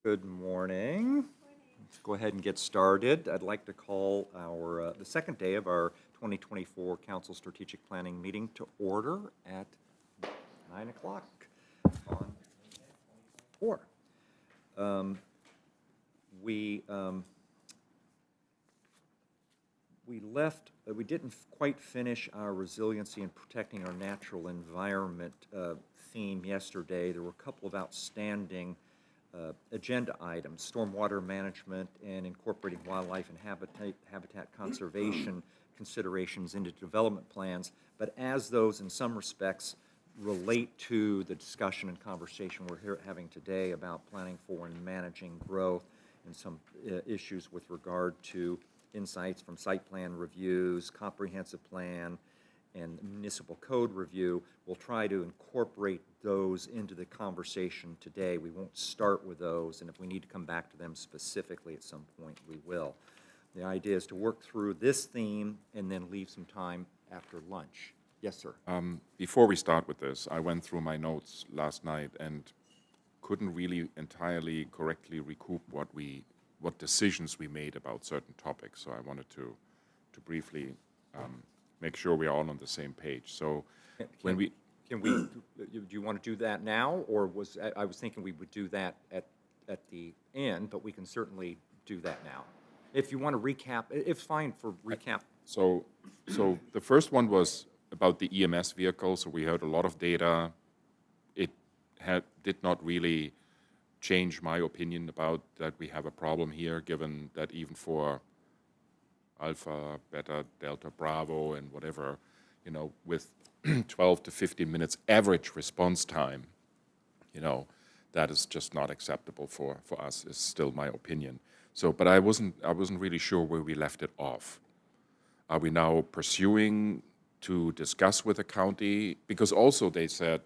Good morning. Let's go ahead and get started. I'd like to call our the second day of our 2024 Council Strategic Planning meeting to order at 9 o'clock on 4. We didn't quite finish our resiliency and protecting our natural environment theme yesterday. There were a couple of outstanding agenda items: stormwater management and incorporating wildlife and habitat conservation considerations into development plans. But as those, in some respects, relate to the discussion and conversation we're having today about planning for and managing growth, and some issues with regard to insights from site plan reviews, comprehensive plan, and municipal code review, we'll try to incorporate those into the conversation today. We won't start with those, and if we need to come back to them specifically at some point, we will. The idea is to work through this theme and then leave some time after lunch. Yes, sir. Before we start with this, I went through my notes last night and couldn't really entirely correctly recoup what decisions we made about certain topics. So I wanted to briefly make sure we are all on the same page. So do you want to do that now, or I was thinking we would do that at the end, but we can certainly do that now. If you want to recap, it's fine for recap. So the first one was about the EMS vehicle. So we heard a lot of data. It did not really change my opinion about that we have a problem here, given that even for Alpha, Beta, Delta, Bravo, and whatever, with 12 to 15 minutes average response time, that is just not acceptable for us, is still my opinion. So, but I wasn't really sure where we left it off. Are we now pursuing to discuss with the county? Because also they said,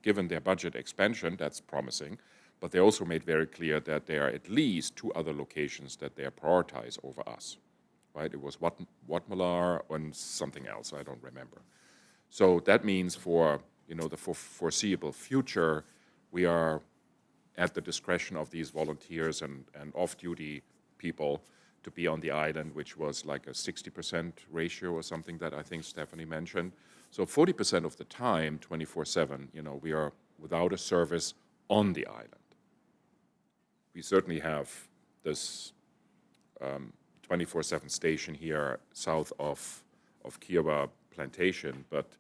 given their budget expansion, that's promising, but they also made very clear that there are at least 2 other locations that they prioritize over us, right? It was Watmalar and something else, I don't remember. So that means for, the foreseeable future, we are at the discretion of these volunteers and off-duty people to be on the island, which was like a 60% ratio or something that I think Stephanie mentioned. So 40% of the time, 24/7, we are without a service on the island. We certainly have this 24/7 station here south of Kiowa Plantation, but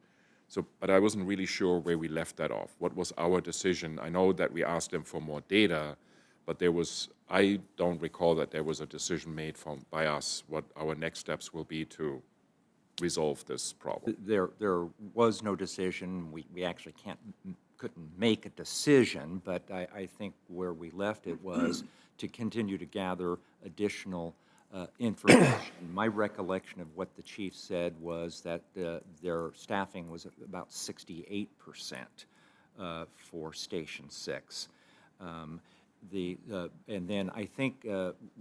I wasn't really sure where we left that off. What was our decision? I know that we asked them for more data, but I don't recall that there was a decision made by us what our next steps will be to resolve this problem. There was no decision. We actually couldn't make a decision, but I think where we left it was to continue to gather additional information. My recollection of what the chief said was that their staffing was about 68% for Station 6. And then I think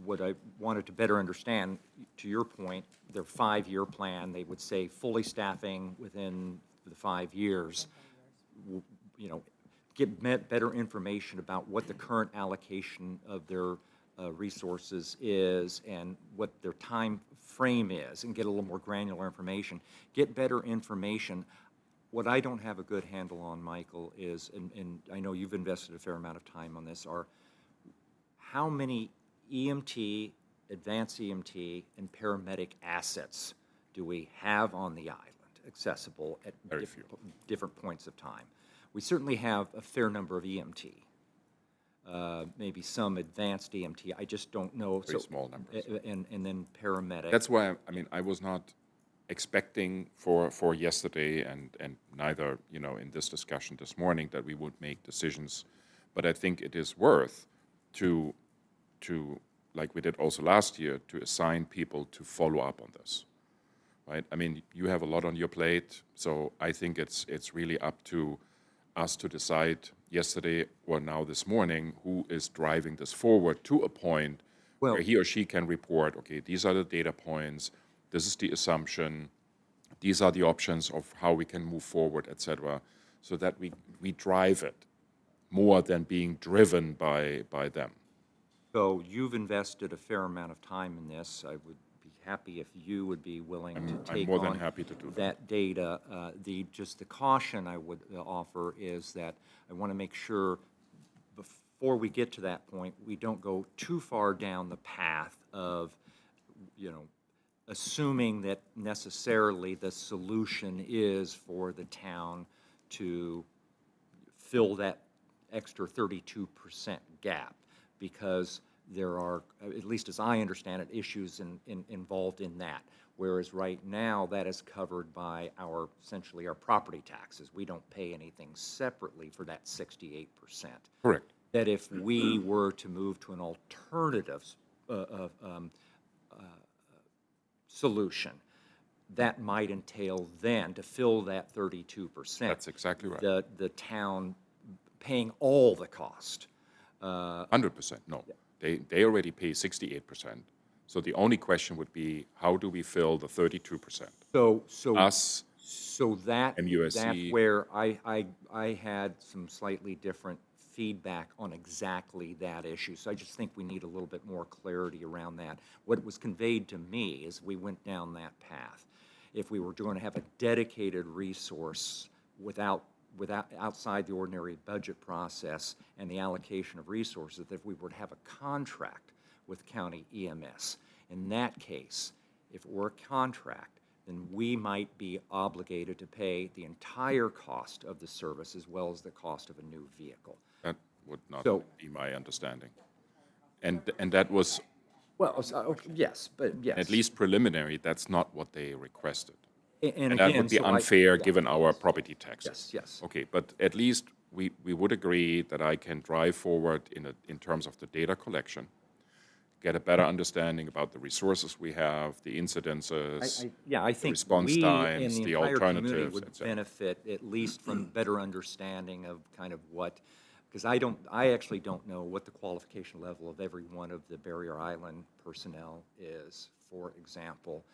what I wanted to better understand, to your point, their 5-year plan, they would say fully staffing within the 5 years. Get better information about what the current allocation of their resources is and what their time frame is, and get a little more granular information. Get better information. What I don't have a good handle on, Michael, is, and I know you've invested a fair amount of time on this, are how many EMT, advanced EMT, and paramedic assets do we have on the island accessible at different points of time? We certainly have a fair number of EMT. Maybe some advanced EMT. I just don't know. Very small numbers. And then paramedic. That's why, I was not expecting for yesterday and neither, in this discussion this morning that we would make decisions. But I think it is worth to like we did also last year, to assign people to follow up on this, right? You have a lot on your plate, so I think it's really up to us to decide yesterday or now this morning who is driving this forward to a point where he or she can report, okay, these are the data points, this is the assumption, these are the options of how we can move forward, etc., so that we drive it more than being driven by them. So you've invested a fair amount of time in this. I would be happy if you would be willing to I'm take more than on happy to do that. that data. Just the caution I would offer is that I want to make sure before we get to that point, we don't go too far down the path of, assuming that necessarily the solution is for the town to fill that extra 32% gap, because there are, at least as I understand it, issues involved in that. Whereas right now, that is covered by essentially our property taxes. We don't pay anything separately for that 68%. Correct. That if we were to move to an alternative solution, that might entail then, to fill that 32%. That's exactly right. The town paying all the cost. 100%, no. They already pay 68%. So the only question would be, how do we fill the 32%? Us So that, MUSC. that's where I had some slightly different feedback on exactly that issue. So I just think we need a little bit more clarity around that. What was conveyed to me as we went down that path, if we were going to have a dedicated resource outside the ordinary budget process and the allocation of resources, that if we were to have a contract with county EMS, in that case, if it were a contract, then we might be obligated to pay the entire cost of the service as well as the cost of a new vehicle. That would not So- be my understanding. And that was, Well, yes, but yes. at least preliminary, that's not what they requested. And And that again, would be so unfair yeah. given our property taxes. Yes. Okay, but at least we would agree that I can drive forward in terms of the data collection, get a better understanding about the resources we have, the incidences, I think response we times, and the the entire community alternatives, would et cetera. benefit at least from better understanding of kind of what, because I actually don't know what the qualification level of every one of the Barrier Island personnel is, for example.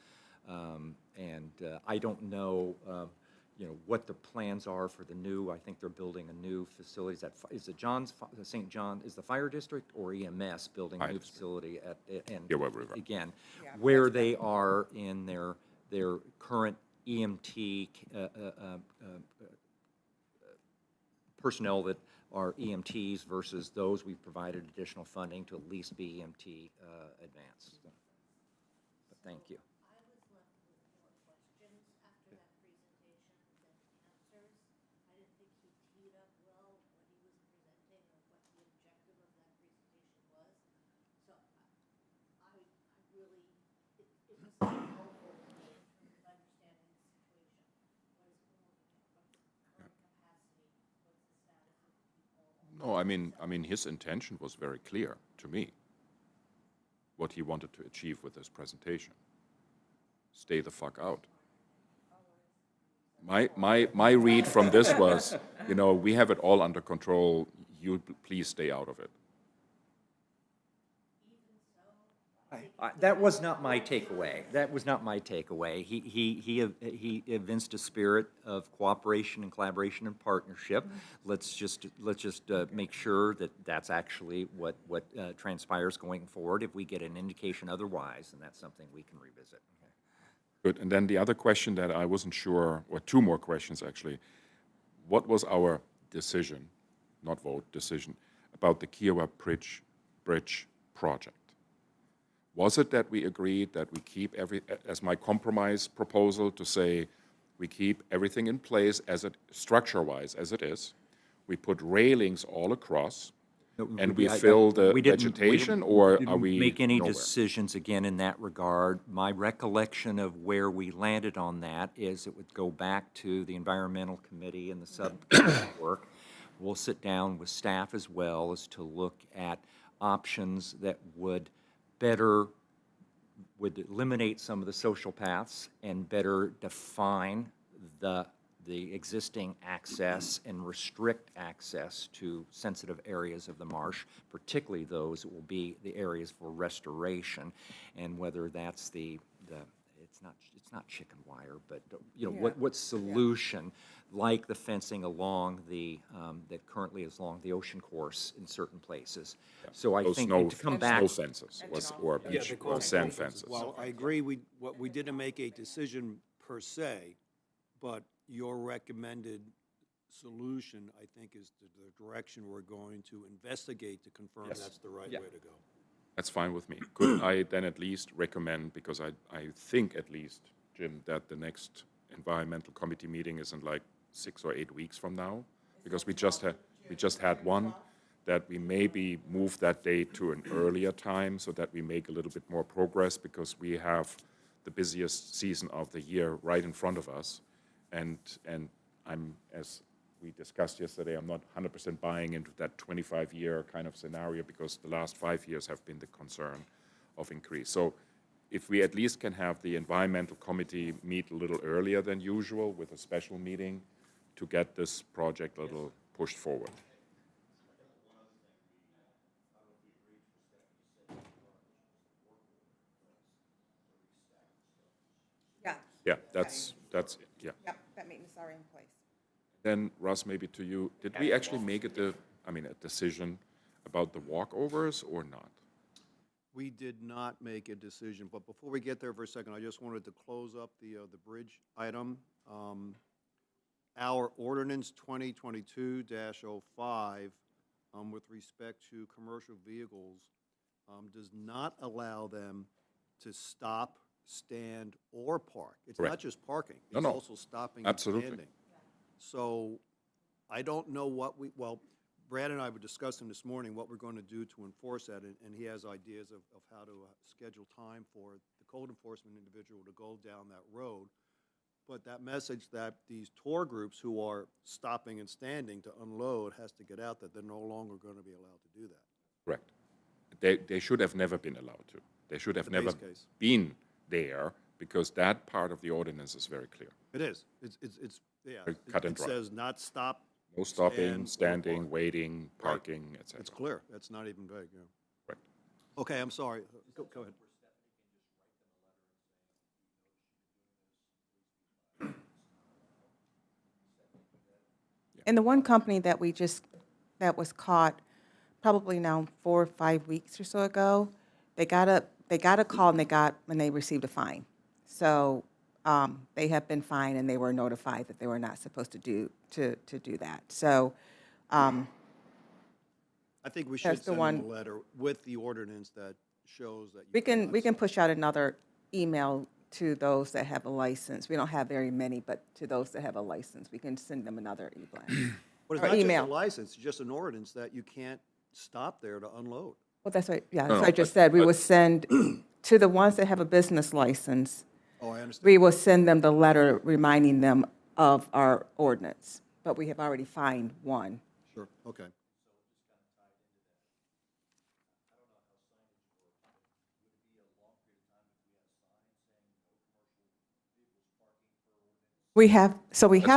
I don't know, what the plans are for the new, I think they're building a new facility. Is it St. John, is the fire district or EMS building a Fire new district. facility and Yeah, wherever. again, where they are in their current EMT personnel that are EMTs versus those we've provided additional funding to at least be EMT advanced. But thank you. I was left with more questions after that presentation than answers. I didn't think he teed up well what he was presenting or what the objective of that presentation was. So I really, it was helpful to me in terms of understanding the situation. What is going on? What's the current capacity? What's the status of the people? No, I mean, his intention was very clear to me, what he wanted to achieve with this presentation. Stay the fuck out. My read from this was, we have it all under control. You please stay out of it. That was not my takeaway. That was not my takeaway. He evinced a spirit of cooperation and collaboration and partnership. Let's just make sure that that's actually what transpires going forward. If we get an indication otherwise, then that's something we can revisit. Okay. Good. And then the other question that I wasn't sure, or two more questions actually. What was our decision, not vote, decision, about the Kiowa Bridge project? Was it that we agreed that we keep as my compromise proposal to say, we keep everything in place structure-wise as it is, we put railings all across, and we fill the vegetation, or are we make any nowhere? decisions again in that regard? My recollection of where we landed on that is it would go back to the environmental committee and the subcommittee work. We'll sit down with staff as well as to look at options that would eliminate some of the social paths and better define the existing access and restrict access to sensitive areas of the marsh, particularly those that will be the areas for restoration, and whether that's it's not chicken wire, but, you know, what solution, like the fencing along that currently is along the ocean course in certain places. So I Those think snow, to come back, snow fences or beach they call or it sand snow fences. fences. Well, I agree, we didn't make a decision per se, but your recommended solution, I think, is the direction we're going to investigate to confirm Yes. that's the right Yeah. way to go. That's fine with me. Could I then at least recommend, because I think at least, Jim, that the next environmental committee meeting is in like 6 or 8 weeks from now? Because we just had one, that we maybe move that date to an earlier time so that we make a little bit more progress, because we have the busiest season of the year right in front of us. And I'm, as we discussed yesterday, I'm not 100% buying into that 25-year kind of scenario, because the last 5 years have been the concern of increase. So if we at least can have the environmental committee meet a little earlier than usual with a special meeting to get this project a little pushed forward. Yeah, Yeah, that's, yeah. yep, that maintenance are in place. Then, Russ, maybe to you, did we actually make a decision about the walkovers or not? We did not make a decision, but before we get there for a second, I just wanted to close up the bridge item. Our ordinance 2022-05, with respect to commercial vehicles, does not allow them to stop, stand, or park. It's not Correct. just parking. No, It's no. also stopping and Absolutely. standing. So I don't know well, Brad and I were discussing this morning what we're going to do to enforce that, and he has ideas of how to schedule time for the code enforcement individual to go down that road. But that message that these tour groups who are stopping and standing to unload has to get out, that they're no longer going to be allowed to do that. Correct. They should have never been allowed to. They should have The never base case. been there, because that part of the ordinance is very clear. It is. It's yeah. Very cut and It dry. says not stop. No stopping, stand, or standing, park. waiting, Right. parking, etc. It's clear. That's not even vague, yeah. Correct. Okay, I'm sorry. Go ahead. And the one company that that was caught probably now 4 or 5 weeks or so ago, they got a call and they received a fine. So they have been fined and they were notified that they were not supposed to do that. So I think we should That's the send them one- a letter with the ordinance that shows that. we can push out another email to those that have a license. We don't have very many, but to those that have a license, we can send them another But e-blast. it's or not just a email. license, it's just an ordinance that you can't stop there to unload. Well, that's right, yeah, No, that's no, what I just but- said. We but- will send, to the ones that have a business license, Oh, I understand. we will send them the letter reminding them of our ordinance. But we have already fined one. Sure, okay. We have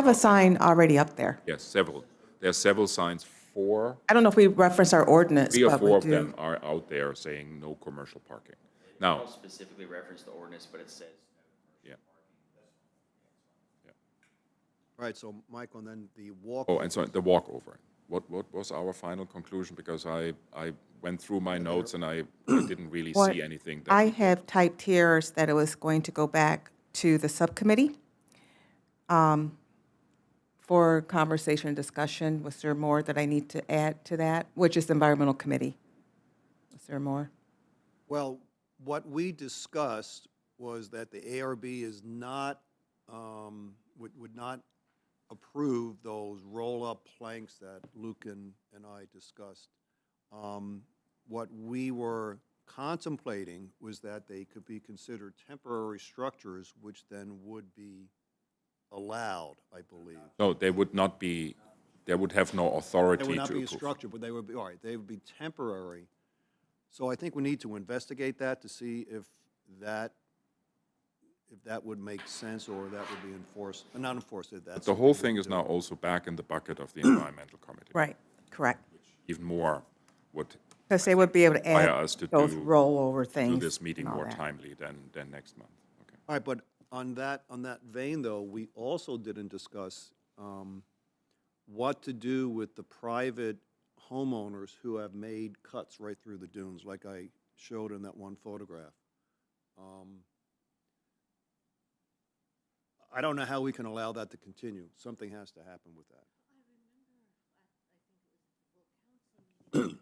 a sign already up there. Yes, several. There are several signs. I don't know if we reference our ordinance, 3 or but 4 we of do. them are out there saying no commercial parking. Now, I'll specifically reference the ordinance, but it says yeah. All right, so Michael, and then the walk. Oh, and so the walkover. What was our final conclusion? Because I went through my notes and I didn't really What see anything. That I have typed here is that it was going to go back to the subcommittee for conversation and discussion. Was there more that I need to add to that, which is the environmental committee? Was there more? Well, what we discussed was that the ARB is not, would not approve those roll-up planks that Luke and I discussed. What we were contemplating was that they could be considered temporary structures, which then would be allowed, I believe. No, they would not be, they would have no authority They to would not be a approve. structure, but they would be, all right, they would be temporary. So I think we need to investigate that to see if that would make sense or that would be enforced, not enforced, if that's. The whole what we thing would is do. now also back in the bucket of the environmental committee. Right, correct. Even more would Because they would be able to require add us to those do rollover things. this meeting and all more that. timely than next month. Okay. All right, but on that vein, though, we also didn't discuss what to do with the private homeowners who have made cuts right through the dunes, like I showed in that one photograph. I don't know how we can allow that to continue. Something has to happen with that. I remember, I think it was at the full council meeting, we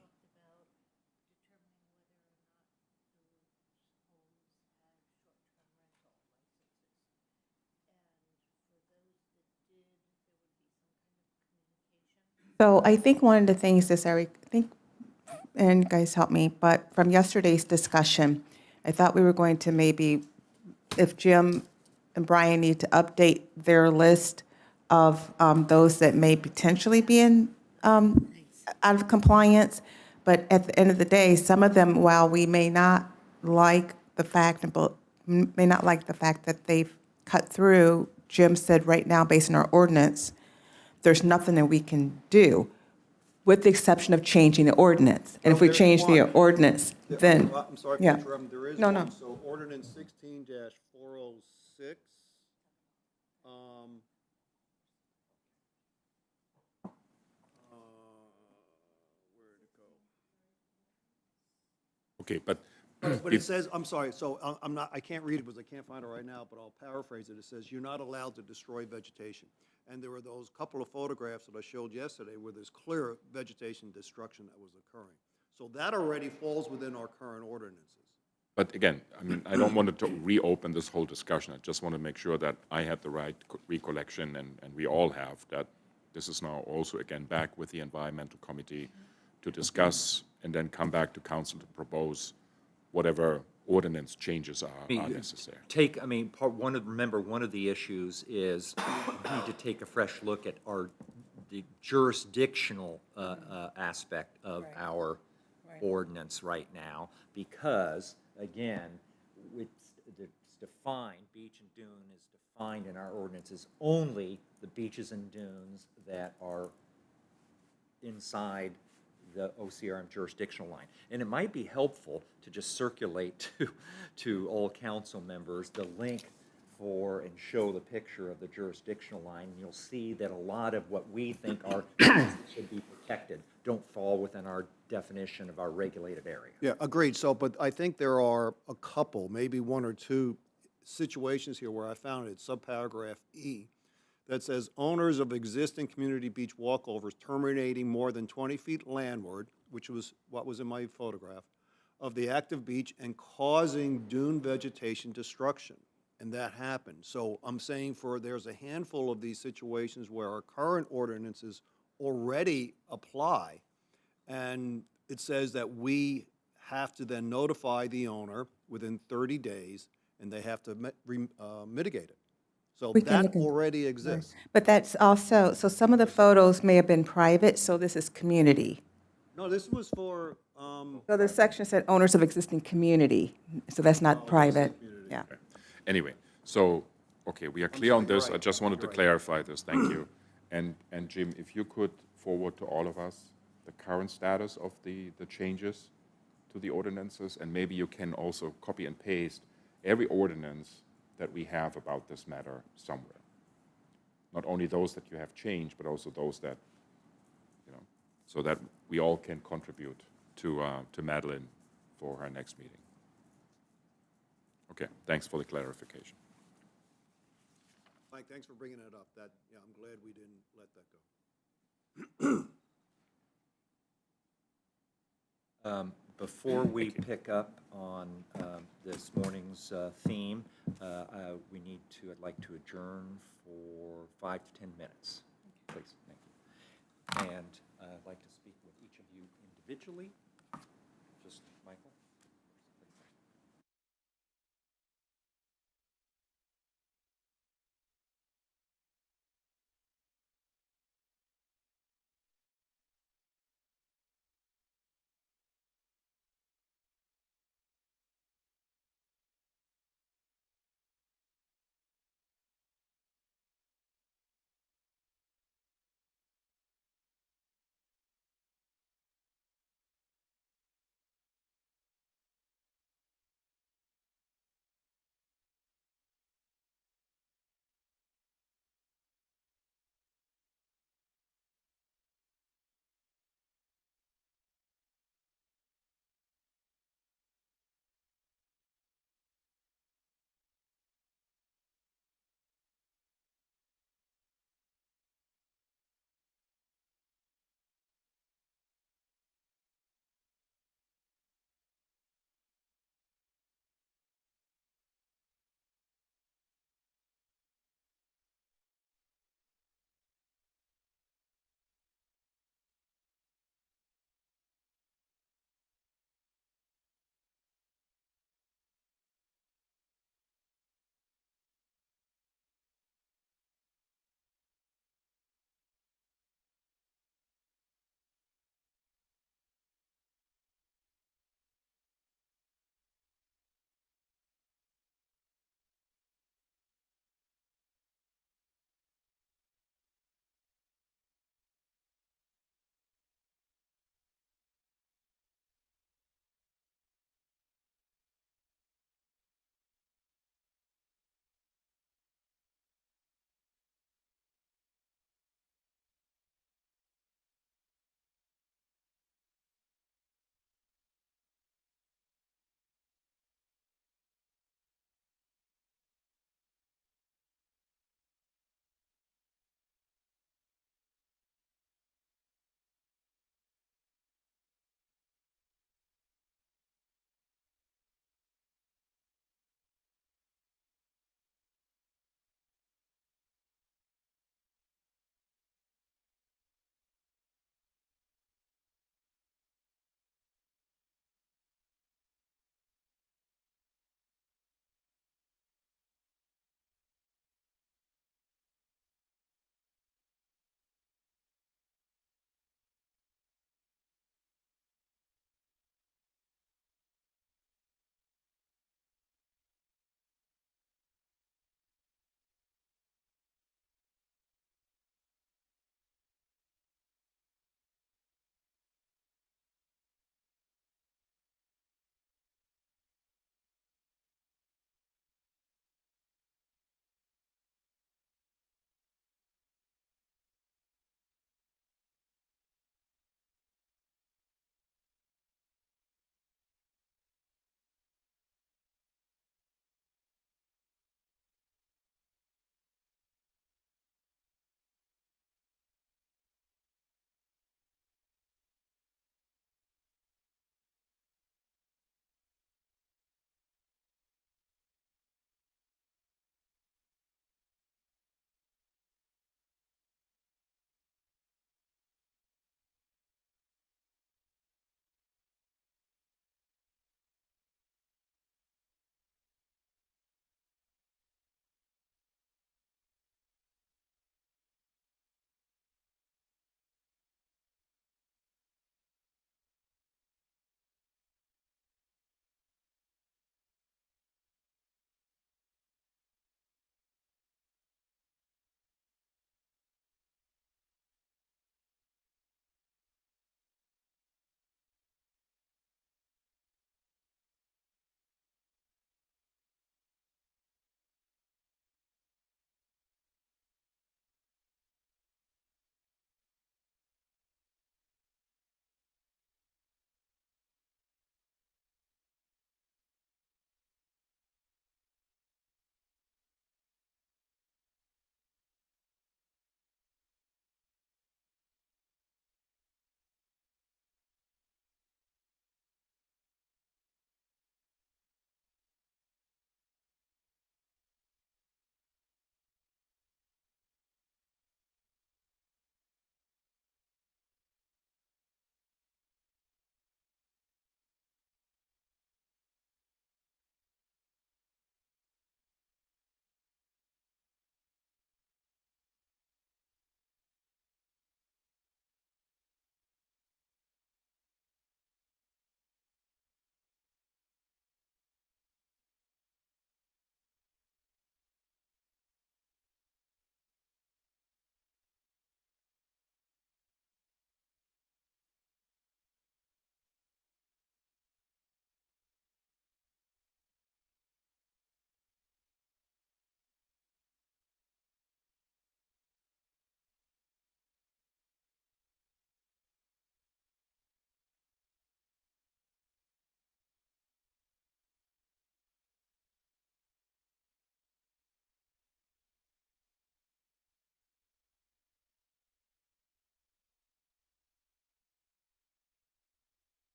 talked about determining whether or not those homes had short-term rental licenses. And for those that did, there would be some kind of communication. So I think one of the things is, Eric, I think, and guys help me, but from yesterday's discussion, I thought we were going to maybe, if Jim and Brian need to update their list of those that may potentially be in, out of compliance, but at the end of the day, some of them, while we may not like the fact, may not like the fact that they've cut through, Jim said right now, based on our ordinance, there's nothing that we can do, with the exception of changing the ordinance. And if we Well, there's change the one. ordinance, Yeah, then, I'm sorry for yeah. interrupting, there is No, one. no. So ordinance 16-406. Where'd it go? Okay, but But it says, I'm sorry, so I'm not, I can't read it because I can't find it right now, but I'll paraphrase it. It says, you're not allowed to destroy vegetation. And there were those couple of photographs that I showed yesterday where there's clear vegetation destruction that was occurring. So that already falls within our current ordinances. But again, I mean, I don't want to reopen this whole discussion. I just want to make sure that I had the right recollection, and we all have, that this is now also, again, back with the Environmental Committee to discuss and then come back to council to propose whatever ordinance changes are necessary. Remember, one of the issues is we need to take a fresh look at the jurisdictional aspect of our ordinance right now, because, again, it's defined, beach and dune is defined in our ordinances, only the beaches and dunes that are inside the OCRM jurisdictional line. And it might be helpful to just circulate to all council members the link for and show the picture of the jurisdictional line. And you'll see that a lot of what we think are should be protected don't fall within our definition of our regulated area. Yeah, agreed. So, but I think there are a couple, maybe one or two situations here where I found it, subparagraph E, that says owners of existing community beach walkovers terminating more than 20 feet landward, which was what was in my photograph, of the active beach and causing dune vegetation destruction. And that happened. So I'm saying there's a handful of these situations where our current ordinances already apply, and it says that we have to then notify the owner within 30 days, and they have to mitigate it. So We can that look in- already exists. But that's also, so some of the photos may have been private, so this is community. No, this was for, So the section said owners of existing community, so that's not private. Yeah. Anyway, so, okay, we are clear on this. I just wanted to clarify this. Thank you. And Jim, if you could forward to all of us the current status of the changes to the ordinances, and maybe you can also copy and paste every ordinance that we have about this matter somewhere. Not only those that you have changed, but also those that, so that we all can contribute to Madeline for her next meeting. Okay, thanks for the clarification. Mike, thanks for bringing it up. Yeah, I'm glad we didn't let that go. Before we pick up on this morning's theme, I'd like to adjourn for 5 to 10 minutes, please. Thank you. And I'd like to speak with each of you individually. Just Michael.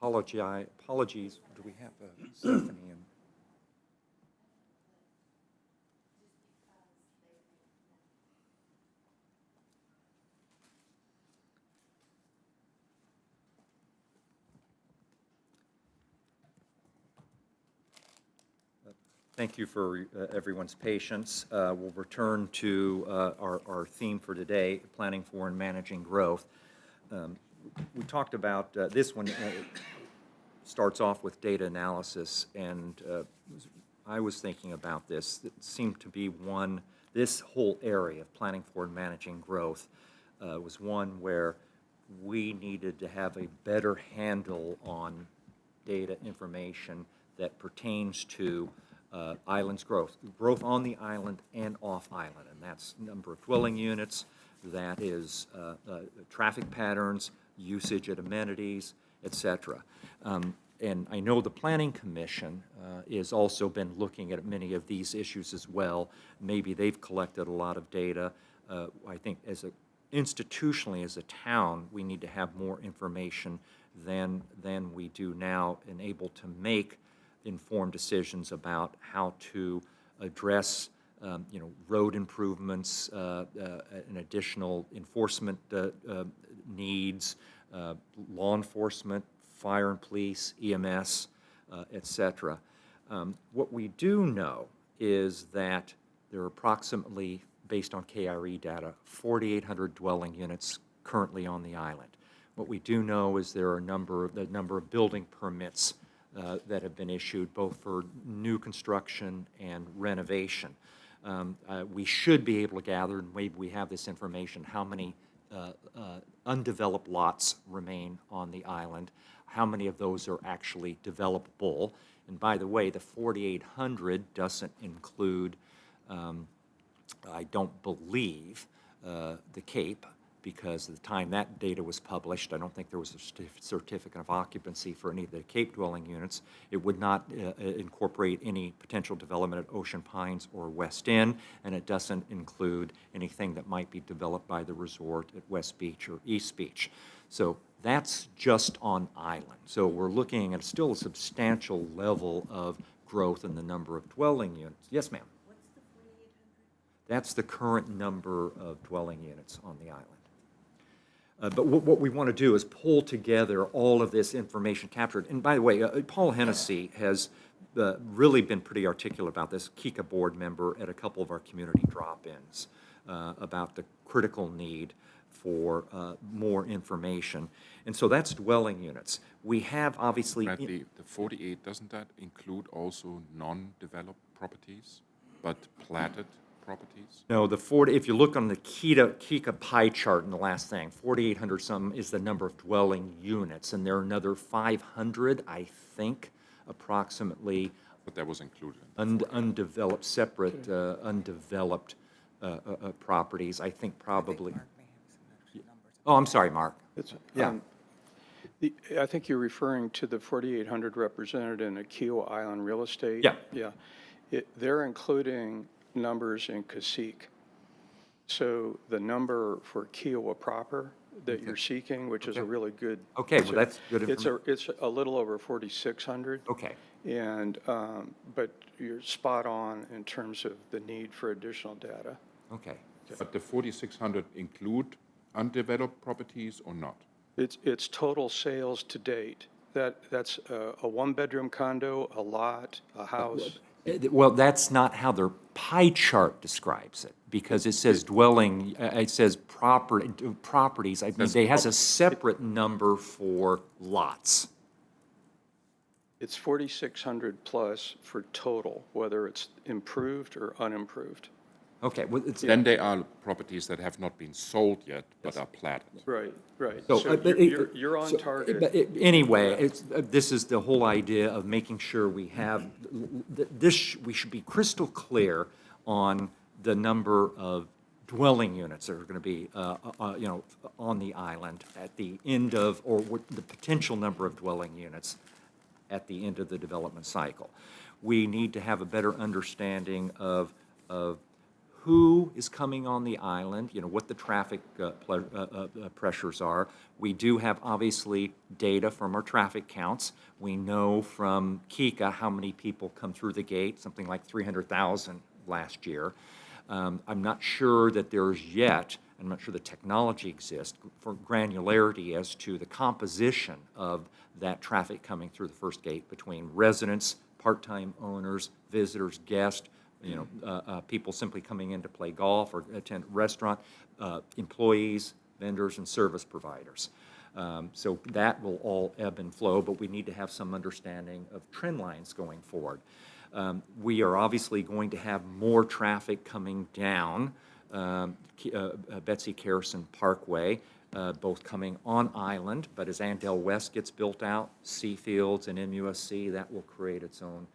Apologies, do we have Stephanie and? Thank you for everyone's patience. We'll return to our theme for today, planning for and managing growth. We talked about, this one starts off with data analysis, and I was thinking about this. It seemed to be one, this whole area of planning for and managing growth was one where we needed to have a better handle on data information that pertains to island's growth on the island and off island, and that's number of dwelling units, that is traffic patterns, usage at amenities, et cetera. And I know the Planning Commission has also been looking at many of these issues as well. Maybe they've collected a lot of data. I think institutionally as a town, we need to have more information than we do now and able to make informed decisions about how to address, road improvements, and additional enforcement needs, law enforcement, fire and police, EMS, et cetera. What we do know is that there are approximately, based on KRE data, 4,800 dwelling units currently on the island. What we do know is there are the number of building permits that have been issued, both for new construction and renovation. We should be able to gather, and maybe we have this information, how many undeveloped lots remain on the island, how many of those are actually developable. And by the way, the 4,800 doesn't include, I don't believe, the Cape, because at the time that data was published, I don't think there was a certificate of occupancy for any of the Cape dwelling units. It would not incorporate any potential development at Ocean Pines or West End, and it doesn't include anything that might be developed by the resort at West Beach or East Beach. So that's just on island. So we're looking at still a substantial level of growth in the number of dwelling units. Yes, ma'am? What's the 4,800? That's the current number of dwelling units on the island. But what we want to do is pull together all of this information captured. And by the way, Paul Hennessy has really been pretty articulate about this, KICA board member at a couple of our community drop-ins, about the critical need for more information. And so that's dwelling units. We have obviously... Bradley, the 48, doesn't that include also non-developed properties, but platted properties? No, the 40, if you look on the KICA pie chart in the last thing, 4,800 some is the number of dwelling units, and there are another 500, I think, approximately. But that was included in the Undeveloped, separate, undeveloped properties, I think probably. Oh, I'm sorry, Mark. Yeah. I think you're referring to the 4,800 represented in the Kiowa Island real estate. Yeah. Yeah. They're including numbers in Cacique. So the number for Kiowa proper that you're seeking, which is a really good. Okay, well, that's good information. It's a little over 4,600. Okay. And, but you're spot on in terms of the need for additional data. Okay. But the 4,600 include undeveloped properties or not? It's total sales to date. That's a one-bedroom condo, a lot, a house. Well, that's not how their pie chart describes it, because it says dwelling, it says properties. I mean, it has a separate number for lots. It's 4,600 plus for total, whether it's improved or unimproved. Okay, well, it's. Then there are properties that have not been sold yet, but are platted. Right, right. So, So you're on target. But anyway, this is the whole idea of making sure we have, we should be crystal clear on the number of dwelling units that are going to be, on the island at the end of, or the potential number of dwelling units at the end of the development cycle. We need to have a better understanding of who is coming on the island, what the traffic pressures are. We do have, obviously, data from our traffic counts. We know from Kika how many people come through the gate, something like 300,000 last year. I'm not sure that there's yet, I'm not sure the technology exists for granularity as to the composition of that traffic coming through the first gate between residents, part-time owners, visitors, guests, people simply coming in to play golf or attend a restaurant, employees, vendors, and service providers. So that will all ebb and flow, but we need to have some understanding of trend lines going forward. We are obviously going to have more traffic coming down Betsy Carson Parkway, both coming on island, but as Andale West gets built out, Seafields and MUSC, that will create its own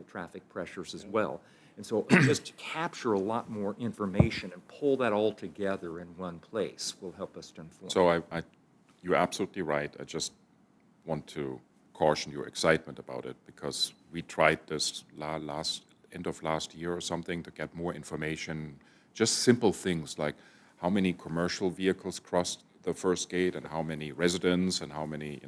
traffic pressures as well. And so just to capture a lot more information and pull that all together in one place will help us to inform. So you're absolutely right. I just want to caution your excitement about it, because we tried this end of last year or something to get more information, just simple things like how many commercial vehicles crossed the first gate and how many residents and how many,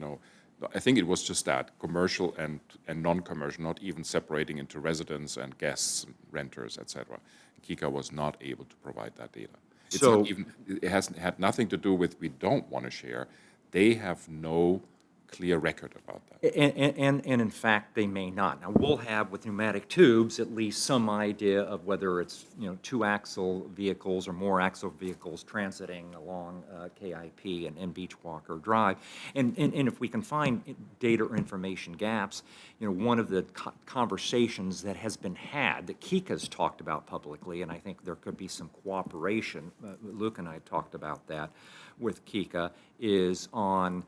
I think it was just that, commercial and non-commercial, not even separating into residents and guests, and renters, etc. Kika was not able to provide that data. It's So- not even, it has had nothing to do with we don't want to share. They have no clear record about that. And in fact, they may not. Now, we'll have with pneumatic tubes at least some idea of whether it's, two-axle vehicles or more axle vehicles transiting along KIP and Beachwalker Drive. And if we can find data or information gaps, one of the conversations that has been had, that Kika's talked about publicly, and I think there could be some cooperation, Luke and I talked about that with Kika, is on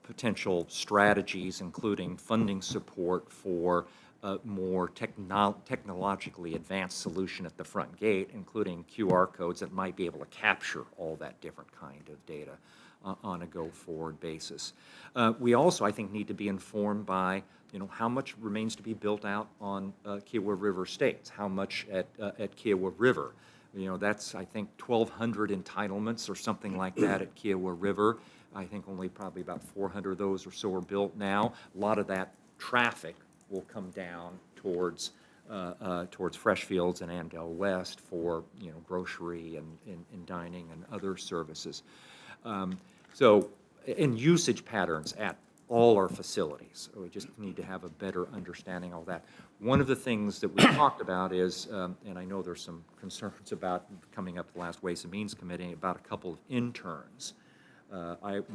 potential strategies, including funding support for a more technologically advanced solution at the front gate, including QR codes that might be able to capture all that different kind of data on a go-forward basis. We also, I think, need to be informed by, how much remains to be built out on Kiowa River Estates, how much at Kiowa River. That's, I think, 1,200 entitlements or something like that at Kiowa River. I think only probably about 400 of those or so are built now. A lot of that traffic will come down towards Freshfields and Andale West for grocery and dining and other services. So, and usage patterns at all our facilities. We just need to have a better understanding of that. One of the things that we talked about is, and I know there's some concerns about coming up the last Ways and Means Committee, about a couple of interns.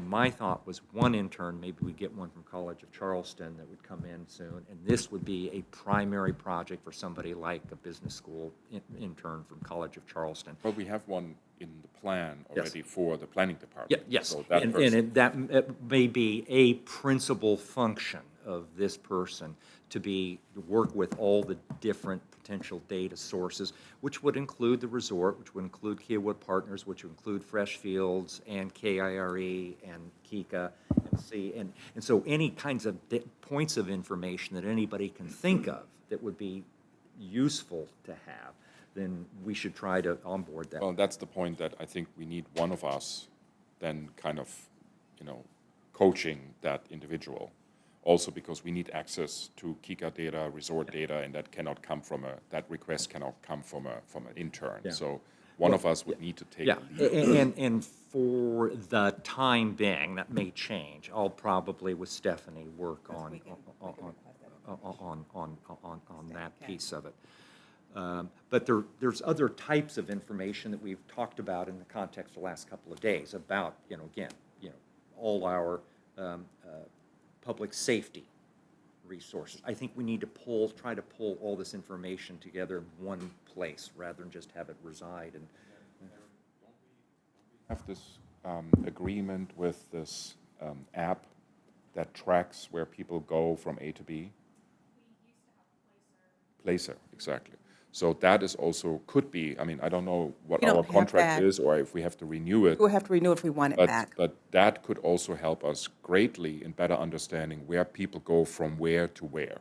My thought was one intern, maybe we get one from College of Charleston that would come in soon, and this would be a primary project for somebody like a business school intern from College of Charleston. But we have one in the plan Yes. already for the planning Yeah, department. yes, So that and person- that may be a principal function of this person, to work with all the different potential data sources, which would include the resort, which would include Kiowa Partners, which would include Freshfields and KIRE and Kika and so any kinds of points of information that anybody can think of that would be useful to have, then we should try to onboard that. Well, that's the point, that I think we need one of us then kind of, coaching that individual. Also because we need access to Kika data, resort data, and that request cannot come from an intern. Yeah. So one of us would need to take Yeah, the lead. and for the time being, that may change. I'll probably, with Stephanie, work on that piece of it. But there's other types of information that we've talked about in the context of the last couple of days about, again, all our public safety resources. I think we need to try to pull all this information together in one place rather than just have it reside. And Have this agreement with this app that tracks where people go from A to B? Placer, exactly. So that is also, could be, I don't know what We don't our have contract that. is, or if we have to renew it. We'll have to renew if we want it back. But that could also help us greatly in better understanding where people go from where to where.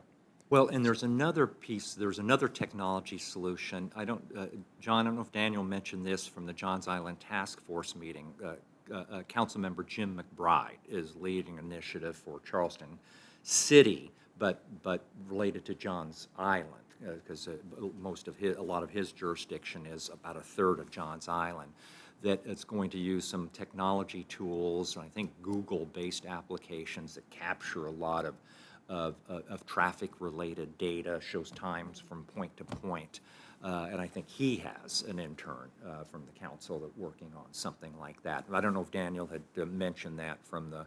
Well, and there's another piece, there's another technology solution. John, I don't know if Daniel mentioned this from the Johns Island Task Force meeting. Councilmember Jim McBride is leading an initiative for Charleston City, but related to Johns Island, because a lot of his jurisdiction is about a third of Johns Island, that it's going to use some technology tools, and I think Google-based applications that capture a lot of traffic-related data, shows times from point to point. And I think he has an intern from the council that working on something like that. I don't know if Daniel had mentioned that from the...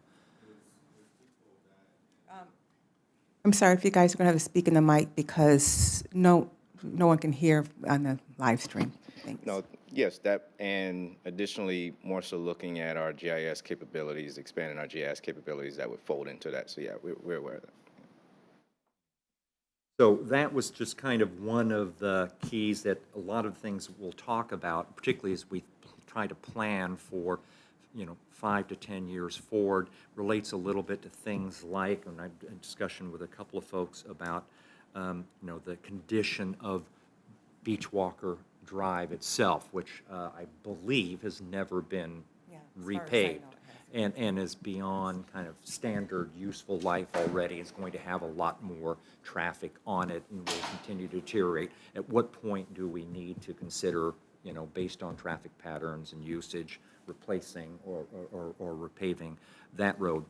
I'm sorry if you guys are going to have to speak in the mic because no one can hear on the live stream. Thanks. No, yes, that, and additionally, more so looking at our GIS capabilities, expanding our GIS capabilities that would fold into that. So yeah, we're aware of that. So that was just kind of one of the keys that a lot of things we'll talk about, particularly as we try to plan for, 5 to 10 years forward, relates a little bit to things like, and I had a discussion with a couple of folks about, the condition of Beachwalker Drive itself, which I believe has never been Yeah, as far as I repaved. know, it hasn't. And is beyond kind of standard useful life already. It's going to have a lot more traffic on it and will continue to deteriorate. At what point do we need to consider, based on traffic patterns and usage, replacing or repaving that road?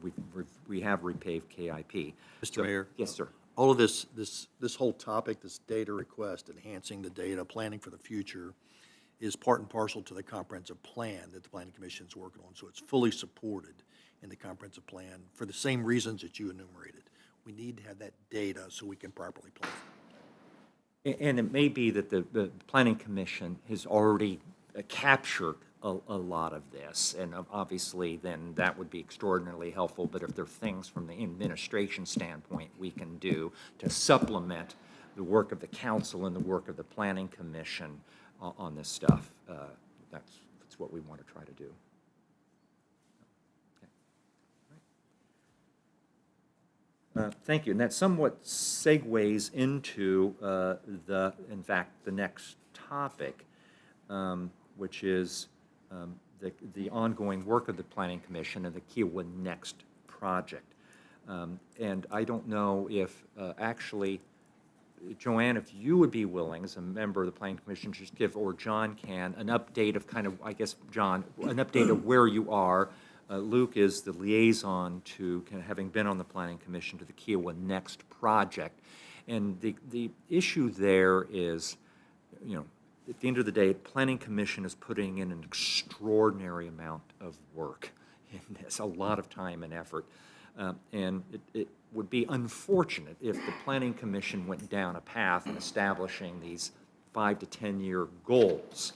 We have repaved KIP. Mr. Mayor? Yes, sir. All of this whole topic, this data request, enhancing the data, planning for the future, is part and parcel to the comprehensive plan that the Planning Commission is working on. So it's fully supported in the comprehensive plan for the same reasons that you enumerated. We need to have that data so we can properly plan. And it may be that the Planning Commission has already captured a lot of this, and obviously then that would be extraordinarily helpful, but if there are things from the administration standpoint we can do to supplement the work of the council and the work of the Planning Commission on this stuff, that's what we want to try to do. Thank you, and that somewhat segues into in fact, the next topic, which is the ongoing work of the Planning Commission and the Kiowa Next project. And I don't know if actually, Joanne, if you would be willing, as a member of the Planning Commission, just give, or John can, an update of kind of, I guess, John, an update of where you are. Luke is the liaison to, kind of having been on the Planning Commission, to the Kiowa Next project. And the issue there is, at the end of the day, the Planning Commission is putting in an extraordinary amount of work in this, a lot of time and effort. And it would be unfortunate if the Planning Commission went down a path in establishing these 5 to 10 year goals.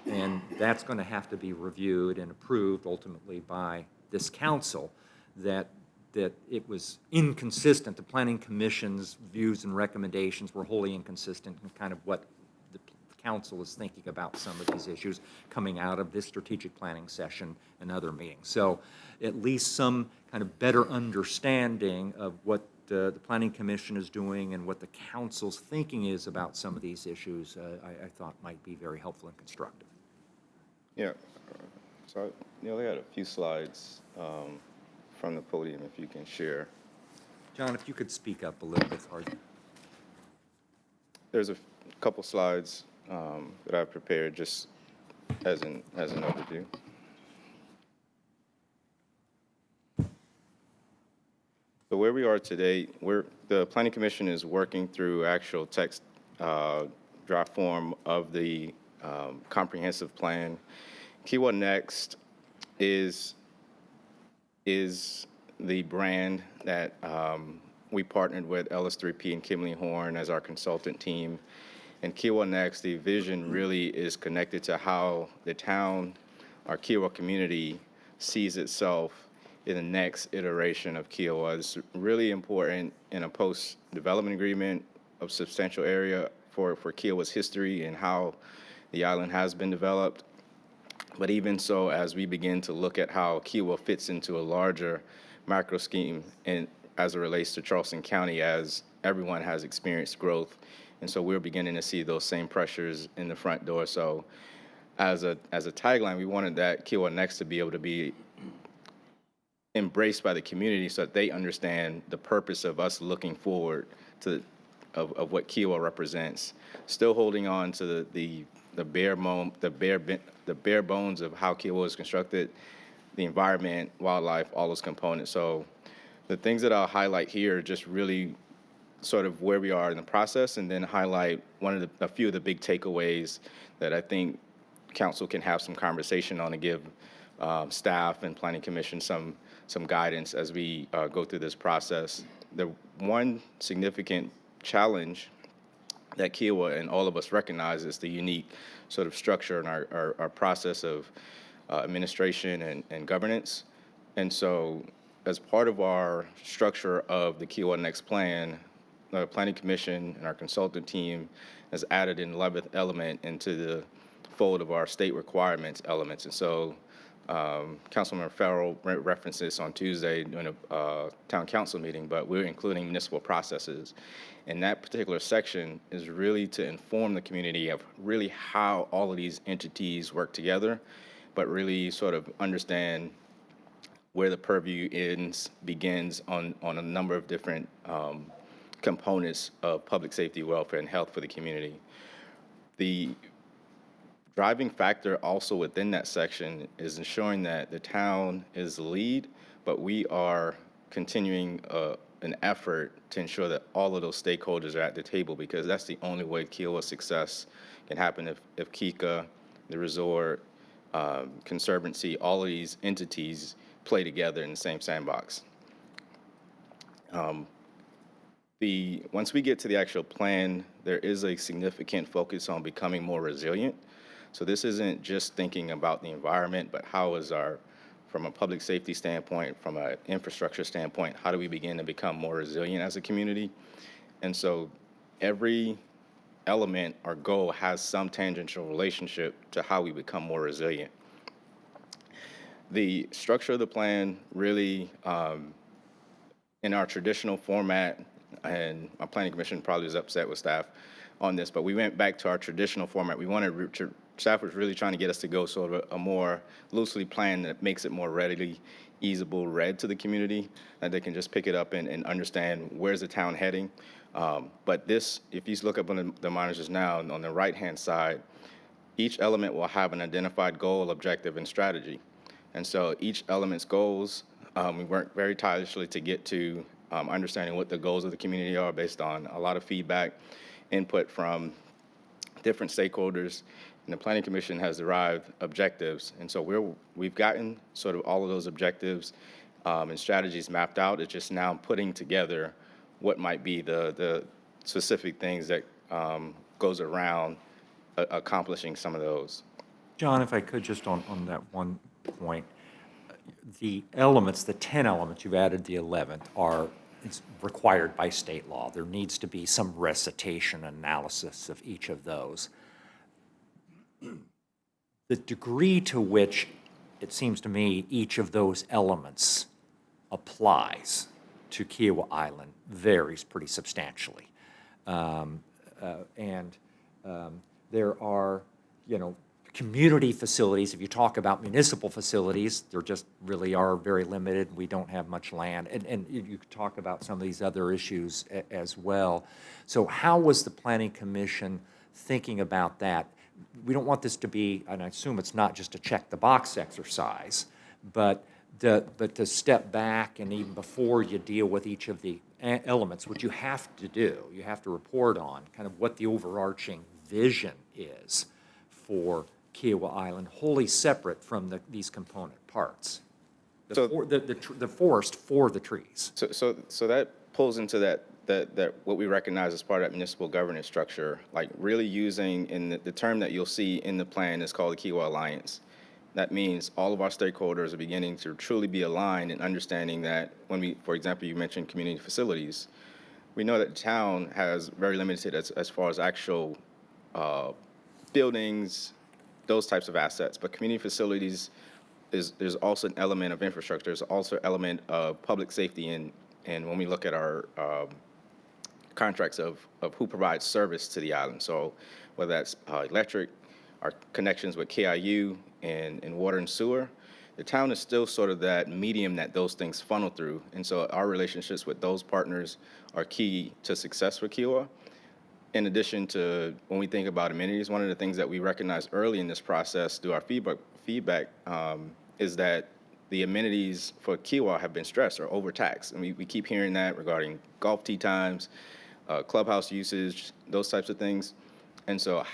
And that's going to have to be reviewed and approved ultimately by this council, that it was inconsistent. The Planning Commission's views and recommendations were wholly inconsistent in kind of what the council is thinking about some of these issues coming out of this strategic planning session and other meetings. So at least some kind of better understanding of what the Planning Commission is doing and what the council's thinking is about some of these issues, I thought might be very helpful and constructive. Yeah, so Neil, I got a few slides from the podium if you can share. John, if you could speak up a little bit. There's a couple slides that I've prepared just as an overview. So where we are today, the Planning Commission is working through actual text draft form of the comprehensive plan. Kiowa Next is the brand that we partnered with LS3P and Kimley Horn as our consultant team. And Kiowa Next, the vision really is connected to how the town, our Kiowa community, sees itself in the next iteration of Kiowa. It's really important in a post-development agreement of substantial area for Kiowa's history and how the island has been developed. But even so, as we begin to look at how Kiowa fits into a larger macro scheme and as it relates to Charleston County, as everyone has experienced growth. And so we're beginning to see those same pressures in the front door. So as a tagline, we wanted that Kiowa Next to be able to be embraced by the community so that they understand the purpose of us looking forward to of what Kiowa represents, still holding on to the bare bones of how Kiowa is constructed, the environment, wildlife, all those components. So the things that I'll highlight here are just really sort of where we are in the process, and then highlight a few of the big takeaways that I think council can have some conversation on, to give staff and planning commission some guidance as we go through this process. The one significant challenge that Kiowa and all of us recognize is the unique sort of structure in our process of administration and governance. And so as part of our structure of the Kiowa Next plan, the Planning Commission and our consultant team has added an 11th element into the fold of our state requirements elements. And so Councilman Farrell referenced this on Tuesday during a town council meeting, but we're including municipal processes. And that particular section is really to inform the community of really how all of these entities work together, but really sort of understand where the purview begins on a number of different components of public safety, welfare, and health for the community. The driving factor also within that section is ensuring that the town is the lead, but we are continuing an effort to ensure that all of those stakeholders are at the table, because that's the only way Kiowa success can happen. If KICA, the resort, Conservancy, all of these entities play together in the same sandbox. Once we get to the actual plan, there is a significant focus on becoming more resilient. So this isn't just thinking about the environment, but how is from a public safety standpoint, from an infrastructure standpoint, how do we begin to become more resilient as a community? And so every element or goal has some tangential relationship to how we become more resilient. The structure of the plan really, in our traditional format, and my planning commission probably was upset with staff on this, but we went back to our traditional format. Staff was really trying to get us to go sort of a more loosely planned that makes it more readily easable read to the community, that they can just pick it up and understand where's the town heading. But this, if you look up on the monitors now, on the right-hand side, each element will have an identified goal, objective, and strategy. And so each element's goals, we worked very tirelessly to get to understanding what the goals of the community are based on a lot of feedback, input from different stakeholders, and the Planning Commission has derived objectives. And so we've gotten sort of all of those objectives and strategies mapped out. It's just now putting together what might be the specific things that goes around accomplishing some of those. John, if I could, just on that one point, the elements, the 10 elements, you've added the 11th, it's required by state law. There needs to be some recitation analysis of each of those. The degree to which, it seems to me, each of those elements applies to Kiowa Island varies pretty substantially. There are, community facilities. If you talk about municipal facilities, there just really are very limited. We don't have much land. And you could talk about some of these other issues as well. So how was the Planning Commission thinking about that? We don't want this to be, and I assume it's not just a check the box exercise, but to step back, and even before you deal with each of the elements, what you have to do, you have to report on kind of what the overarching vision is for Kiowa Island, wholly separate from these component parts. The forest for the trees. So that pulls into that what we recognize as part of that municipal governance structure, like really using in the term that you'll see in the plan is called the Kiowa Alliance. That means all of our stakeholders are beginning to truly be aligned in understanding that when for example, you mentioned community facilities, we know that the town has very limited as far as actual buildings, those types of assets, but community facilities there's also an element of infrastructure. There's also an element of public safety and and when we look at our contracts of who provides service to the island. So whether that's electric, our connections with KIU and water and sewer, the town is still sort of that medium that those things funnel through. And so our relationships with those partners are key to success for Kiowa. In addition to when we think about amenities, one of the things that we recognized early in this process through our feedback is that the amenities for Kiowa have been stressed or overtaxed. And we keep hearing that regarding golf tee times, clubhouse usage, those types of things. And so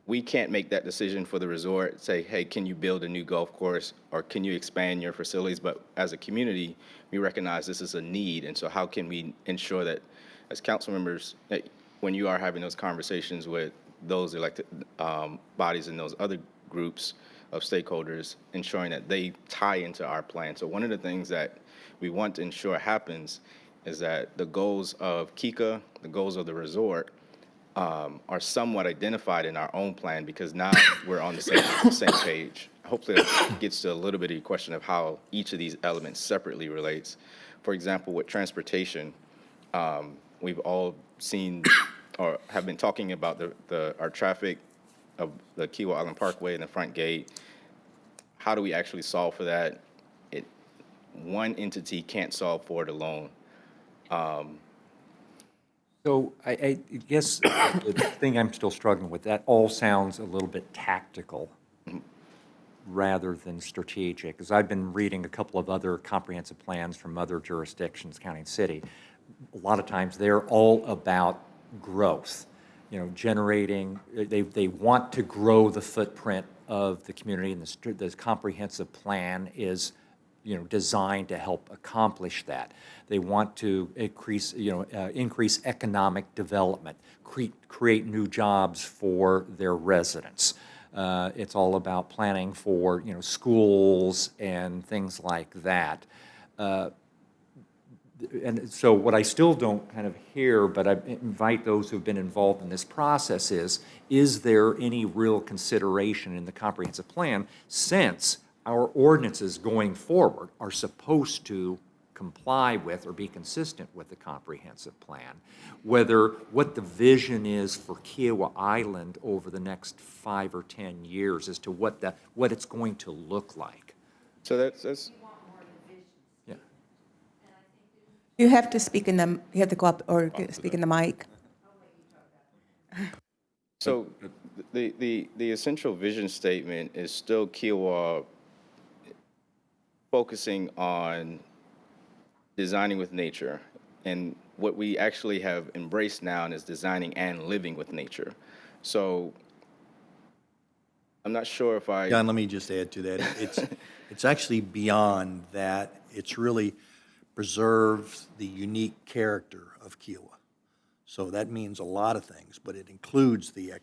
we can't make that decision for the resort, say, hey, can you build a new golf course or can you expand your facilities? But as a community, we recognize this is a need. And so how can we ensure that as council members, that when you are having those conversations with those elected bodies and those other groups of stakeholders, ensuring that they tie into our plan. So one of the things that we want to ensure happens is that the goals of KICA, the goals of the resort, are somewhat identified in our own plan, because now we're on the same page. Hopefully that gets to a little bit of your question of how each of these elements separately relates. For example, with transportation, we've all seen or have been talking about our traffic of the Kiowa Island Parkway and the front gate. How do we actually solve for that? One entity can't solve for it alone. So I guess the thing I'm still struggling with, that all sounds a little bit tactical rather than strategic. Because I've been reading a couple of other comprehensive plans from other jurisdictions, county and city. A lot of times they're all about growth, generating, they want to grow the footprint of the community, and the comprehensive plan is designed to help accomplish that. They want to increase, increase economic development, create new jobs for their residents. It's all about planning for, schools and things like that. And so what I still don't kind of hear, but I invite those who've been involved in this process is there any real consideration in the comprehensive plan, since our ordinances going forward are supposed to comply with or be consistent with the comprehensive plan, what the vision is for Kiowa Island over the next 5 or 10 years as to what it's going to look like. So that's Yeah. You have to speak you have to go up or speak in the mic. So the essential vision statement is still Kiowa focusing on designing with nature. And what we actually have embraced now is designing and living with nature. So I'm not sure if John, let me just add to that. It's actually beyond that. It's really preserves the unique character of Kiowa. So that means a lot of things, but it includes the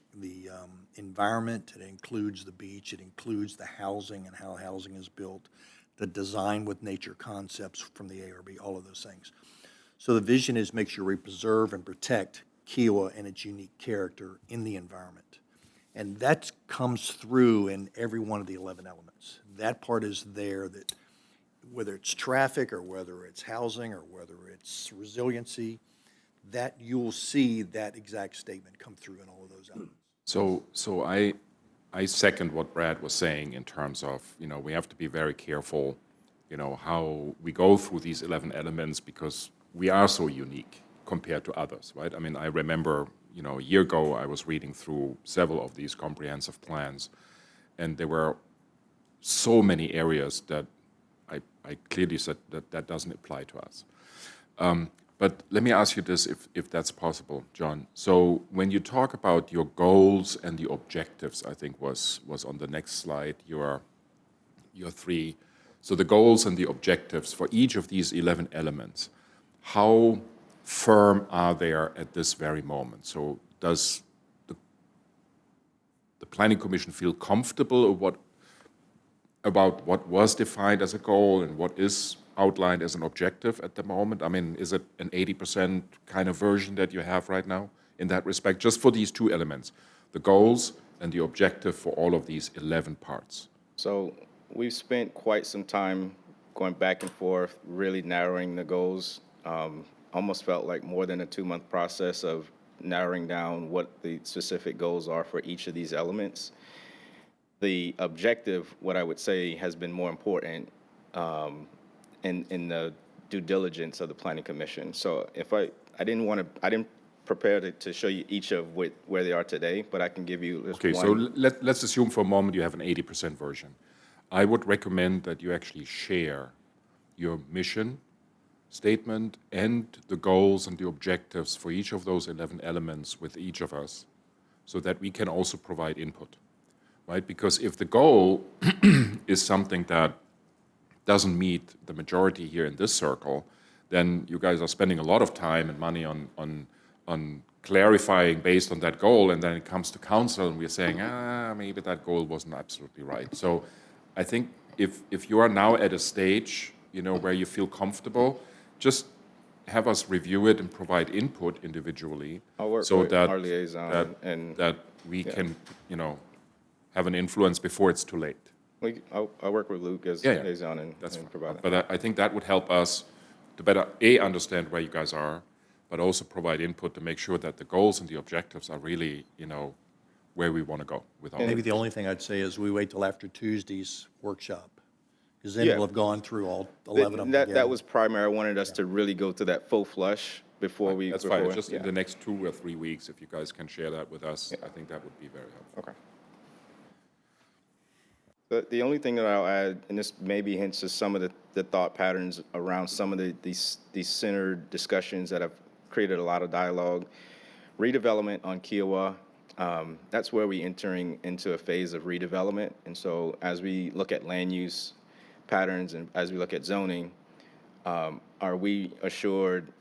environment, it includes the beach, it includes the housing and how housing is built, the design with nature concepts from the ARB, all of those things. So the vision is make sure we preserve and protect Kiowa and its unique character in the environment. And that comes through in every one of the 11 elements. That part is there, that whether it's traffic or whether it's housing or whether it's resiliency, that you'll see that exact statement come through in all of those elements. So I second what Brad was saying in terms of, we have to be very careful, how we go through these 11 elements, because we are so unique compared to others, right? I mean, I remember, a year ago, I was reading through several of these comprehensive plans, and there were so many areas that I clearly said that doesn't apply to us. But let me ask you this, if that's possible, John. So when you talk about your goals and the objectives, I think was on the next slide, your 3. So the goals and the objectives for each of these 11 elements, how firm are they at this very moment? So does the Planning Commission feel comfortable about what was defined as a goal and what is outlined as an objective at the moment? I mean, is it an 80% kind of version that you have right now in that respect, just for these 2 elements, the goals and the objective for all of these 11 parts? So we've spent quite some time going back and forth, really narrowing the goals. Almost felt like more than a 2-month process of narrowing down what the specific goals are for each of these elements. The objective, what I would say, has been more important in the due diligence of the Planning Commission. So if I didn't prepare to show you each of where they are today, but I can give you just Okay, so one. let's assume for a moment you have an 80% version. I would recommend that you actually share your mission statement and the goals and the objectives for each of those 11 elements with each of us so that we can also provide input, right? Because if the goal is something that doesn't meet the majority here in this circle, then you guys are spending a lot of time and money on clarifying based on that goal, and then it comes to council and we're saying, maybe that goal wasn't absolutely right. So I think if you are now at a stage, where you feel comfortable, just have us review it and provide input individually. I'll work so with that, our liaison and that we can, have an influence before it's too late. I'll work with Luke as liaison and That's provide that. But I think that would help us to better, understand where you guys are, but also provide input to make sure that the goals and the objectives are really, where we want to go with all Maybe of the it. only thing I'd say is we wait till after Tuesday's workshop, because then Yeah. we'll have gone through all 11 of them That again. was primary. I wanted us to really go to that full flush before we. That's before- fine, just in yeah. the next 2 or 3 weeks, if you guys can share that with us, I think that would be very helpful. Okay. The only thing that I'll add, and this maybe hints to some of the thought patterns around some of these centered discussions that have created a lot of dialogue. Redevelopment on Kiowa, that's where we're entering into a phase of redevelopment. And so as we look at land use patterns and as we look at zoning, are we assured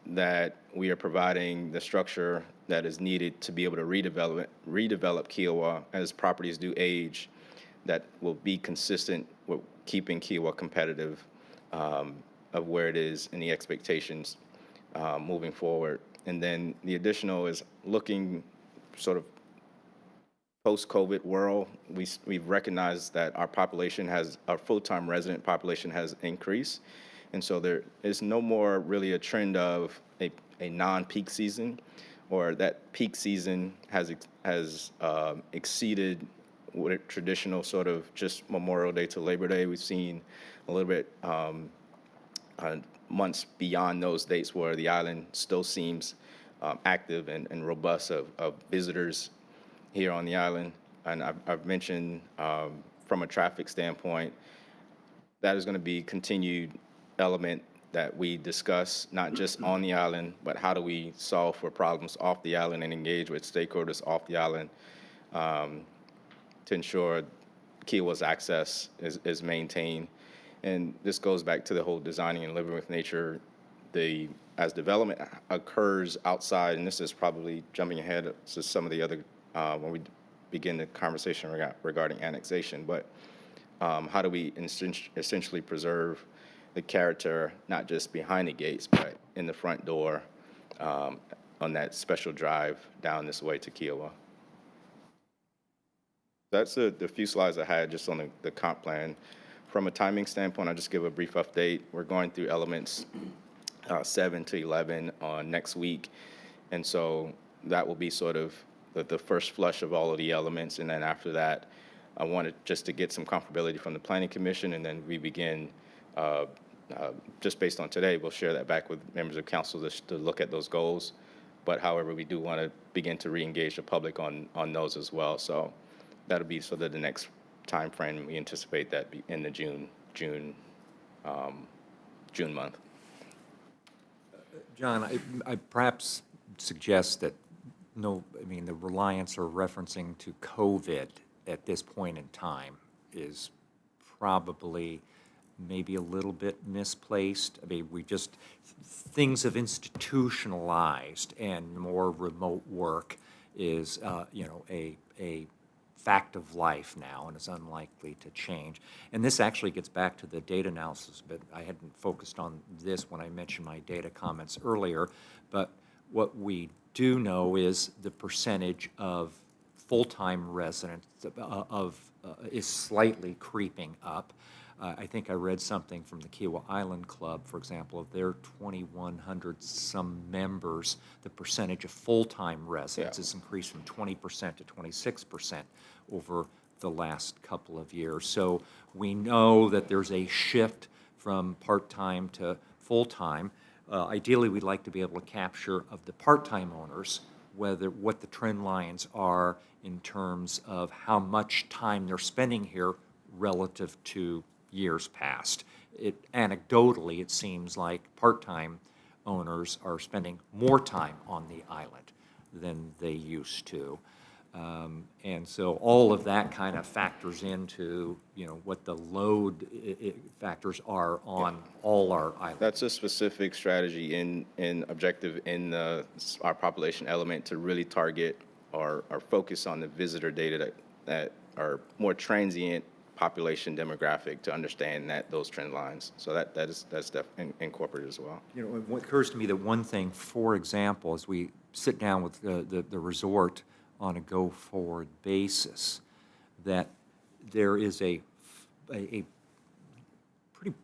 that we are providing the structure that is needed to be able to redevelop Kiowa as properties do age, that will be consistent with keeping Kiowa competitive of where it is and the expectations moving forward. And then the additional is looking sort of post-COVID world. We've recognized that our full-time resident population has increased. And so there is no more really a trend of a non-peak season, or that peak season has exceeded what a traditional sort of just Memorial Day to Labor Day. We've seen a little bit months beyond those dates where the island still seems active and robust of visitors here on the island. And I've mentioned from a traffic standpoint, that is going to be continued element that we discuss, not just on the island, but how do we solve for problems off the island and engage with stakeholders off the island to ensure Kiowa's access is maintained. And this goes back to the whole designing and living with nature. As development occurs outside, and this is probably jumping ahead to some of the other, when we begin the conversation regarding annexation, but how do we essentially preserve the character, not just behind the gates, but in the front door on that special drive down this way to Kiowa? That's the few slides I had just on the comp plan. From a timing standpoint, I'll just give a brief update. We're going through elements 7 to 11 on next week. And so that will be sort of the first flush of all of the elements. And then after that, I wanted just to get some comfortability from the Planning Commission, and then we begin, just based on today, we'll share that back with members of council to look at those goals. But however, we do want to begin to re-engage the public on those as well. So that'll be sort of the next time frame. We anticipate that be in the June month. John, I perhaps suggest that the reliance or referencing to COVID at this point in time is probably maybe a little bit misplaced. I mean, things have institutionalized, and more remote work is, a fact of life now and is unlikely to change. And this actually gets back to the data analysis, but I hadn't focused on this when I mentioned my data comments earlier. But what we do know is the percentage of full-time residents is slightly creeping up. I think I read something from the Kiowa Island Club, for example, of their 2,100 some members, the percentage of full-time residents has increased from 20% to 26% over the last couple of years. So we know that there's a shift from part-time to full-time. Ideally, we'd like to be able to capture of the part-time owners what the trend lines are in terms of how much time they're spending here relative to years past. Anecdotally, it seems like part-time owners are spending more time on the island than they used to. And so all of that kind of factors into, what the load factors are on all our islands. That's a specific strategy in objective in our population element to really target or focus on the visitor data that are more transient population demographic to understand those trend lines. So that's definitely incorporated as well. What occurs to me that one thing, for example, as we sit down with the resort on a go-forward basis, that there is a pretty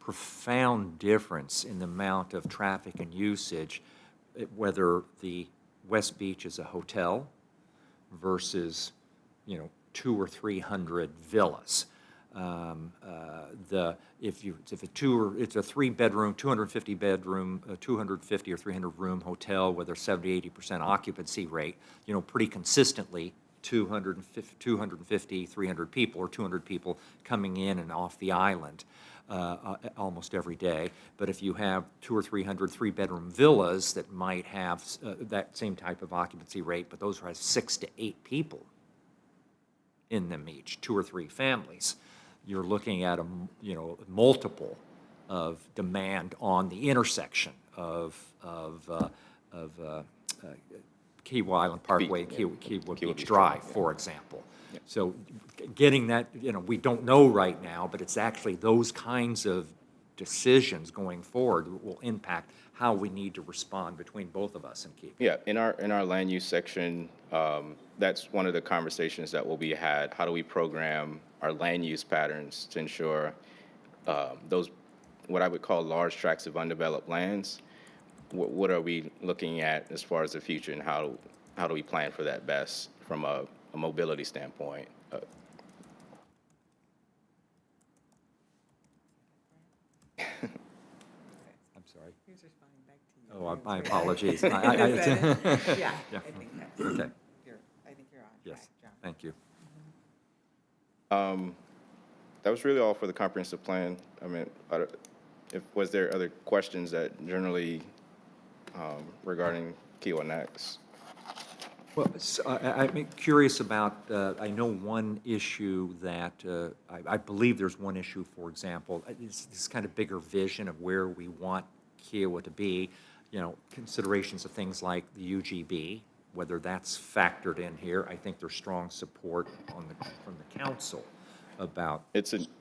profound difference in the amount of traffic and usage, whether the West Beach is a hotel versus, 200 or 300 villas. It's a 3-bedroom, 250 bedroom, 250 or 300 room hotel with a 70-80% occupancy rate, pretty consistently 250, 300 people or 200 people coming in and off the island almost every day. But if you have 200 or 300 3-bedroom villas that might have that same type of occupancy rate, but those have 6 to 8 people in them each, 2 or 3 families, you're looking at a multiple of demand on the intersection of Kiowa Island Parkway, Kiowa Beach Drive, for example. So getting that, we don't know right now, but it's actually those kinds of decisions going forward that will impact how we need to respond between both of us and Kiowa. Yeah, in our land use section, that's one of the conversations that will be had. How do we program our land use patterns to ensure those, what I would call large tracts of undeveloped lands? What are we looking at as far as the future, and how do we plan for that best from a mobility standpoint? I'm sorry. He was responding back to you. Oh, my apologies. Yeah, I think Yeah. that's, Okay, I think you're on yes, track, John. thank you. That was really all for the comprehensive plan. I mean, was there other questions that generally regarding Kiowa Next? Well, I'm curious about, I know one issue that, I believe there's one issue, for example, this kind of bigger vision of where we want Kiowa to be, considerations of things like the UGB, whether that's factored in here. I think there's strong support from the council about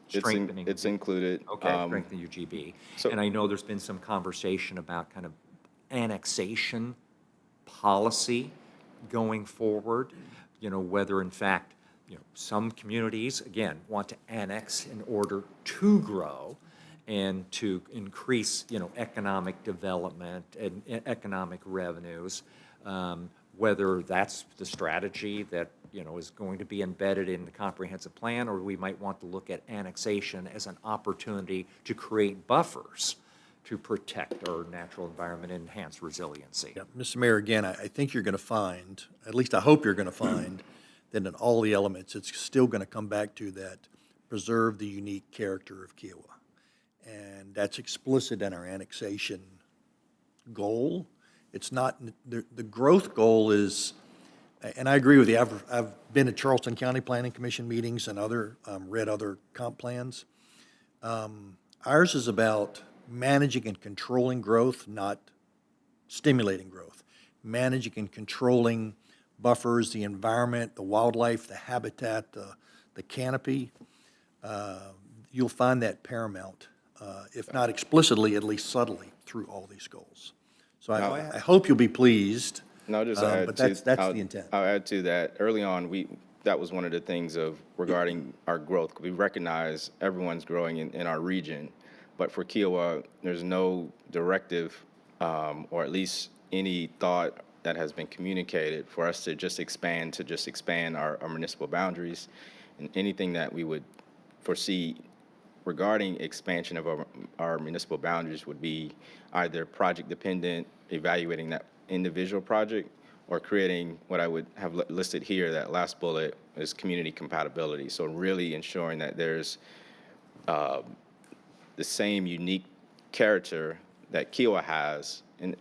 strengthening. It's included. Okay, strengthening UGB. so- And I know there's been some conversation about kind of annexation policy going forward, whether in fact, some communities, again, want to annex in order to grow and to increase, economic development and economic revenues, whether that's the strategy that, is going to be embedded in the comprehensive plan, or we might want to look at annexation as an opportunity to create buffers to protect our natural environment and enhance resiliency. Yeah, Mr. Mayor, again, I think you're going to find, at least I hope you're going to find, that in all the elements, it's still going to come back to that preserve the unique character of Kiowa. And that's explicit in our annexation goal. It's not, the growth goal is, and I agree with you, I've been at Charleston County Planning Commission meetings and read other comp plans. Ours is about managing and controlling growth, not stimulating growth. Managing and controlling buffers, the environment, the wildlife, the habitat, the canopy. You'll find that paramount, if not explicitly, at least subtly, through all these goals. So I hope you'll be pleased. No, just But that's the intent. I'll add to that. Early on, that was one of the things of regarding our growth. We recognize everyone's growing in our region, but for Kiowa, there's no directive, or at least any thought that has been communicated for us to just expand our municipal boundaries. And anything that we would foresee regarding expansion of our municipal boundaries would be either project dependent, evaluating that individual project, or creating what I would have listed here, that last bullet, is community compatibility. So really ensuring that there's the same unique character that Kiowa has. And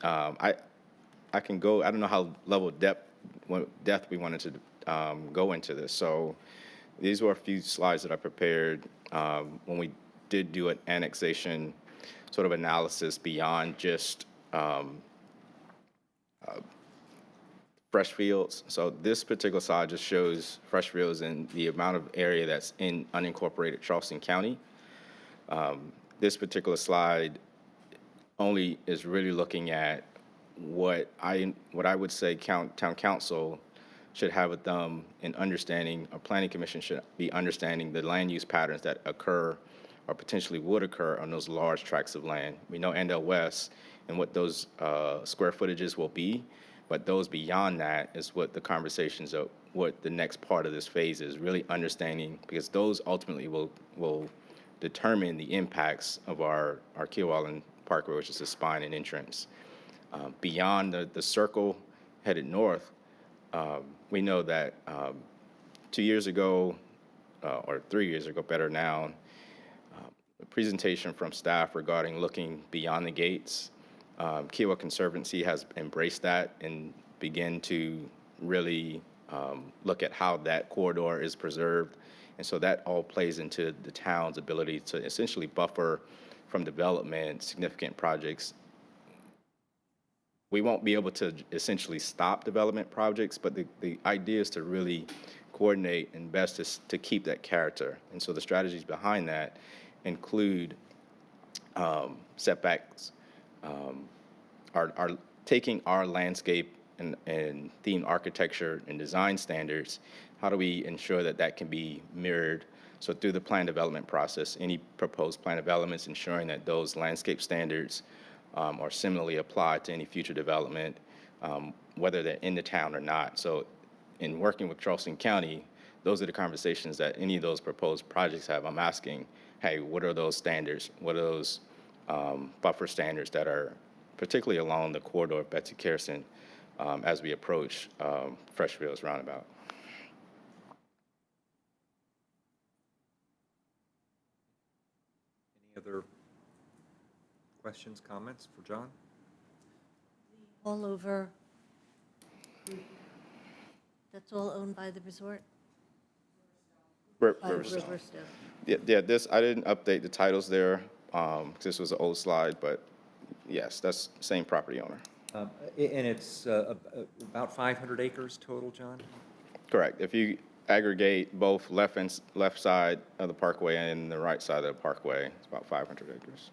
I can go, I don't know how level of depth we wanted to go into this. So these were a few slides that I prepared when we did do an annexation sort of analysis beyond just fresh fields. So this particular slide just shows fresh fields and the amount of area that's in unincorporated Charleston County. This particular slide only is really looking at what I would say town council should have a thumb in understanding, or planning commission should be understanding the land use patterns that occur or potentially would occur on those large tracts of land. We know Andale West and what those square footages will be, but those beyond that is what the conversations of what the next part of this phase is, really understanding, because those ultimately will determine the impacts of our Kiowa Island Parkway, which is the spine and entrance. Beyond the circle headed north, we know that 2 years ago, or 3 years ago, better now, a presentation from staff regarding looking beyond the gates. Kiowa Conservancy has embraced that and began to really look at how that corridor is preserved. And so that all plays into the town's ability to essentially buffer from development, significant projects. We won't be able to essentially stop development projects, but the idea is to really coordinate and best to keep that character. And so the strategies behind that include setbacks, are taking our landscape and theme architecture and design standards, how do we ensure that that can be mirrored? So through the plan development process, any proposed plan developments, ensuring that those landscape standards are similarly applied to any future development, whether they're in the town or not. So in working with Charleston County, those are the conversations that any of those proposed projects have. I'm asking, hey, what are those standards? What are those buffer standards that are particularly along the corridor of Betsy Carson as we approach Freshfields Roundabout? Any other questions, comments for John? All over, that's all owned by the resort? By Riverstone. Riverstone. Yeah, this, I didn't update the titles there, because this was an old slide, but yes, that's the same property owner. And it's about 500 acres total, John? Correct. If you aggregate both left side of the parkway and the right side of the parkway, it's about 500 acres.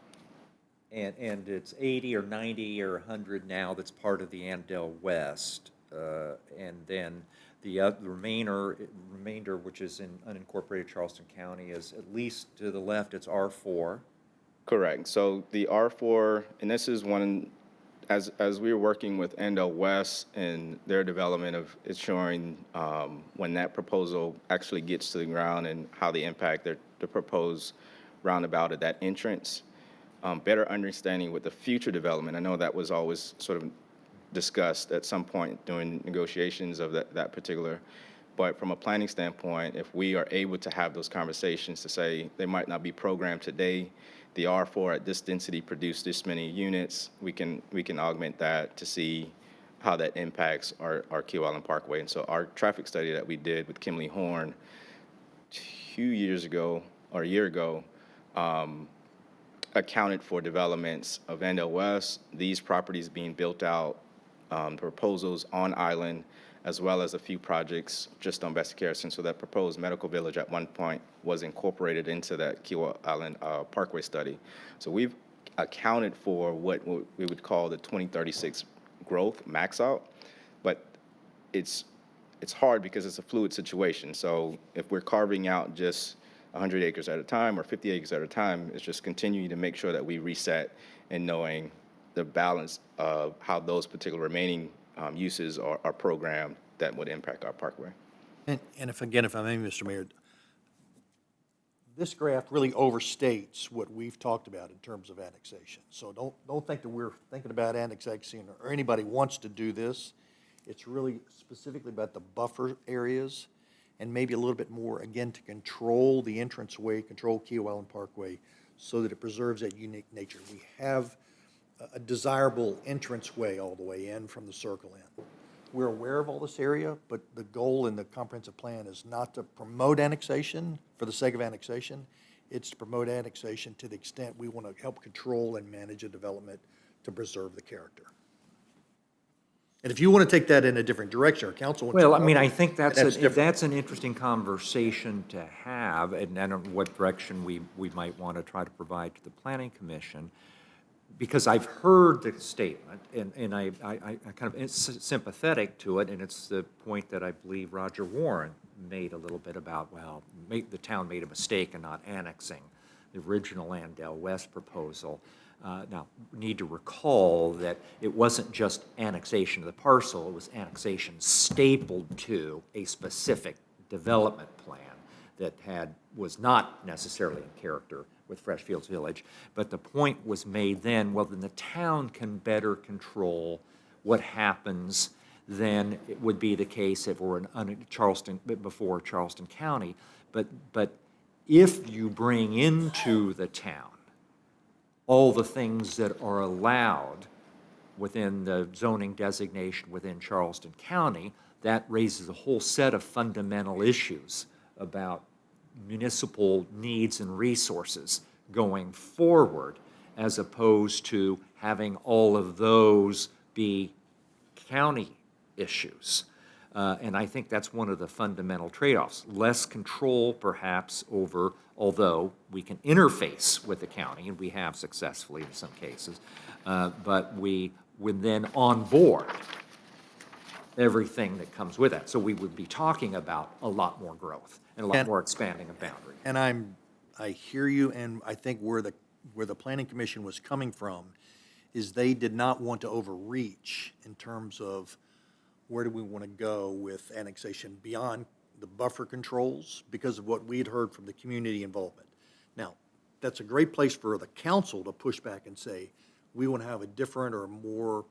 And it's 80 or 90 or 100 now that's part of the Andale West. And then the remainder, which is in unincorporated Charleston County, is at least to the left, it's R4. Correct. So the R4, and this is one, as we were working with Andale West and their development of ensuring when that proposal actually gets to the ground and how they impact the proposed roundabout at that entrance, better understanding with the future development. I know that was always sort of discussed at some point during negotiations of that particular, but from a planning standpoint, if we are able to have those conversations to say they might not be programmed today, the R4 at this density produced this many units, we can augment that to see how that impacts our Kiowa Island Parkway. And so our traffic study that we did with Kimley Horn 2 years ago, or a year ago, accounted for developments of Andale West, these properties being built out, proposals on island, as well as a few projects just on Betsy Carson. So that proposed medical village at one point was incorporated into that Kiowa Island Parkway study. So we've accounted for what we would call the 2036 growth max out, but it's it's hard because it's a fluid situation. So if we're carving out just 100 acres at a time or 50 acres at a time, it's just continuing to make sure that we reset and knowing the balance of how those particular remaining uses are programmed that would impact our parkway. And if, again, if I may, Mr. Mayor, this graph really overstates what we've talked about in terms of annexation. So don't think that we're thinking about annexation or anybody wants to do this. It's really specifically about the buffer areas and maybe a little bit more, again, to control the entranceway, control Kiowa Island Parkway so that it preserves that unique nature. We have a desirable entranceway all the way in from the circle in. We're aware of all this area, but the goal in the comprehensive plan is not to promote annexation for the sake of annexation. It's to promote annexation to the extent we want to help control and manage a development to preserve the character. And if you want to take that in a different direction, or council wants to. Well, I mean, I think that's different. that's an interesting conversation to have, and then what direction we might want to try to provide to the planning commission. Because I've heard the statement, and I kind of sympathetic to it, and it's the point that I believe Roger Warren made a little bit about, well, the town made a mistake in not annexing the original Andale West proposal. Now, we need to recall that it wasn't just annexation of the parcel, it was annexation stapled to a specific development plan that was not necessarily in character with Freshfields Village, but the point was made then, well, then the town can better control what happens than it would be the case if we're in Charleston, before Charleston County. But if you bring into the town all the things that are allowed within the zoning designation within Charleston County, that raises a whole set of fundamental issues about municipal needs and resources going forward, as opposed to having all of those be county issues. And I think that's one of the fundamental trade-offs. Less control, perhaps, over, although we can interface with the county, and we have successfully in some cases, but we would then onboard everything that comes with that. So we would be talking about a lot more growth and a lot more expanding of boundary. And I hear you, and I think where the planning commission was coming from is they did not want to overreach in terms of where do we want to go with annexation beyond the buffer controls because of what we'd heard from the community involvement. Now, that's a great place for the council to push back and say, we want to have a different or more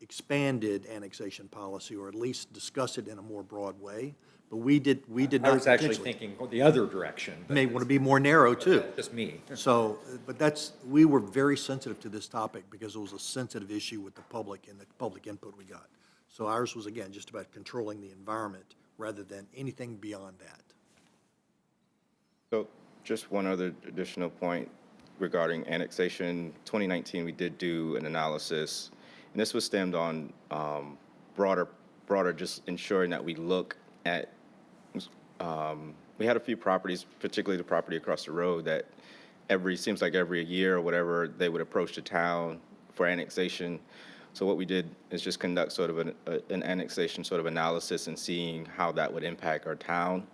expanded annexation policy, or at least discuss it in a more broad way. But we did not. I was actually intentionally. thinking the other direction. but May want to be more narrow, too. Just me. So, but we were very sensitive to this topic because it was a sensitive issue with the public and the public input we got. So ours was, again, just about controlling the environment rather than anything beyond that. So just one other additional point regarding annexation. 2019, we did do an analysis, and this was stemmed on broader just ensuring that we look at, we had a few properties, particularly the property across the road, that seems like every year or whatever, they would approach the town for annexation. So what we did is just conduct sort of an annexation sort of analysis and seeing how that would impact our town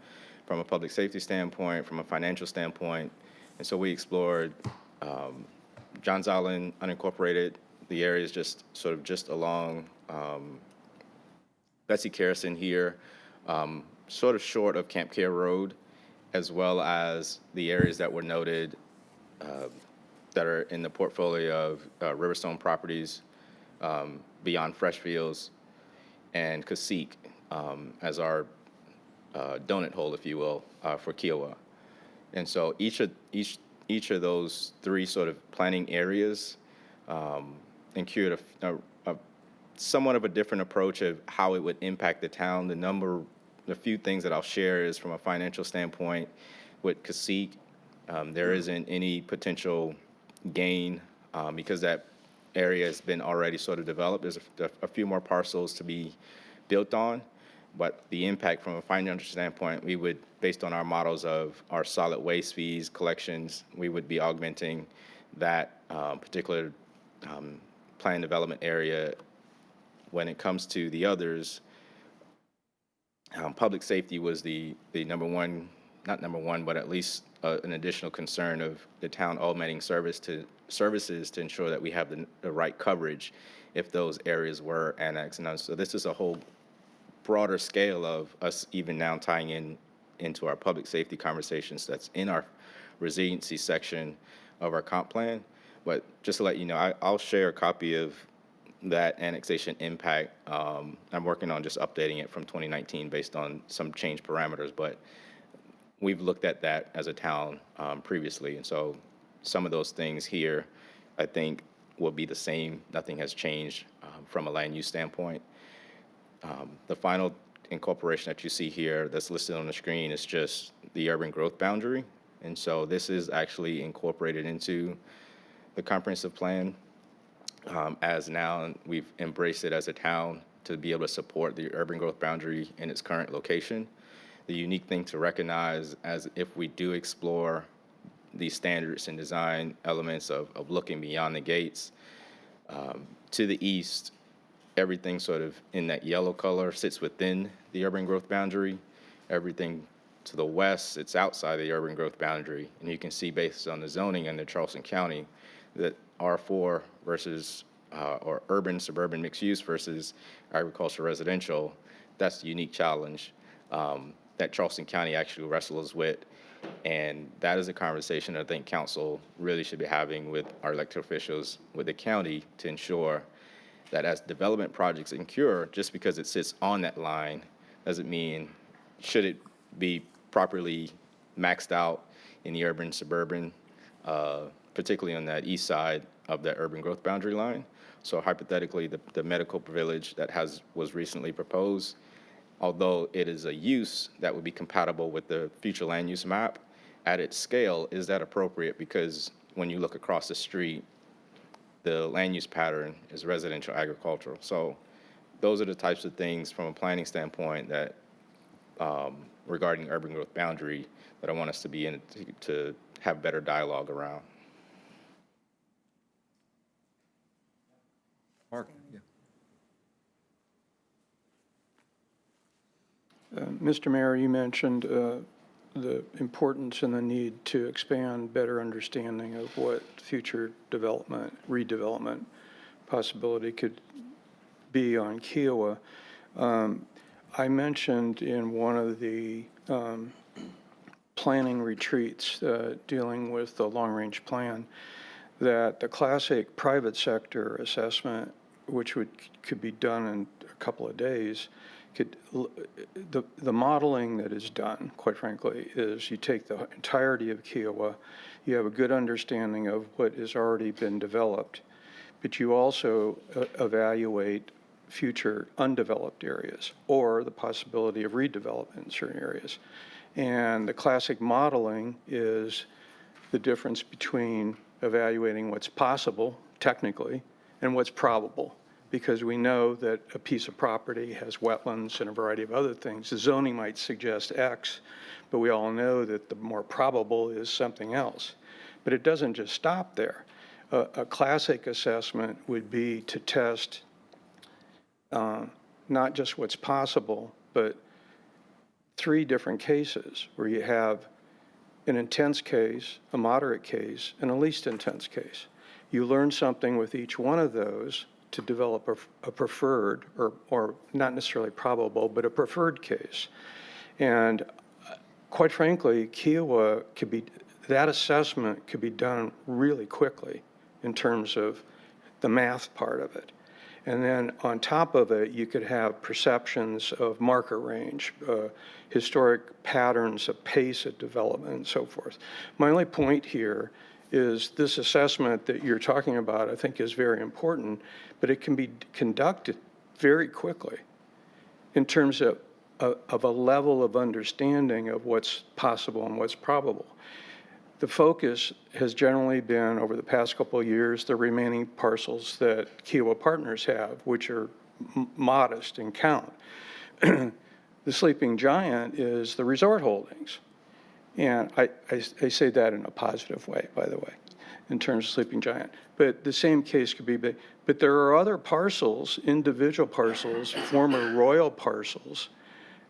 from a public safety standpoint, from a financial standpoint. And so we explored Johns Island, unincorporated, the areas just along Betsy Carrison here, sort of short of Camp Care Road, as well as the areas that were noted that are in the portfolio of Riverstone Properties, beyond Freshfields, and Cacique as our donut hole, if you will, for Kiowa. And so each of those three sort of planning areas incurred a somewhat of a different approach of how it would impact the town. The few things that I'll share is from a financial standpoint with Cacique, there isn't any potential gain because that area has been already sort of developed. There's a few more parcels to be built on, but the impact from a financial standpoint, we would, based on our models of our solid waste fees, collections, we would be augmenting that particular plan development area. When it comes to the others, Public safety was the number one, not number one, but at least an additional concern of the town augmenting services to ensure that we have the right coverage if those areas were annexed. And so this is a whole broader scale of us even now tying into our public safety conversations that's in our resiliency section of our comp plan. But just to let you know, I'll share a copy of that annexation impact. I'm working on just updating it from 2019 based on some change parameters, but we've looked at that as a town previously. And so some of those things here, I think, will be the same. Nothing has changed from a land use standpoint. The final incorporation that you see here that's listed on the screen is just the urban growth boundary. And so this is actually incorporated into the comprehensive plan as now we've embraced it as a town to be able to support the urban growth boundary in its current location. The unique thing to recognize as if we do explore these standards and design elements of looking beyond the gates, to the east, everything sort of in that yellow color sits within the urban growth boundary. Everything to the west, it's outside the urban growth boundary. And you can see based on the zoning under Charleston County that R4 versus, or urban suburban mixed use versus agricultural residential, that's the unique challenge that Charleston County actually wrestles with. And that is a conversation I think council really should be having with our elected officials, with the county, to ensure that as development projects incur, just because it sits on that line doesn't mean should it be properly maxed out in the urban suburban, particularly on that east side of the urban growth boundary line. So hypothetically, the medical village that was recently proposed, although it is a use that would be compatible with the future land use map, at its scale, is that appropriate? Because when you look across the street, the land use pattern is residential agricultural. So those are the types of things from a planning standpoint that regarding urban growth boundary that I want us to be in to have better dialogue around. Mark? Yeah. Mr. Mayor, you mentioned the importance and the need to expand better understanding of what future development, redevelopment possibility could be on Kiowa. I mentioned in one of the planning retreats dealing with the long-range plan that the classic private sector assessment, which could be done in a couple of days, the modeling that is done, quite frankly, is you take the entirety of Kiowa, you have a good understanding of what has already been developed, but you also evaluate future undeveloped areas or the possibility of redevelopment in certain areas. And the classic modeling is the difference between evaluating what's possible technically and what's probable, because we know that a piece of property has wetlands and a variety of other things. The zoning might suggest X, but we all know that the more probable is something else. But it doesn't just stop there. A classic assessment would be to test not just what's possible, but 3 different cases where you have an intense case, a moderate case, and a least intense case. You learn something with each one of those to develop a preferred, or not necessarily probable, but a preferred case. And quite frankly, Kiowa could be, that assessment could be done really quickly in terms of the math part of it. And then on top of it, you could have perceptions of market range, historic patterns of pace of development, and so forth. My only point here is this assessment that you're talking about, I think, is very important, but it can be conducted very quickly in terms of a level of understanding of what's possible and what's probable. The focus has generally been, over the past couple of years, the remaining parcels that Kiowa Partners have, which are modest in count. The sleeping giant is the resort holdings. And I say that in a positive way, by the way, in terms of sleeping giant. But the same case could be big. But there are other parcels, individual parcels, former royal parcels,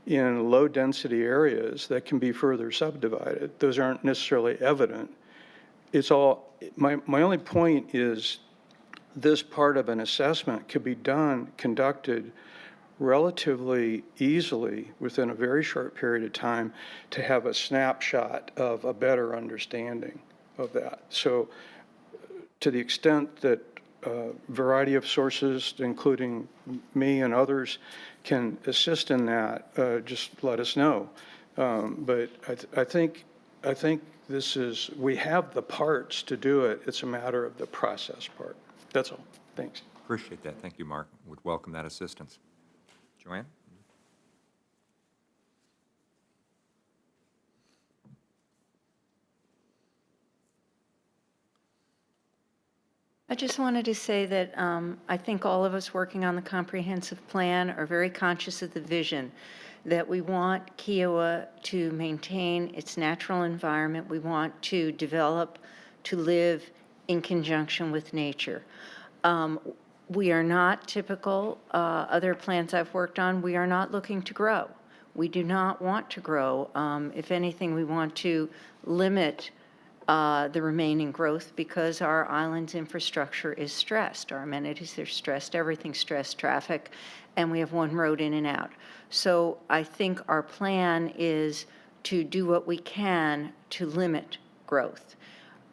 in low-density areas that can be further subdivided. Those aren't necessarily evident. It's all, my only point is this part of an assessment could be conducted relatively easily within a very short period of time to have a snapshot of a better understanding of that. So to the extent that a variety of sources, including me and others, can assist in that, just let us know. But I think this is, we have the parts to do it. It's a matter of the process part. That's all. Thanks. Appreciate that. Thank you, Mark. Would welcome that assistance. Joanne? I just wanted to say that I think all of us working on the comprehensive plan are very conscious of the vision that we want Kiowa to maintain its natural environment. We want to develop, to live in conjunction with nature. We are not typical, other plans I've worked on, we are not looking to grow. We do not want to grow. If anything, we want to limit the remaining growth because our island's infrastructure is stressed. Our amenities are stressed, everything's stressed, traffic, and we have one road in and out. So I think our plan is to do what we can to limit growth.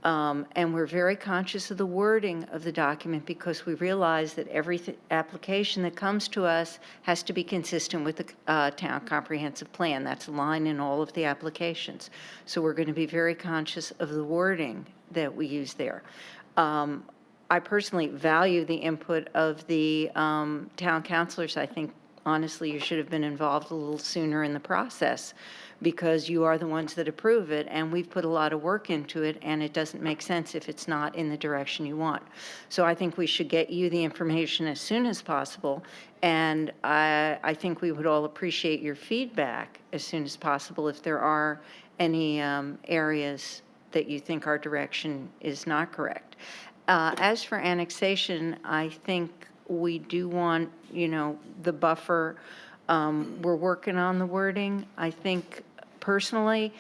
And we're very conscious of the wording of the document because we realize that every application that comes to us has to be consistent with the town comprehensive plan. That's a line in all of the applications. So we're going to be very conscious of the wording that we use there. I personally value the input of the town councilors. I think, honestly, you should have been involved a little sooner in the process because you are the ones that approve it, and we've put a lot of work into it, and it doesn't make sense if it's not in the direction you want. So I think we should get you the information as soon as possible, and I think we would all appreciate your feedback as soon as possible if there are any areas that you think our direction is not correct. As for annexation, I think we do want, the buffer. We're working on the wording. I think personally,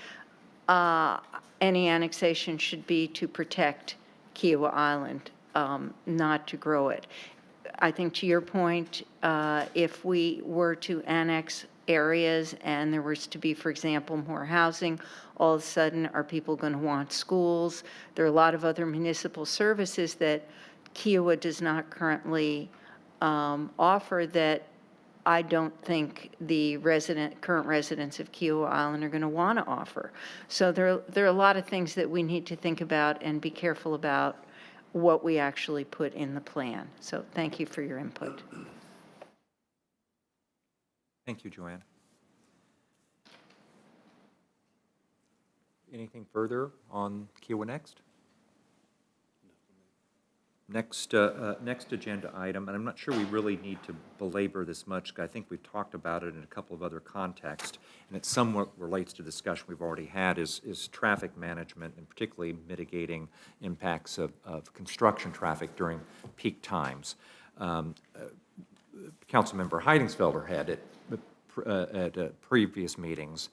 any annexation should be to protect Kiowa Island, not to grow it. I think to your point, if we were to annex areas and there was to be, for example, more housing, all of a sudden, are people going to want schools? There are a lot of other municipal services that Kiowa does not currently offer that I don't think the current residents of Kiowa Island are going to want to offer. So there are a lot of things that we need to think about and be careful about what we actually put in the plan. So thank you for your input. Thank you, Joanne. Anything further on Kiowa Next? Next agenda item, and I'm not sure we really need to belabor this much, because I think we've talked about it in a couple of other contexts, and it somewhat relates to discussion we've already had, is traffic management, and particularly mitigating impacts of construction traffic during peak times. Councilmember Heidingsfelder had at previous meetings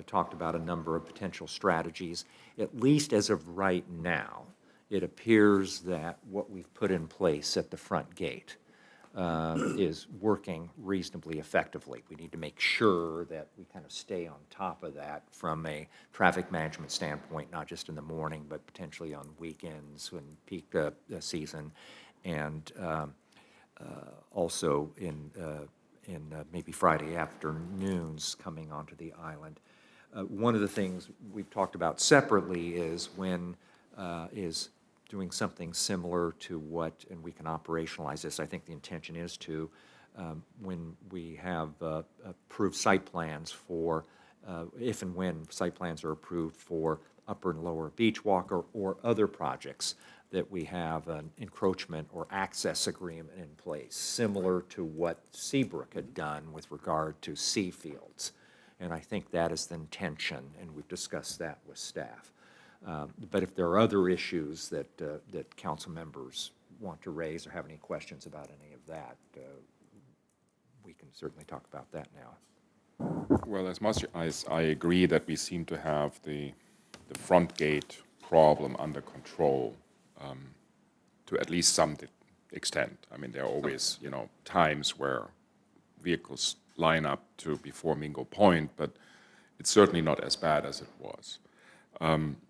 talked about a number of potential strategies. At least as of right now, it appears that what we've put in place at the front gate is working reasonably effectively. We need to make sure that we kind of stay on top of that from a traffic management standpoint, not just in the morning, but potentially on weekends and peak season, and also in maybe Friday afternoons coming onto the island. One of the things we've talked about separately is is doing something similar to what, and we can operationalize this, I think the intention is to, when we have approved site plans for, if and when site plans are approved for upper and lower beach walk or other projects, that we have an encroachment or access agreement in place, similar to what Seabrook had done with regard to sea fields. And I think that is the intention, and we've discussed that with staff. But if there are other issues that council members want to raise or have any questions about any of that, we can certainly talk about that now. Well, as much as I agree that we seem to have the front gate problem under control, to at least some extent. I mean, there are always, times where vehicles line up to before Mingo Point, but it's certainly not as bad as it was.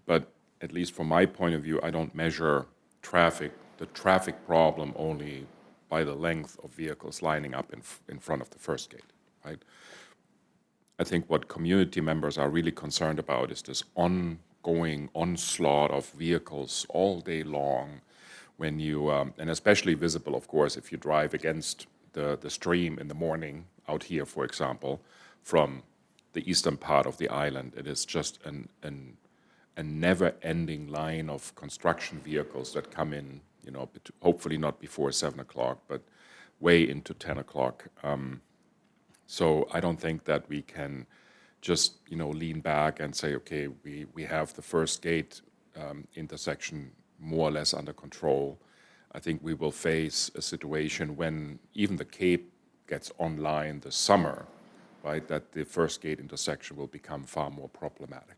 But at least from my point of view, I don't measure the traffic problem only by the length of vehicles lining up in front of the first gate, right? I think what community members are really concerned about is this ongoing onslaught of vehicles all day long when you, and especially visible, of course, if you drive against the stream in the morning out here, for example, from the eastern part of the island. It is just a never-ending line of construction vehicles that come in, hopefully not before 7 o'clock, but way into 10 o'clock. So I don't think that we can just, lean back and say, okay, we have the first gate intersection more or less under control. I think we will face a situation when even the Cape gets online this summer, right, that the first gate intersection will become far more problematic.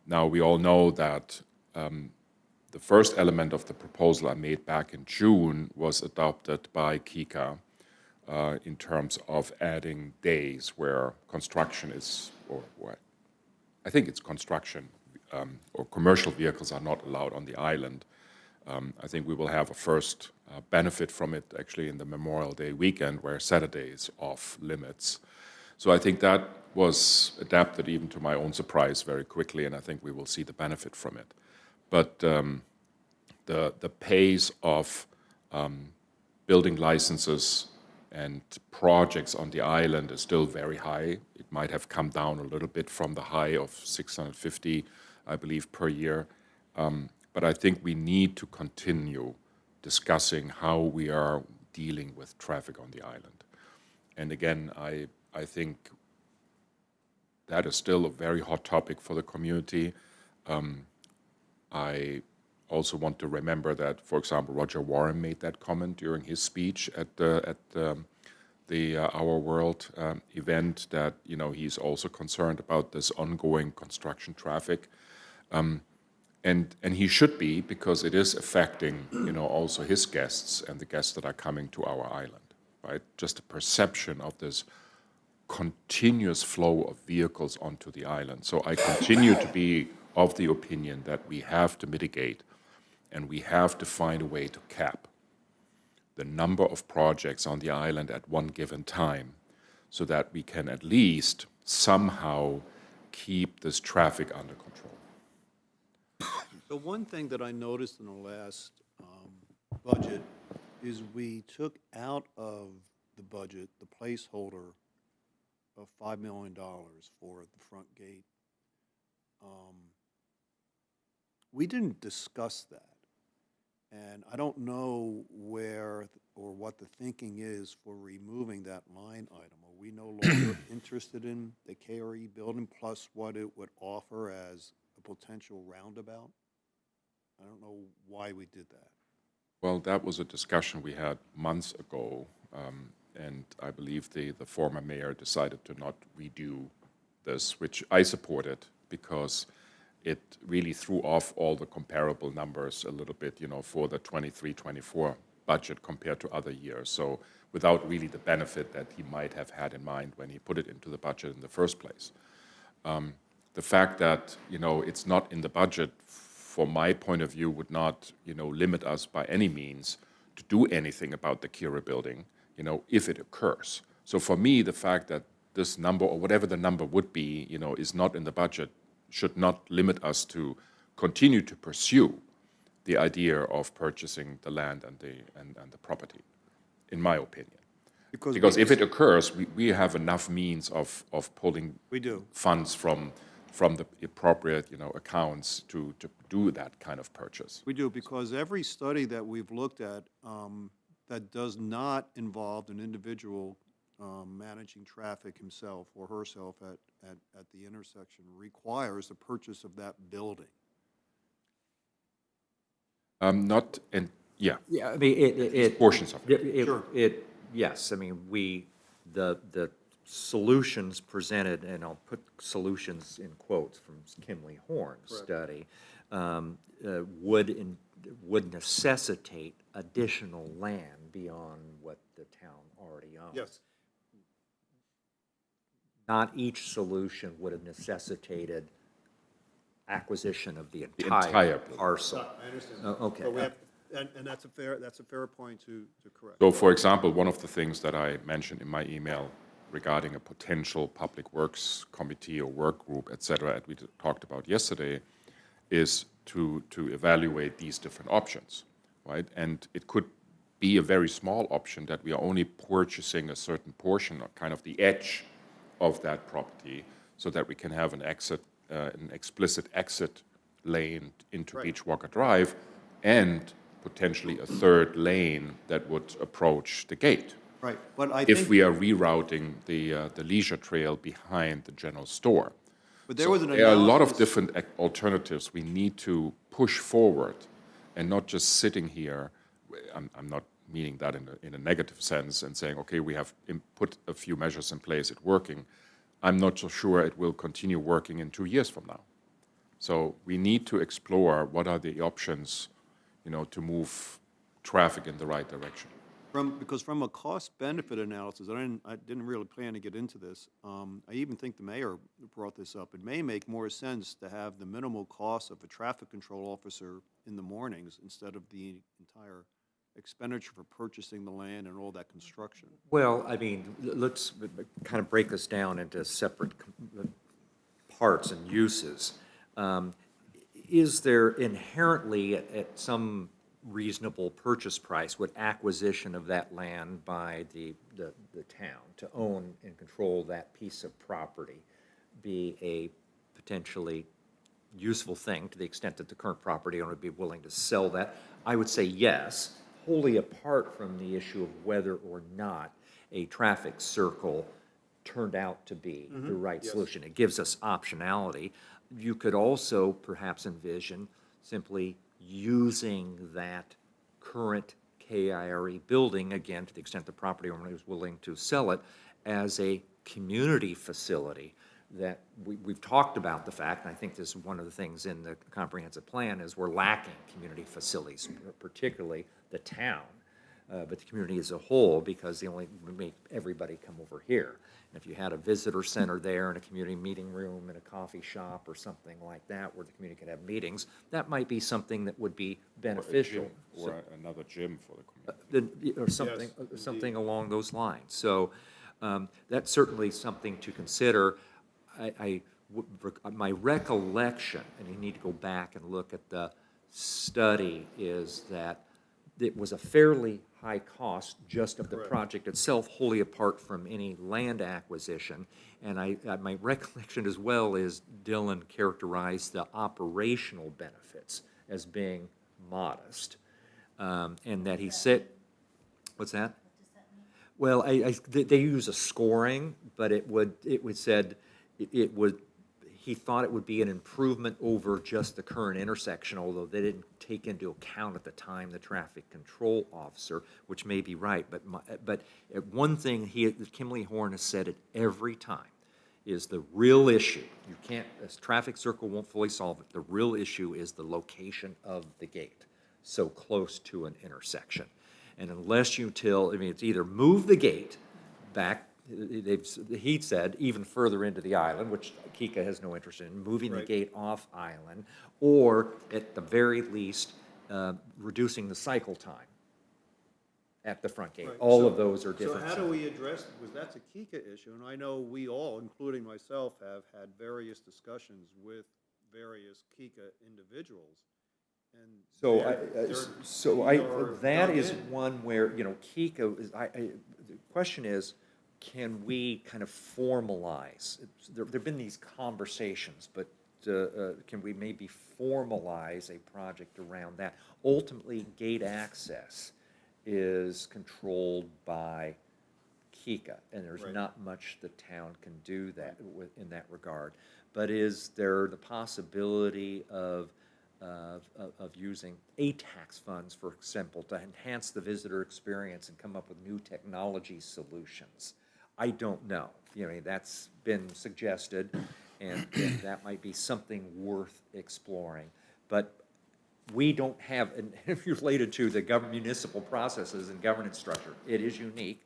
Now, we all know that the first element of the proposal I made back in June was adopted by KICA in terms of adding days where construction is, or I think it's construction, or commercial vehicles are not allowed on the island. I think we will have a first benefit from it actually in the Memorial Day weekend where Saturday is off limits. So I think that was adapted even to my own surprise very quickly, and I think we will see the benefit from it. But the pace of building licenses and projects on the island is still very high. It might have come down a little bit from the high of 650, I believe, per year. But I think we need to continue discussing how we are dealing with traffic on the island. And again, I think that is still a very hot topic for the community. I also want to remember that, for example, Roger Warren made that comment during his speech at the Our World event that, he's also concerned about this ongoing construction traffic. And he should be, because it is affecting, also his guests and the guests that are coming to our island, right? Just the perception of this continuous flow of vehicles onto the island. So I continue to be of the opinion that we have to mitigate and we have to find a way to cap the number of projects on the island at one given time so that we can at least somehow keep this traffic under control. The one thing that I noticed in the last budget is we took out of the budget the placeholder of $5 million for the front gate. We didn't discuss that. And I don't know where or what the thinking is for removing that line item. Are we no longer interested in the KRE building plus what it would offer as a potential roundabout? I don't know why we did that. Well, that was a discussion we had months ago, and I believe the former mayor decided to not redo this, which I supported because it really threw off all the comparable numbers a little bit, for the 23-24 budget compared to other years. So without really the benefit that he might have had in mind when he put it into the budget in the first place. The fact that, it's not in the budget, from my point of view, would not, limit us by any means to do anything about the Kira building, if it occurs. So for me, the fact that this number, or whatever the number would be, is not in the budget, should not limit us to continue to pursue the idea of purchasing the land and the property, in my opinion. Because if it occurs, we have enough means of pulling funds from the appropriate, accounts to do that kind of purchase. We do, because every study that we've looked at that does not involve an individual managing traffic himself or herself at the intersection requires the purchase of that building. Yeah, I mean, portions of it. Yes, I mean, the solutions presented, and I'll put solutions in quotes from Kimley Horn's study, would necessitate additional land beyond what the town already owns. Yes. Not each solution would have necessitated acquisition of the entire entire building. parcel. I understand. Okay. But we have, and that's a fair point to correct. So, for example, one of the things that I mentioned in my email regarding a potential public works committee or work group, et cetera, that we talked about yesterday, is to evaluate these different options, right? And it could be a very small option that we are only purchasing a certain portion, or kind of the edge of that property, so that we can have an exit, an explicit exit lane into Beach Walker Drive, and potentially a third lane that would approach the gate. Right, but I If think, we are rerouting the leisure trail behind the general store. but there was an There are a lot of analysis- different alternatives we need to push forward, and not just sitting here. I'm not meaning that in a negative sense and saying, okay, we have put a few measures in place, it's working. I'm not so sure it will continue working in 2 years from now. So we need to explore what are the options, to move traffic in the right direction. Because from a cost-benefit analysis, I didn't really plan to get into this. I even think the mayor brought this up. It may make more sense to have the minimal cost of a traffic control officer in the mornings instead of the entire expenditure for purchasing the land and all that construction. Well, I mean, let's kind of break this down into separate parts and uses. Is there inherently at some reasonable purchase price, would acquisition of that land by the town to own and control that piece of property be a potentially useful thing to the extent that the current property owner would be willing to sell that? I would say yes, wholly apart from the issue of whether or not a traffic circle turned out to be the right solution. It gives us optionality. You could also perhaps envision simply using that current KIRE building, again, to the extent the property owner is willing to sell it, as a community facility that we've talked about the fact, and I think this is one of the things in the comprehensive plan, is we're lacking community facilities, particularly the town, but the community as a whole, because they only make everybody come over here. And if you had a visitor center there and a community meeting room and a coffee shop or something like that where the community could have meetings, that might be something that would be beneficial. Or another gym for the community. Or something, something along those lines. So that's certainly something to consider. My recollection, and you need to go back and look at the study, is that it was a fairly high cost just of the project itself, wholly apart from any land acquisition. And my recollection as well is Dylan characterized the operational benefits as being modest. And that he said, what's that? Well, they use a scoring, but it would he thought it would be an improvement over just the current intersection, although they didn't take into account at the time the traffic control officer, which may be right. But one thing Kimley Horn has said it every time is the real issue. You can't, a traffic circle won't fully solve it. The real issue is the location of the gate, so close to an intersection. And unless it's either move the gate back, he said, even further into the island, which Kika has no interest in, moving the gate off island, or at the very least, reducing the cycle time at the front gate. Right, All of those are different. So how do we address, because that's a Kika issue, and I know we all, including myself, have had various discussions with various Kika individuals, and That is one where, Kika is, the question is, can we kind of formalize? There've been these conversations, but can we maybe formalize a project around that? Ultimately, gate access is controlled by Kika, and there's not much the town can do that in that regard. But is there the possibility of using tax funds, for example, to enhance the visitor experience and come up with new technology solutions? I don't know. You know, that's been suggested, and that might be something worth exploring. But we don't have, and if you're related to the municipal processes and governance structure, it is unique.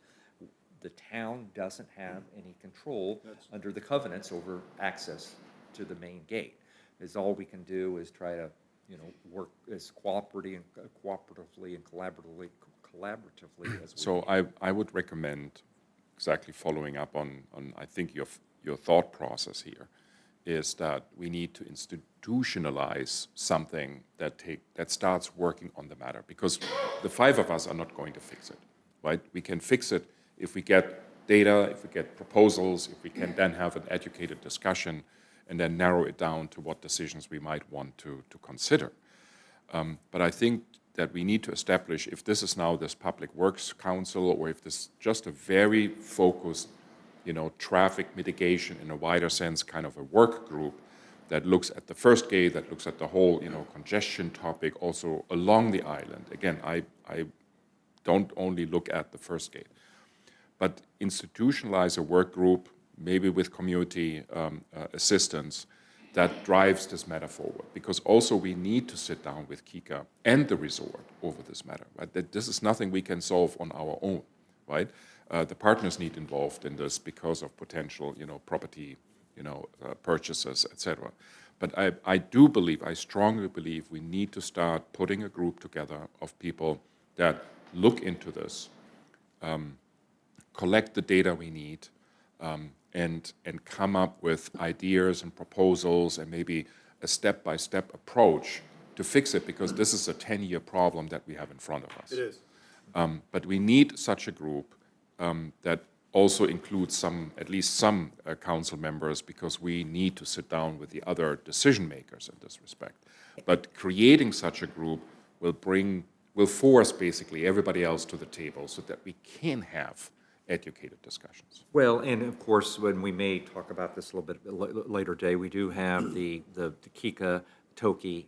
The town doesn't have any control under the covenants over access to the main gate. Is all we can do is try to, you know, work as cooperatively and collaboratively as we So can. I would recommend, exactly following up on I think your thought process here, is that we need to institutionalize something that starts working on the matter, because the five of us are not going to fix it, right? We can fix it if we get data, if we get proposals, if we can then have an educated discussion and then narrow it down to what decisions we might want to consider. But I think that we need to establish, if this is now this Public Works Council, or if this is just a very focused, you know, traffic mitigation in a wider sense kind of a work group that looks at the first gate, that looks at the whole, you know, congestion topic also along the island. Again, I don't only look at the first gate, but institutionalize a work group, maybe with community assistance, that drives this matter forward. Because also we need to sit down with Kika and the resort over this matter, right? That this is nothing we can solve on our own, right? The partners need involved in this because of potential, you know, property, you know, purchases, etc. But I do believe, I strongly believe, we need to start putting a group together of people that look into this, collect the data we need, and come up with ideas and proposals and maybe a step-by-step approach to fix it, because this is a 10-year problem that we have in front of us. It is. But we need such a group that also includes at least some council members, because we need to sit down with the other decision makers in this respect. But creating such a group will force basically everybody else to the table so that we can have educated discussions. Well, and of course, when we may talk about this a little bit later day, we do have the Kika Toki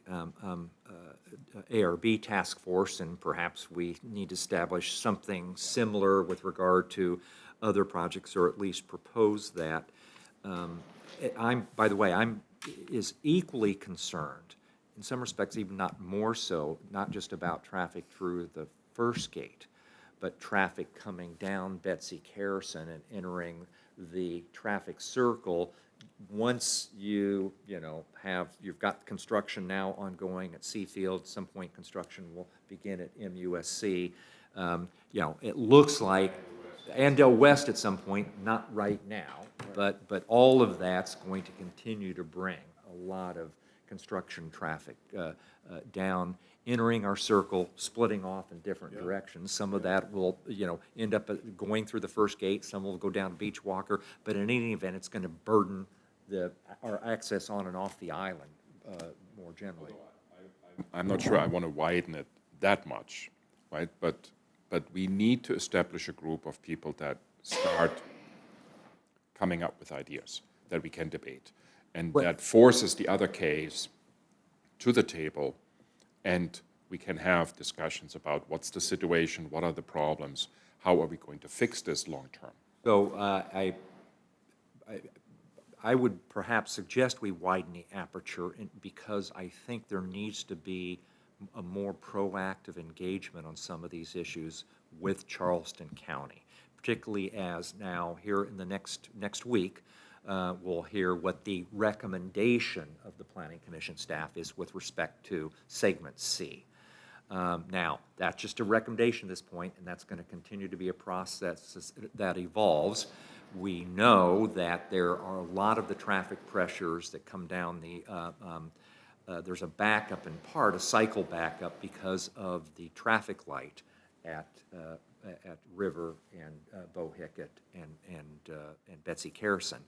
ARB task force, and perhaps we need to establish something similar with regard to other projects, or at least propose that. By the way, I'm equally concerned, in some respects even not more so, not just about traffic through the first gate, but traffic coming down Betsy Carson and entering the traffic circle. Once you've got construction now ongoing at Seafield, some point construction will begin at MUSC. It looks like Andell West at some point, not right now, but all of that's going to continue to bring a lot of construction traffic down, entering our circle, splitting off in different directions. Some of that will, end up going through the first gate. Some will go down Beach Walker. But in any event, it's going to burden our access on and off the island more generally. I'm not sure I want to widen it that much, right? But we need to establish a group of people that start coming up with ideas that we can debate, and that forces the other case to the table, and we can have discussions about what's the situation, what are the problems, how are we going to fix this long term. So I would perhaps suggest we widen the aperture, because I think there needs to be a more proactive engagement on some of these issues with Charleston County, particularly as now here in the next week, we'll hear what the recommendation of the Planning Commission staff is with respect to Segment C. Now, that's just a recommendation at this point, and that's going to continue to be a process that evolves. We know that there are a lot of the traffic pressures that come down there's a backup in part, a cycle backup, because of the traffic light at River and Bohicket and Betsy Carson.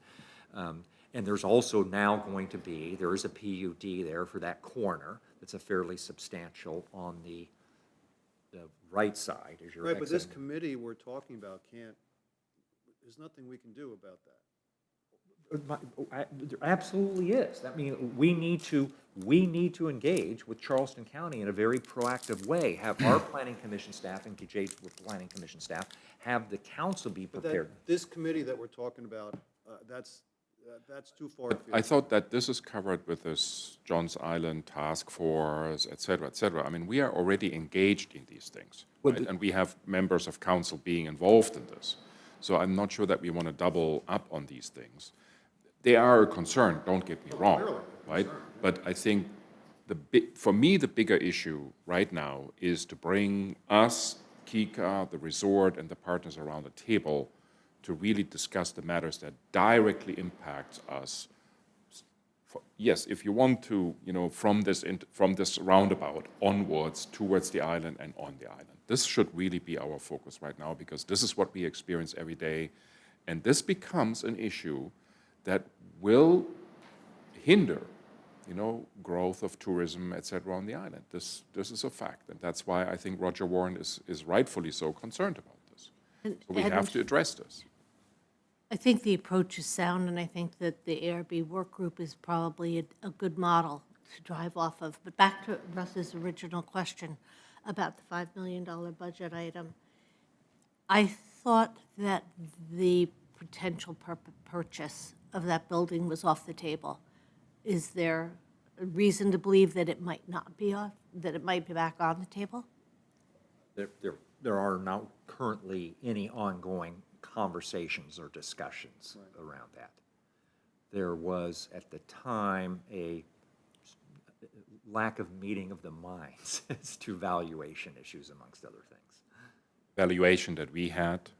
And there's also now going to be, there is a PUD there for that corner that's a fairly substantial on the right side as you're Right, but this exiting. committee we're talking about there's nothing we can do about that. There absolutely is. I mean, we need to engage with Charleston County in a very proactive way, have our planning commission staff engage with planning commission staff, have the council be But prepared. this committee that we're talking about, that's too far afield. I thought that this is covered with this Johns Island Task Force, et cetera, et cetera. I mean, we are already engaged in these things, right? And we have members of council being involved in this. So I'm not sure that we want to double up on these things. They are a concern, don't get me wrong, right? But I think for me, the bigger issue right now is to bring us, Kika, the resort, and the partners around the table to really discuss the matters that directly impact us. Yes, if you want to, from this roundabout onwards towards the island and on the island. This should really be our focus right now, because this is what we experience every day. And this becomes an issue that will hinder, growth of tourism, et cetera, on the island. This is a fact. And that's why I think Roger Warren is rightfully so concerned about this. So we have to address this. I think the approach is sound, and I think that the ARB work group is probably a good model to drive off of. But back to Russ's original question about the $5 million budget item. I thought that the potential purchase of that building was off the table. Is there a reason to believe that it might not be off, that it might be back on the table? There are not currently any ongoing conversations or discussions around that. There was, at the time, a lack of meeting of the minds as to valuation issues, amongst other things. Valuation that we had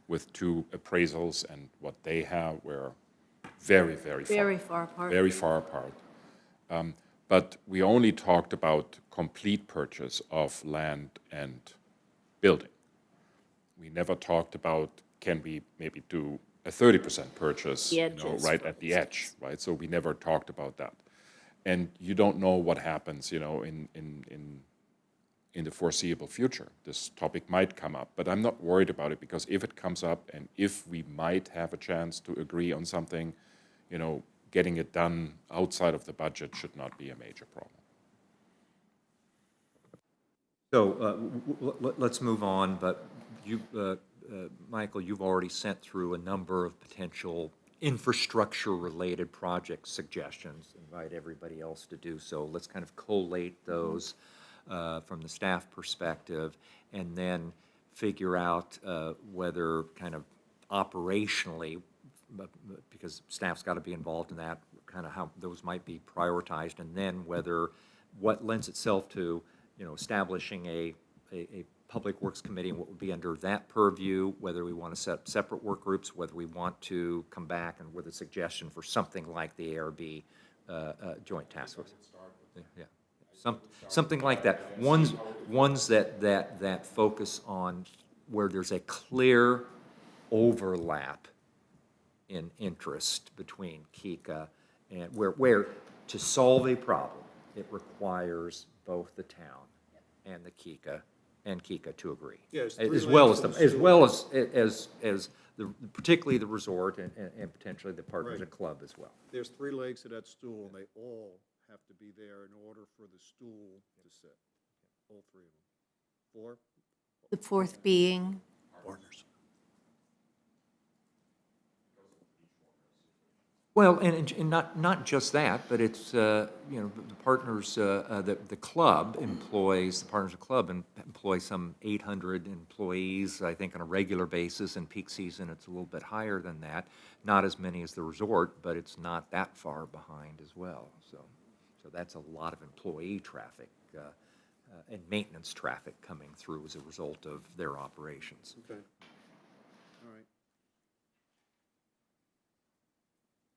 with two appraisals and what they have were very, very far. Very far apart. Very far apart. But we only talked about complete purchase of land and building. We never talked about, can we maybe do a 30% purchase, The edges, right for at the edge, right? So we never talked about that. And you don't know what happens, in the foreseeable future. This topic might come up, but I'm not worried about it, because if it comes up and if we might have a chance to agree on something, getting it done outside of the budget should not be a major problem. So let's move on, but Michael, you've already sent through a number of potential infrastructure-related project suggestions. Invite everybody else to do so. Let's kind of collate those from the staff perspective, and then figure out whether kind of operationally, because staff's got to be involved in that, kind of how those might be prioritized, and then whether what lends itself to, establishing a Public Works Committee and what would be under that purview, whether we want to set separate work groups, whether we want to come back and with a suggestion for something like the ARB Joint Task Force. Yeah, something like that. Ones that focus on where there's a clear overlap in interest between Kika and where to solve a problem, it requires both the town and the Kika to agree. Yeah, it's three As well legs as to the as particularly the resort and potentially the partners Right. and club as well. There's three legs to that stool, and they all have to be there in order for the stool to sit. All three of them. Four? The fourth being, Partners. Well, and not just that, but it's, the partners, the club employs, the Partners of Club employs some 800 employees, I think, on a regular basis. In peak season, it's a little bit higher than that. Not as many as the resort, but it's not that far behind as well. So that's a lot of employee traffic and maintenance traffic coming through as a result of their operations. Okay. All right.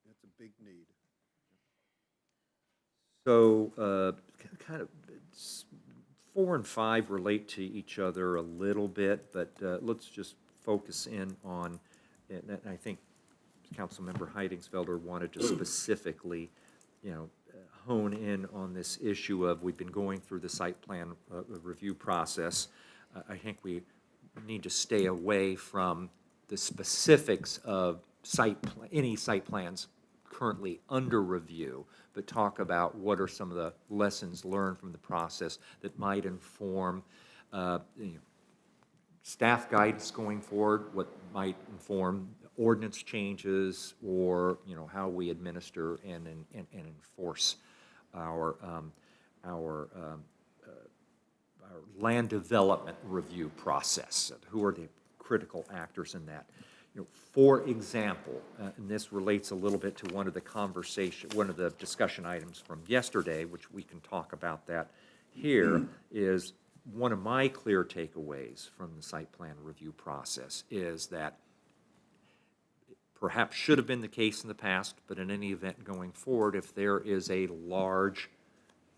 That's a big need. So, kind of, 4 and 5 relate to each other a little bit, but let's just focus in on, and I think Councilmember Heidingsfelder wanted to specifically, hone in on this issue of, we've been going through the site plan review process. I think we need to stay away from the specifics of any site plans currently under review, but talk about what are some of the lessons learned from the process that might inform staff guidance going forward, what might inform ordinance changes, or, how we administer and enforce our land development review process. Who are the critical actors in that? For example, and this relates a little bit to one of the discussion items from yesterday, which we can talk about that here, is one of my clear takeaways from the site plan review process is that perhaps should have been the case in the past, but in any event going forward, if there is a large,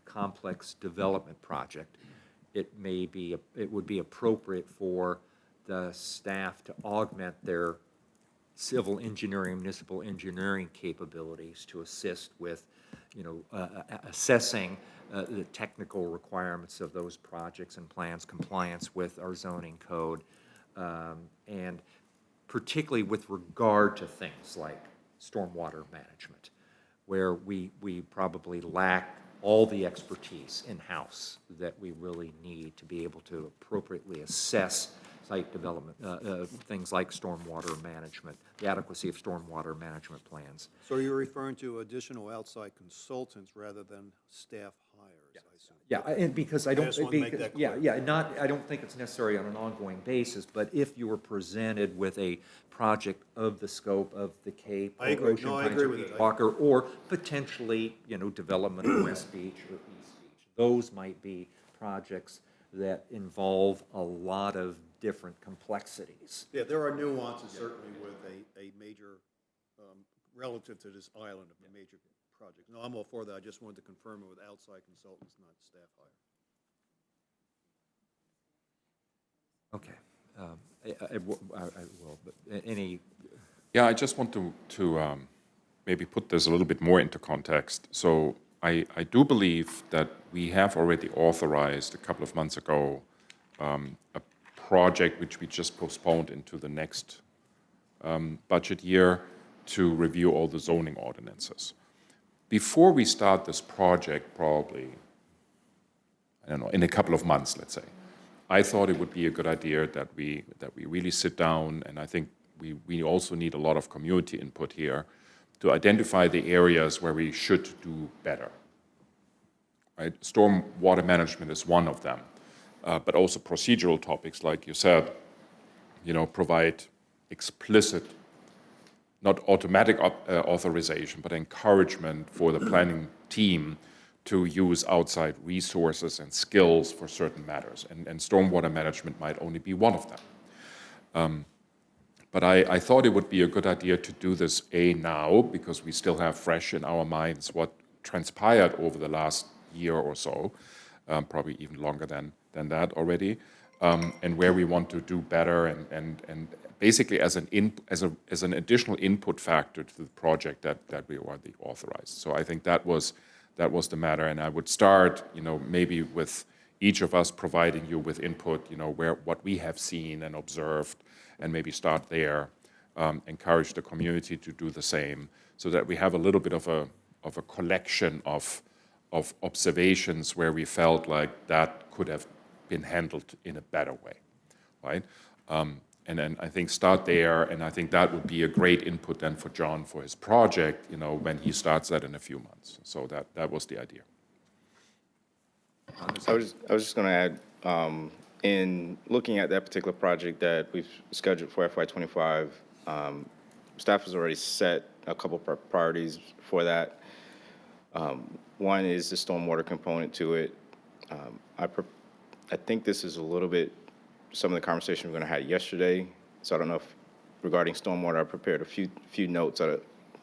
complex development project, it would be appropriate for the staff to augment their civil engineering, municipal engineering capabilities to assist with, assessing the technical requirements of those projects and plans, compliance with our zoning code, and particularly with regard to things like stormwater management, where we probably lack all the expertise in-house that we really need to be able to appropriately assess site development, things like stormwater management, the adequacy of stormwater management plans. So you're referring to additional outside consultants rather than staff hires, I assume? Yeah, and because I don't. just want to make because- that Yeah, clear. yeah, I don't think it's necessary on an ongoing basis, but if you were presented with a project of the scope of the Cape. I or agree. Ocean No, I Pines agree or with it. East Walker, or potentially, development of West Beach or East Beach. Those might be projects that involve a lot of different complexities. Yeah, there are nuances certainly with a major, relative to this island of a major project. No, I'm all for that. I just wanted to confirm it with outside consultants, not staff hire. Okay. I will, but any, Yeah, I just want to maybe put this a little bit more into context. So I do believe that we have already authorized a couple of months ago a project which we just postponed into the next budget year to review all the zoning ordinances. Before we start this project, probably, I don't know, in a couple of months, let's say, I thought it would be a good idea that we really sit down, and I think we also need a lot of community input here to identify the areas where we should do better. Right? Storm water management is one of them, but also procedural topics, like you said, provide explicit, not automatic authorization, but encouragement for the planning team to use outside resources and skills for certain matters. And stormwater management might only be one of them. But I thought it would be a good idea to do this now, because we still have fresh in our minds what transpired over the last year or so, probably even longer than that already, and where we want to do better, and basically as an additional input factor to the project that we already authorized. So I think that was the matter, and I would start, maybe with each of us providing you with input, what we have seen and observed, and maybe start there, encourage the community to do the same, so that we have a little bit of a collection of observations where we felt like that could have been handled in a better way, right? And then I think start there, and I think that would be a great input then for John for his project, when he starts that in a few months. So that was the idea. I was just going to add, in looking at that particular project that we've scheduled for FY25, staff has already set a couple priorities for that. One is the stormwater component to it. I think this is a little bit some of the conversation we're going to have yesterday. So I don't know if regarding stormwater, I prepared a few notes.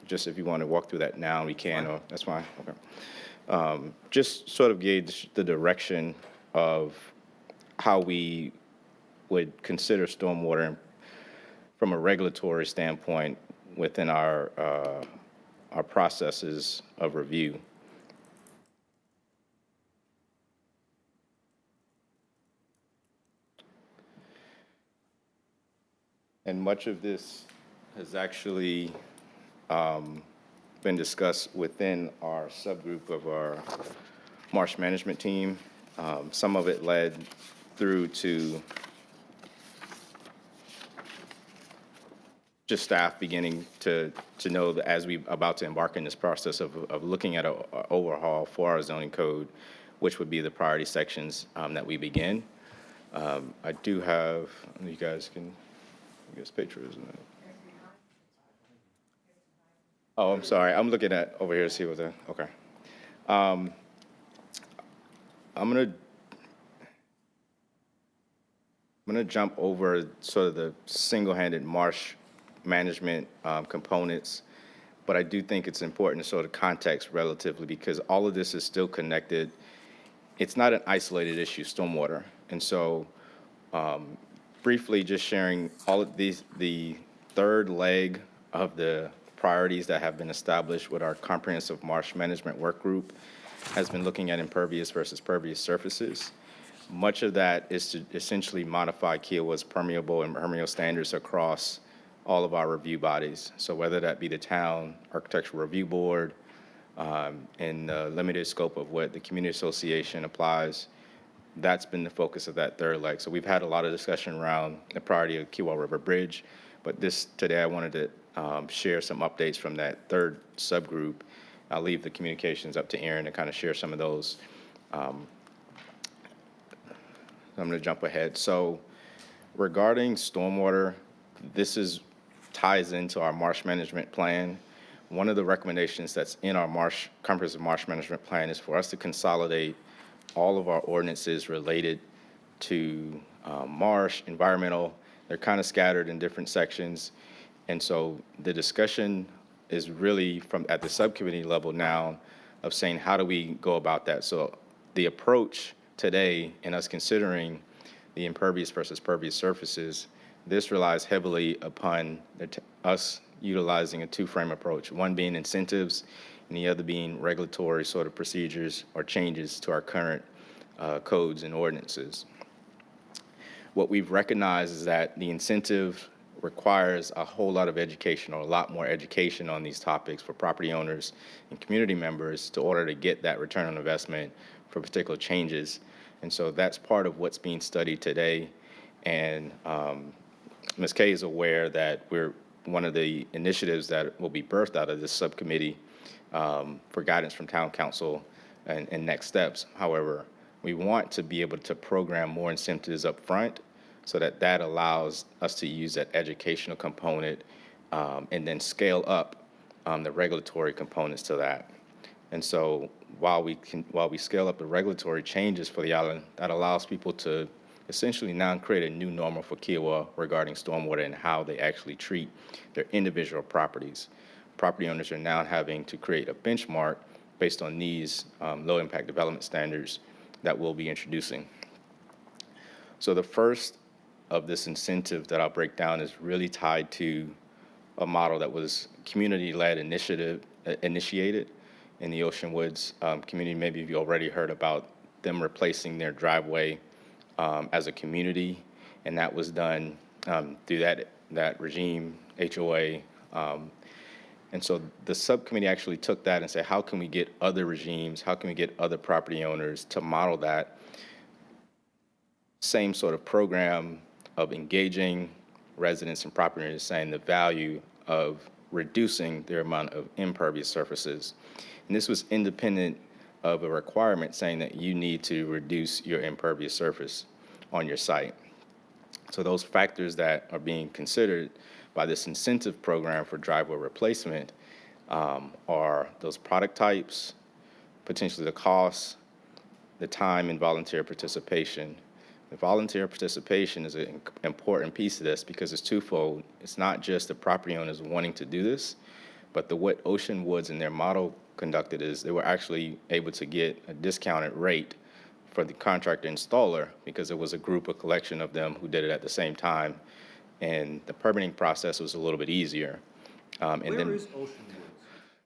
Just if you want to walk through that now, we can. Or that's fine. Okay. Just sort of gauge the direction of how we would consider stormwater from a regulatory standpoint within our processes of review. And much of this has actually been discussed within our subgroup of our marsh management team. Some of it led through to just staff beginning to know that as we about to embark in this process of looking at an overhaul for our zoning code, which would be the priority sections that we begin. I do have, you guys can, I guess pictures. Oh, I'm sorry. I'm looking at over here to see what the, okay. I'm gonna jump over sort of the single-handed marsh management components, but I do think it's important to sort of context relatively because all of this is still connected. It's not an isolated issue, stormwater. And so briefly just sharing all of these, the third leg of the priorities that have been established with our comprehensive marsh management work group has been looking at impervious versus pervious surfaces. Much of that is to essentially modify Kiowa's permeable and impermeable standards across all of our review bodies. So whether that be the town architectural review board, and the limited scope of what the community association applies, that's been the focus of that third leg. So we've had a lot of discussion around the priority of Kiowa River Bridge, but today I wanted to share some updates from that third subgroup. I'll leave the communications up to Aaron to kind of share some of those. I'm going to jump ahead. So regarding stormwater, this ties into our marsh management plan. One of the recommendations that's in our comprehensive marsh management plan is for us to consolidate all of our ordinances related to marsh, environmental. They're kind of scattered in different sections. And so the discussion is really at the subcommittee level now of saying, how do we go about that? So the approach today in us considering the impervious versus pervious surfaces, this relies heavily upon us utilizing a two-frame approach, one being incentives and the other being regulatory sort of procedures or changes to our current codes and ordinances. What we've recognized is that the incentive requires a whole lot of education or a lot more education on these topics for property owners and community members in order to get that return on investment for particular changes. And so that's part of what's being studied today. And Ms. Kay is aware that one of the initiatives that will be birthed out of this subcommittee for guidance from town council and next steps. However, we want to be able to program more incentives up front so that allows us to use that educational component and then scale up the regulatory components to that. And so while we scale up the regulatory changes for the island, that allows people to essentially now create a new normal for Kiowa regarding stormwater and how they actually treat their individual properties. Property owners are now having to create a benchmark based on these low-impact development standards that we'll be introducing. So the first of this incentive that I'll break down is really tied to a model that was community-led initiated in the Ocean Woods community. Maybe you've already heard about them replacing their driveway as a community, and that was done through that regime, HOA. And so the subcommittee actually took that and said, how can we get other regimes, how can we get other property owners to model that same sort of program of engaging residents and property owners, saying the value of reducing their amount of impervious surfaces. And this was independent of a requirement saying that you need to reduce your impervious surface on your site. So those factors that are being considered by this incentive program for driveway replacement are those product types, potentially the cost, the time, and volunteer participation. The volunteer participation is an important piece of this because it's twofold. It's not just the property owners wanting to do this, but what Ocean Woods in their model conducted is they were actually able to get a discounted rate for the contractor installer because it was a collection of them who did it at the same time. And the permitting process was a little bit easier. Where is Ocean Woods?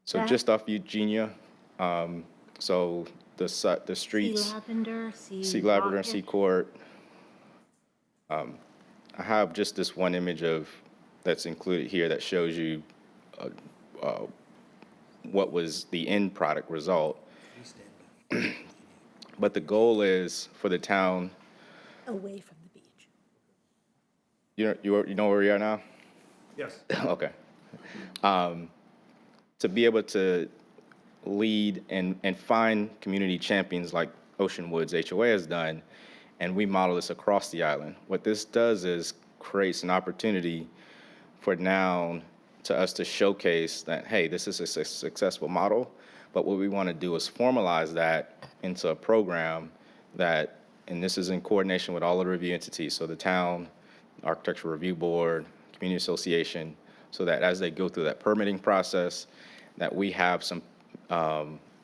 So just off Eugenia, so the streets. Sea Lavender, Sea Lavender, Seacourt. I have just this one image that's included here that shows you what was the end product result. But the goal is for the town, Away from the beach. you know where we are now? Yes. Okay. To be able to lead and find community champions like Ocean Woods HOA has done, and we model this across the island. What this does is creates an opportunity for now to us to showcase that, hey, this is a successful model, but what we want to do is formalize that into a program that, and this is in coordination with all of the review entities, so the town, Architectural Review Board, Community Association, so that as they go through that permitting process, that we have some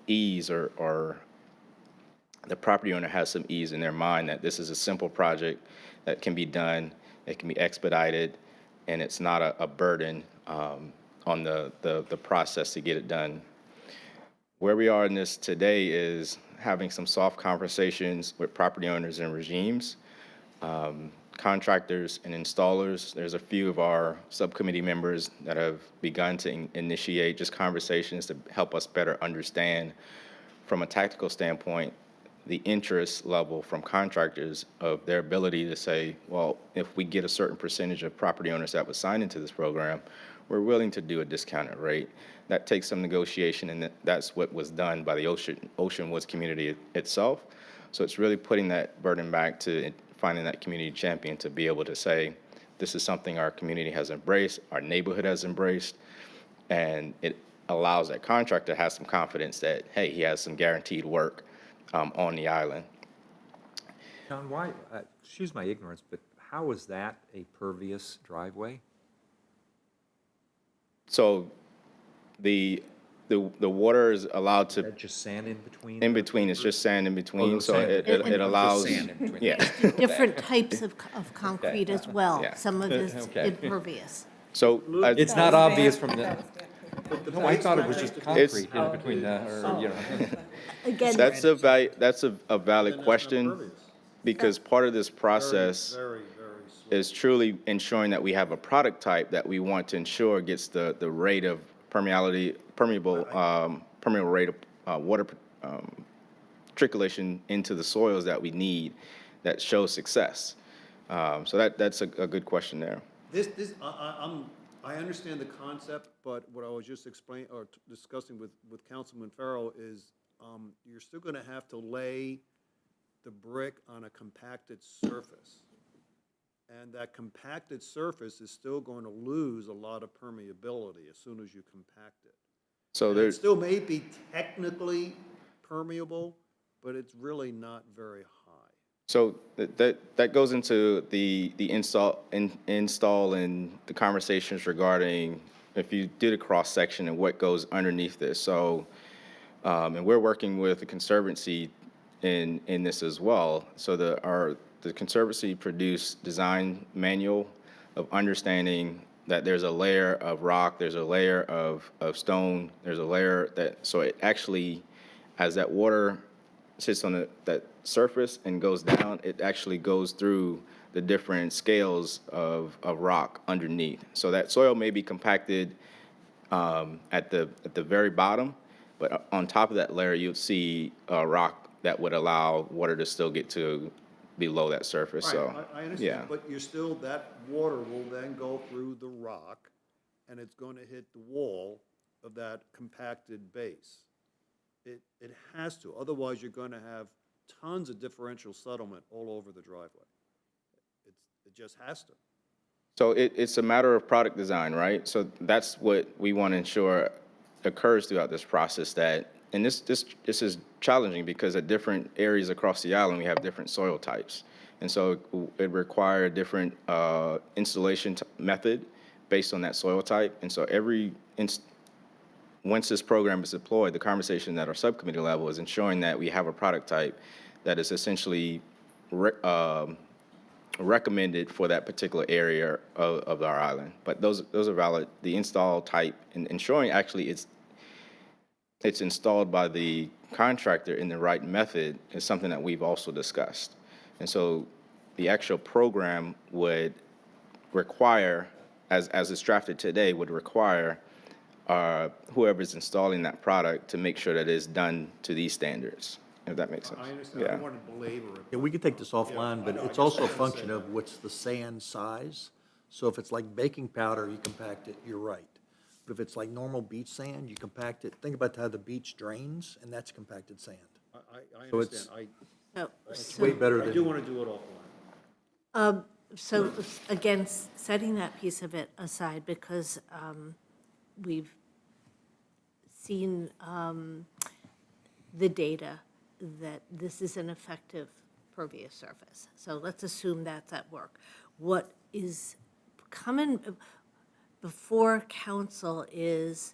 ease or the property owner has some ease in their mind that this is a simple project that can be done, it can be expedited, and it's not a burden on the process to get it done. Where we are in this today is having some soft conversations with property owners and regimes, contractors and installers. There's a few of our subcommittee members that have begun to initiate just conversations to help us better understand from a tactical standpoint the interest level from contractors of their ability to say, well, if we get a certain percentage of property owners that would sign into this program, we're willing to do a discounted rate. That takes some negotiation, and that's what was done by the Ocean Woods community itself. So it's really putting that burden back to finding that community champion to be able to say, this is something our community has embraced, our neighborhood has embraced, and it allows that contractor to have some confidence that, hey, he has some guaranteed work on the island. John, why, excuse my ignorance, but how is that a pervious driveway? So the water is allowed Is to, that just sand in between? in between, it's just sand in between, so sand. it And- allows, Just sand in between. yeah. Different types of concrete as well. Yeah. Some of it's Okay. impervious. So It's not obvious from the, no, I thought it was just concrete in between the, or, you know. Again, that's a valid question, because part of this process Very, very is truly ensuring that we have a product type that we want to ensure gets the rate of permeable rate of water trickulation into the soils that we need that shows success. So that's a good question there. I understand the concept, but what I was just explaining or discussing with Councilman Farrell is you're still going to have to lay the brick on a compacted surface. And that compacted surface is still going to lose a lot of permeability as soon as you compact it. So And it there's, still may be technically permeable, but it's really not very high. so that goes into the install and the conversations regarding if you did a cross section and what goes underneath this. So, and we're working with the Conservancy in this as well. So the Conservancy produced design manual of understanding that there's a layer of rock, there's a layer of stone, there's a layer so it actually, as that water sits on that surface and goes down, it actually goes through the different scales of rock underneath. So that soil may be compacted at the very bottom, but on top of that layer, you'll see rock that would allow water to still get to below that surface, so. Right, I yeah. understand, but you're still, that water will then go through the rock, and it's going to hit the wall of that compacted base. It has to, otherwise you're going to have tons of differential settlement all over the driveway. It just has to. So it's a matter of product design, right? So that's what we want to ensure occurs throughout this process, that, and this is challenging because at different areas across the island, we have different soil types. And so it requires a different installation method based on that soil type. And so once this program is deployed, the conversation at our subcommittee level is ensuring that we have a product type that is essentially recommended for that particular area of our island. But those are valid. The install type and ensuring actually it's installed by the contractor in the right method is something that we've also discussed. And so the actual program would require, as it's drafted today, would require whoever's installing that product to make sure that it's done to these standards, if that makes sense. I understand, I Yeah. don't want to belabor it. Yeah, we could take this offline, but no, I it's just also a wanted to say function of what's the sand size. So if it's like baking powder, you compact it, you're right. But if it's like normal beach sand, you compact it, think about how the beach drains, and that's compacted sand. I So it's- understand, So, It's way better I do than, want to do it offline. so again, setting that piece of it aside, because we've seen the data that this is an effective pervious surface. So let's assume that's at work. What is coming before council is,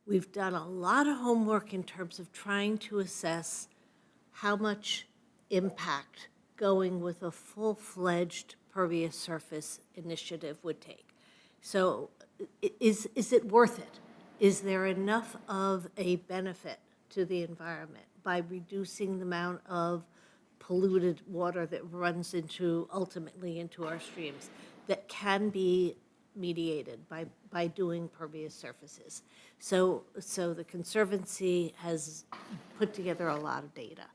we've done a lot of homework in terms of trying to assess how much impact going with a full-fledged pervious surface initiative would take. So is it worth it? Is there enough of a benefit to the environment by reducing the amount of polluted water that runs ultimately into our streams that can be mediated by doing pervious surfaces? So the Conservancy has put together a lot of data,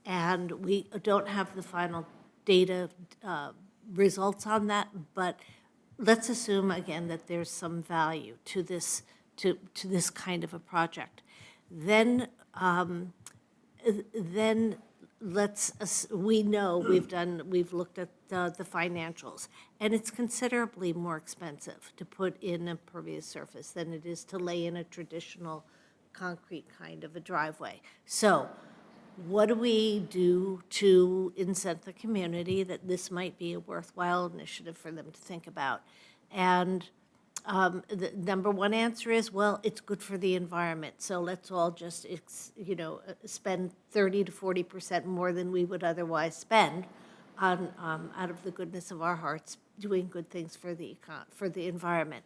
and we don't have the final data results on that, but let's assume again that there's some value to this, to this kind of a project. Then we know, we've looked at the financials, and it's considerably more expensive to put in a pervious surface than it is to lay in a traditional concrete kind of a driveway. So what do we do to incent the community that this might be a worthwhile initiative for them to think about? And the number one answer is, well, it's good for the environment, so let's all just, spend 30 to 40% more than we would otherwise spend on, out of the goodness of our hearts, doing good things for the environment.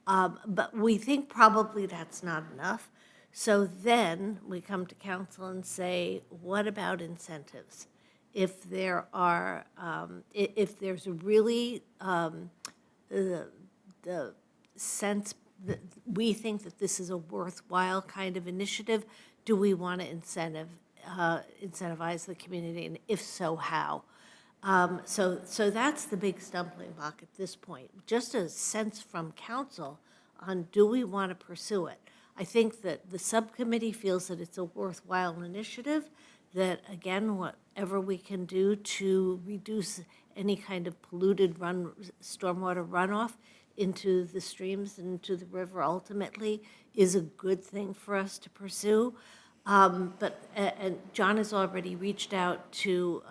But we think probably that's not enough. So then we come to council and say, what about incentives? If there are, if there's really the sense that we think that this is a worthwhile kind of initiative, do we want to incentivize the community, and if so, how? So that's the big stumbling block at this point. Just a sense from council on, do we want to pursue it? I think that the subcommittee feels that it's a worthwhile initiative, that, again, whatever we can do to reduce any kind of polluted stormwater runoff into the streams and into the river ultimately is a good thing for us to pursue. But John has already reached out to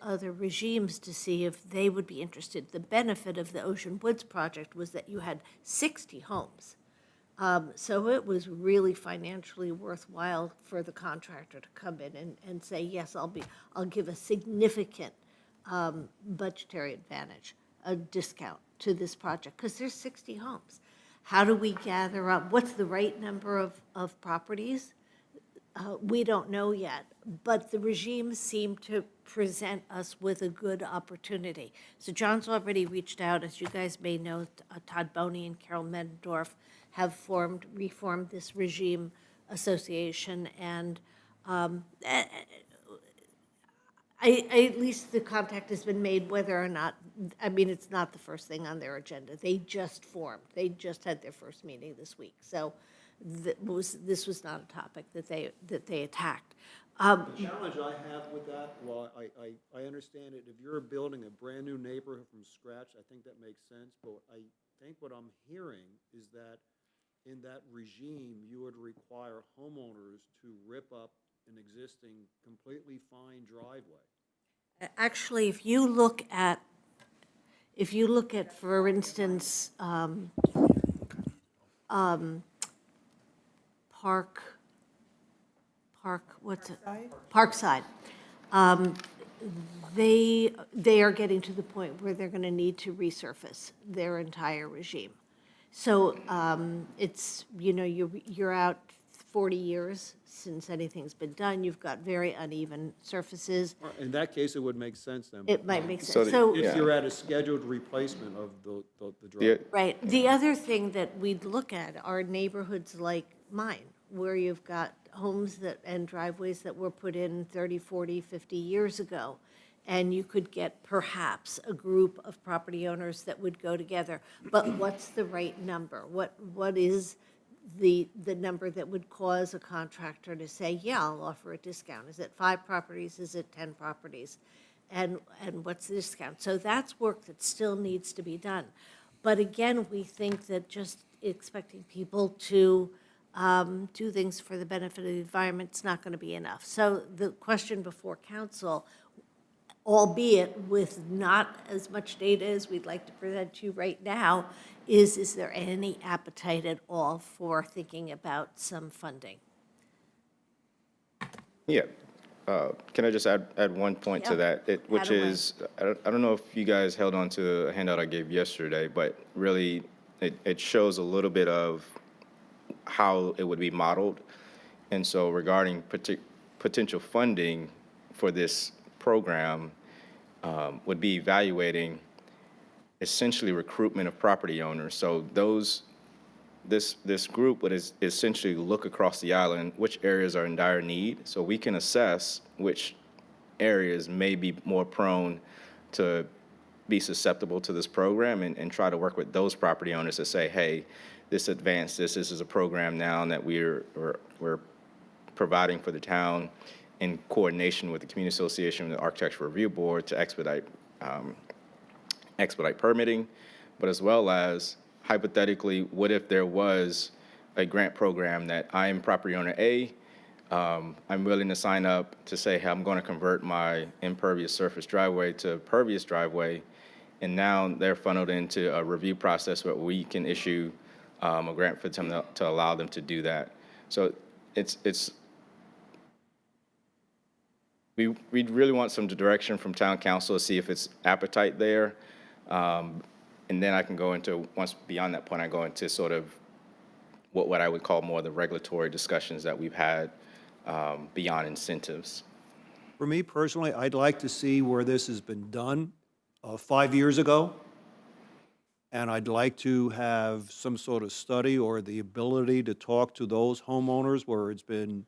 other regimes to see if they would be interested. The benefit of the Ocean Woods project was that you had 60 homes. So it was really financially worthwhile for the contractor to come in and say, yes, I'll give a significant budgetary advantage, a discount to this project, because there's 60 homes. How do we gather up, what's the right number of properties? We don't know yet, but the regimes seem to present us with a good opportunity. So John's already reached out, as you guys may know, Todd Boney and Carol Mendorf have reformed this regime association, and at least the contact has been made whether or not, I mean, it's not the first thing on their agenda. They just formed. They just had their first meeting this week. So this was not a topic that they attacked. The challenge I have with that, well, I understand it, if you're building a brand-new neighborhood from scratch, I think that makes sense, but I think what I'm hearing is that in that regime, you would require homeowners to rip up an existing, completely fine driveway. Actually, if you look at, for instance, Parkside. They are getting to the point where they're going to need to resurface their entire regime. So it's, you're out 40 years since anything's been done. You've got very uneven surfaces. In that case, it would make sense then. It might make So sense. the- So, yeah. If you're at a scheduled replacement of the The- driveway. right, the other thing that we'd look at are neighborhoods like mine, where you've got homes that, and driveways that were put in 30, 40, 50 years ago. And you could get perhaps a group of property owners that would go together. But what's the right number? What is the number that would cause a contractor to say, yeah, I'll offer a discount? Is it 5 properties? Is it 10 properties? And what's the discount? So that's work that still needs to be done. But again, we think that just expecting people to do things for the benefit of the environment is not going to be enough. So the question before council, albeit with not as much data as we'd like to present to you right now, is there any appetite at all for thinking about some funding? Yeah. Can I just add one point to Yeah. that? Which Add away. is, I don't know if you guys held on to a handout I gave yesterday, but really, it shows a little bit of how it would be modeled. And so regarding potential funding for this program, would be evaluating essentially recruitment of property owners. So this group would essentially look across the island, which areas are in dire need, so we can assess which areas may be more prone to be susceptible to this program, and try to work with those property owners to say, hey, this is a program now that we're providing for the town in coordination with the Community Association and the Architectural Review Board to expedite permitting, but as well as hypothetically, what if there was a grant program that I am property owner A, I'm willing to sign up to say, hey, I'm going to convert my impervious surface driveway to pervious driveway, and now they're funneled into a review process where we can issue a grant for them to allow them to do that. So we really want some direction from town council to see if it's appetite there. And then I can go into, once beyond that point, I go into sort of what I would call more the regulatory discussions that we've had beyond incentives. For me personally, I'd like to see where this has been done 5 years ago. And I'd like to have some sort of study or the ability to talk to those homeowners where it's been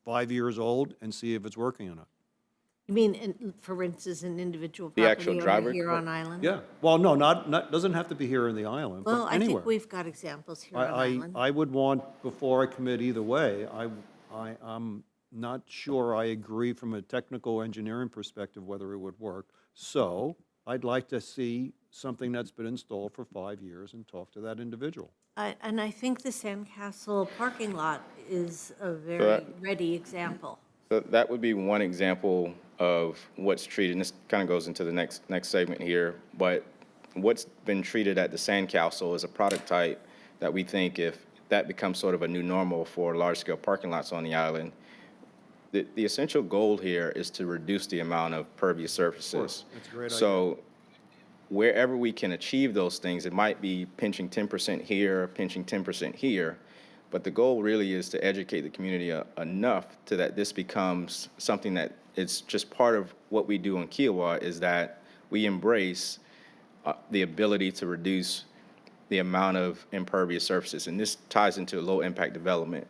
5 years old and see if it's working or not. You mean, for instance, an individual The actual property driver- owner here on island? Yeah, well, no, not, doesn't have to be here in the island, Well, but I anywhere. think we've got examples here on island. I would want, before I commit either way, I'm not sure I agree from a technical engineering perspective whether it would work. So I'd like to see something that's been installed for 5 years and talk to that individual. And I think the Sandcastle parking lot is a very ready example. So that would be one example of what's treated, and this kind of goes into the next segment here, but what's been treated at the Sandcastle is a product type that we think if that becomes sort of a new normal for large-scale parking lots on the island, the essential goal here is to reduce the amount of pervious surfaces. That's a great idea. So wherever we can achieve those things, it might be pinching 10% here, pinching 10% here, but the goal really is to educate the community enough to that this becomes something that it's just part of what we do in Kiowa, is that we embrace the ability to reduce the amount of impervious surfaces. And this ties into low-impact development.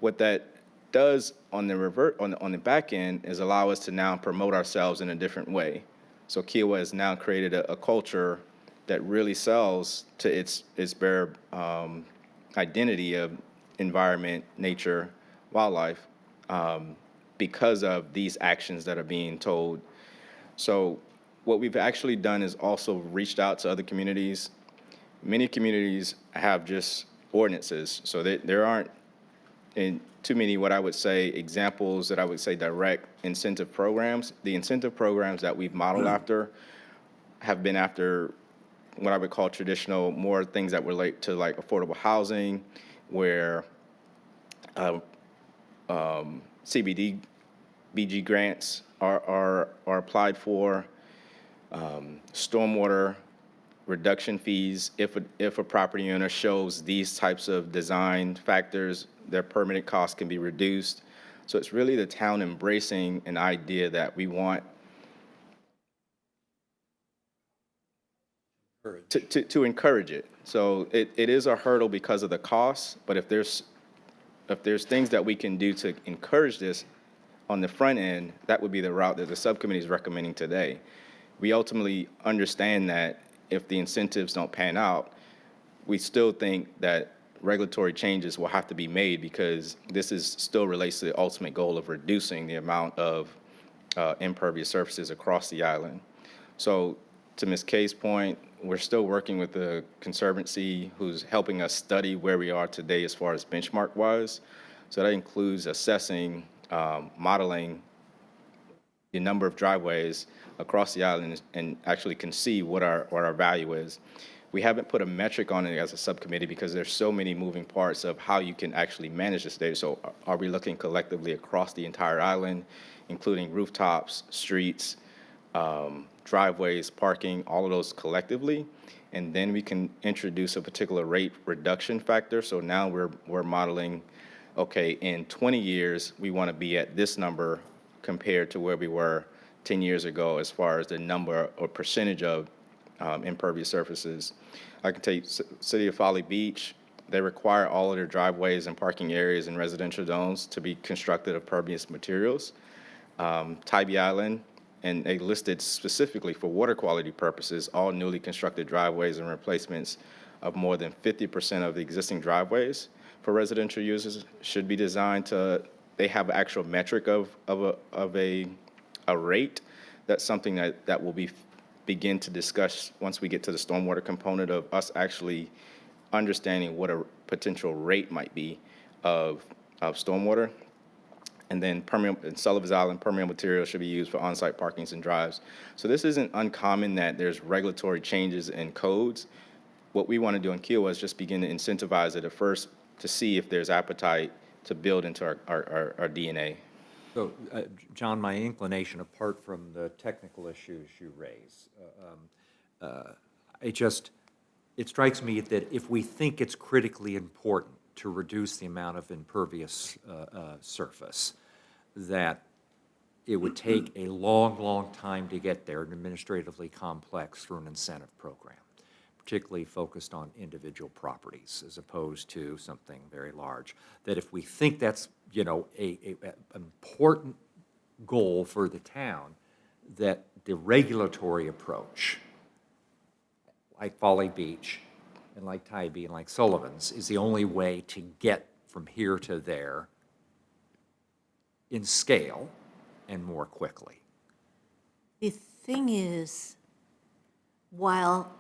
What that does on the back end is allow us to now promote ourselves in a different way. So Kiowa has now created a culture that really sells to its bare identity of environment, nature, wildlife, because of these actions that are being told. So what we've actually done is also reached out to other communities. Many communities have just ordinances, so there aren't in too many, what I would say, examples that I would say direct incentive programs. The incentive programs that we've modeled after have been after what I would call traditional, more things that relate to like affordable housing, where CBD BG grants are applied for, stormwater reduction fees if a property owner shows these types of design factors, their permanent costs can be reduced. So it's really the town embracing an idea that we want to encourage it. So it is a hurdle because of the costs, but if there's things that we can do to encourage this on the front end, that would be the route that the subcommittee is recommending today. We ultimately understand that if the incentives don't pan out, we still think that regulatory changes will have to be made because this still relates to the ultimate goal of reducing the amount of impervious surfaces across the island. So to Ms. Kay's point, we're still working with the Conservancy who's helping us study where we are today as far as benchmark-wise. So that includes assessing, modeling the number of driveways across the island and actually can see what our value is. We haven't put a metric on it as a subcommittee because there's so many moving parts of how you can actually manage this data. So are we looking collectively across the entire island, including rooftops, streets, driveways, parking, all of those collectively? And then we can introduce a particular rate reduction factor. So now we're modeling, okay, in 20 years, we want to be at this number compared to where we were 10 years ago as far as the number or percentage of impervious surfaces. I can tell you, City of Folly Beach, they require all of their driveways and parking areas and residential zones to be constructed of pervious materials. Tybee Island, and they listed specifically for water quality purposes, all newly constructed driveways and replacements of more than 50% of the existing driveways for residential users should be designed to, they have an actual metric of a rate. That's something that will begin to discuss once we get to the stormwater component of us actually understanding what a potential rate might be of stormwater. And then in Sullivan's Island, permeable materials should be used for on-site parkings and drives. So this isn't uncommon that there's regulatory changes in codes. What we want to do in Kiowa is just begin to incentivize it at first to see if there's appetite to build into our DNA. So, John, my inclination, apart from the technical issues you raise, it strikes me that if we think it's critically important to reduce the amount of impervious surface, that it would take a long, long time to get there and administratively complex through an incentive program, particularly focused on individual properties as opposed to something very large. That if we think that's, you know, a important goal for the town, that the regulatory approach, like Folly Beach and like Tybee and like Sullivan's, is the only way to get from here to there in scale and more quickly. The thing is, while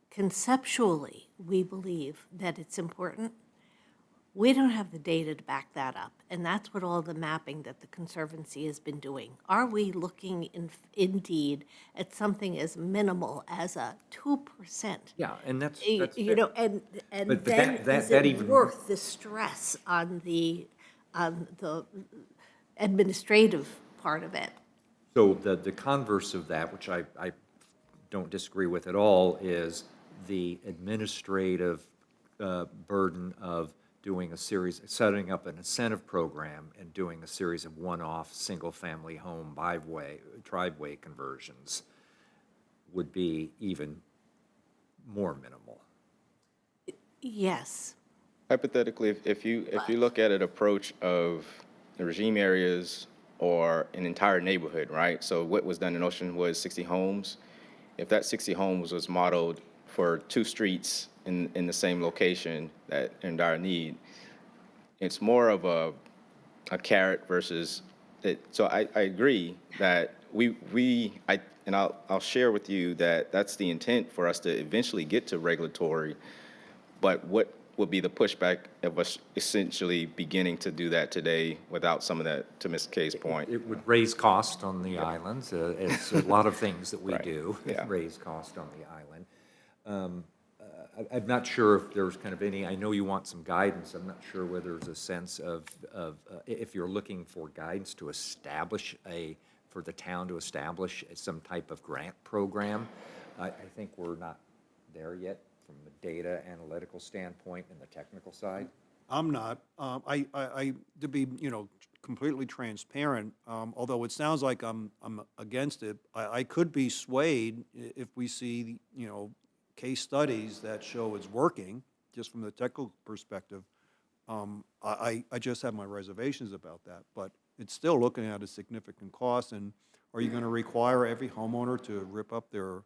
conceptually we believe that it's important, we don't have the data to back that up. And that's what all the mapping that the Conservancy has been doing. Are we looking indeed at something as minimal as a 2%? Yeah, and that's You fair. know, and But then that is it even- worth the stress on the administrative part of it? So the converse of that, which I don't disagree with at all, is the administrative burden of doing a series, setting up an incentive program and doing a series of one-off single-family home driveway conversions would be even more minimal. Yes. Hypothetically, if you look at an approach of the regime areas or an entire neighborhood, right? So what was done in Ocean was 60 homes. If that 60 homes was modeled for 2 streets in the same location that in dire need, it's more of a carrot versus it. So I agree that I'll share with you that that's the intent for us to eventually get to regulatory, but what would be the pushback of us essentially beginning to do that today without some of that, to Ms. Kay's point? It would raise cost on the islands. It's a lot of things that we Right. do, Yeah. raise cost on the island. I'm not sure if there's kind of any, I know you want some guidance. I'm not sure whether there's a sense of if you're looking for guidance to establish for the town to establish some type of grant program. I think we're not there yet from a data analytical standpoint and the technical side. I'm not. To be, completely transparent, although it sounds like I'm against it, I could be swayed if we see, case studies that show it's working, just from the technical perspective. I just have my reservations about that, but it's still looking at a significant cost, and are you going to require every homeowner to rip up their?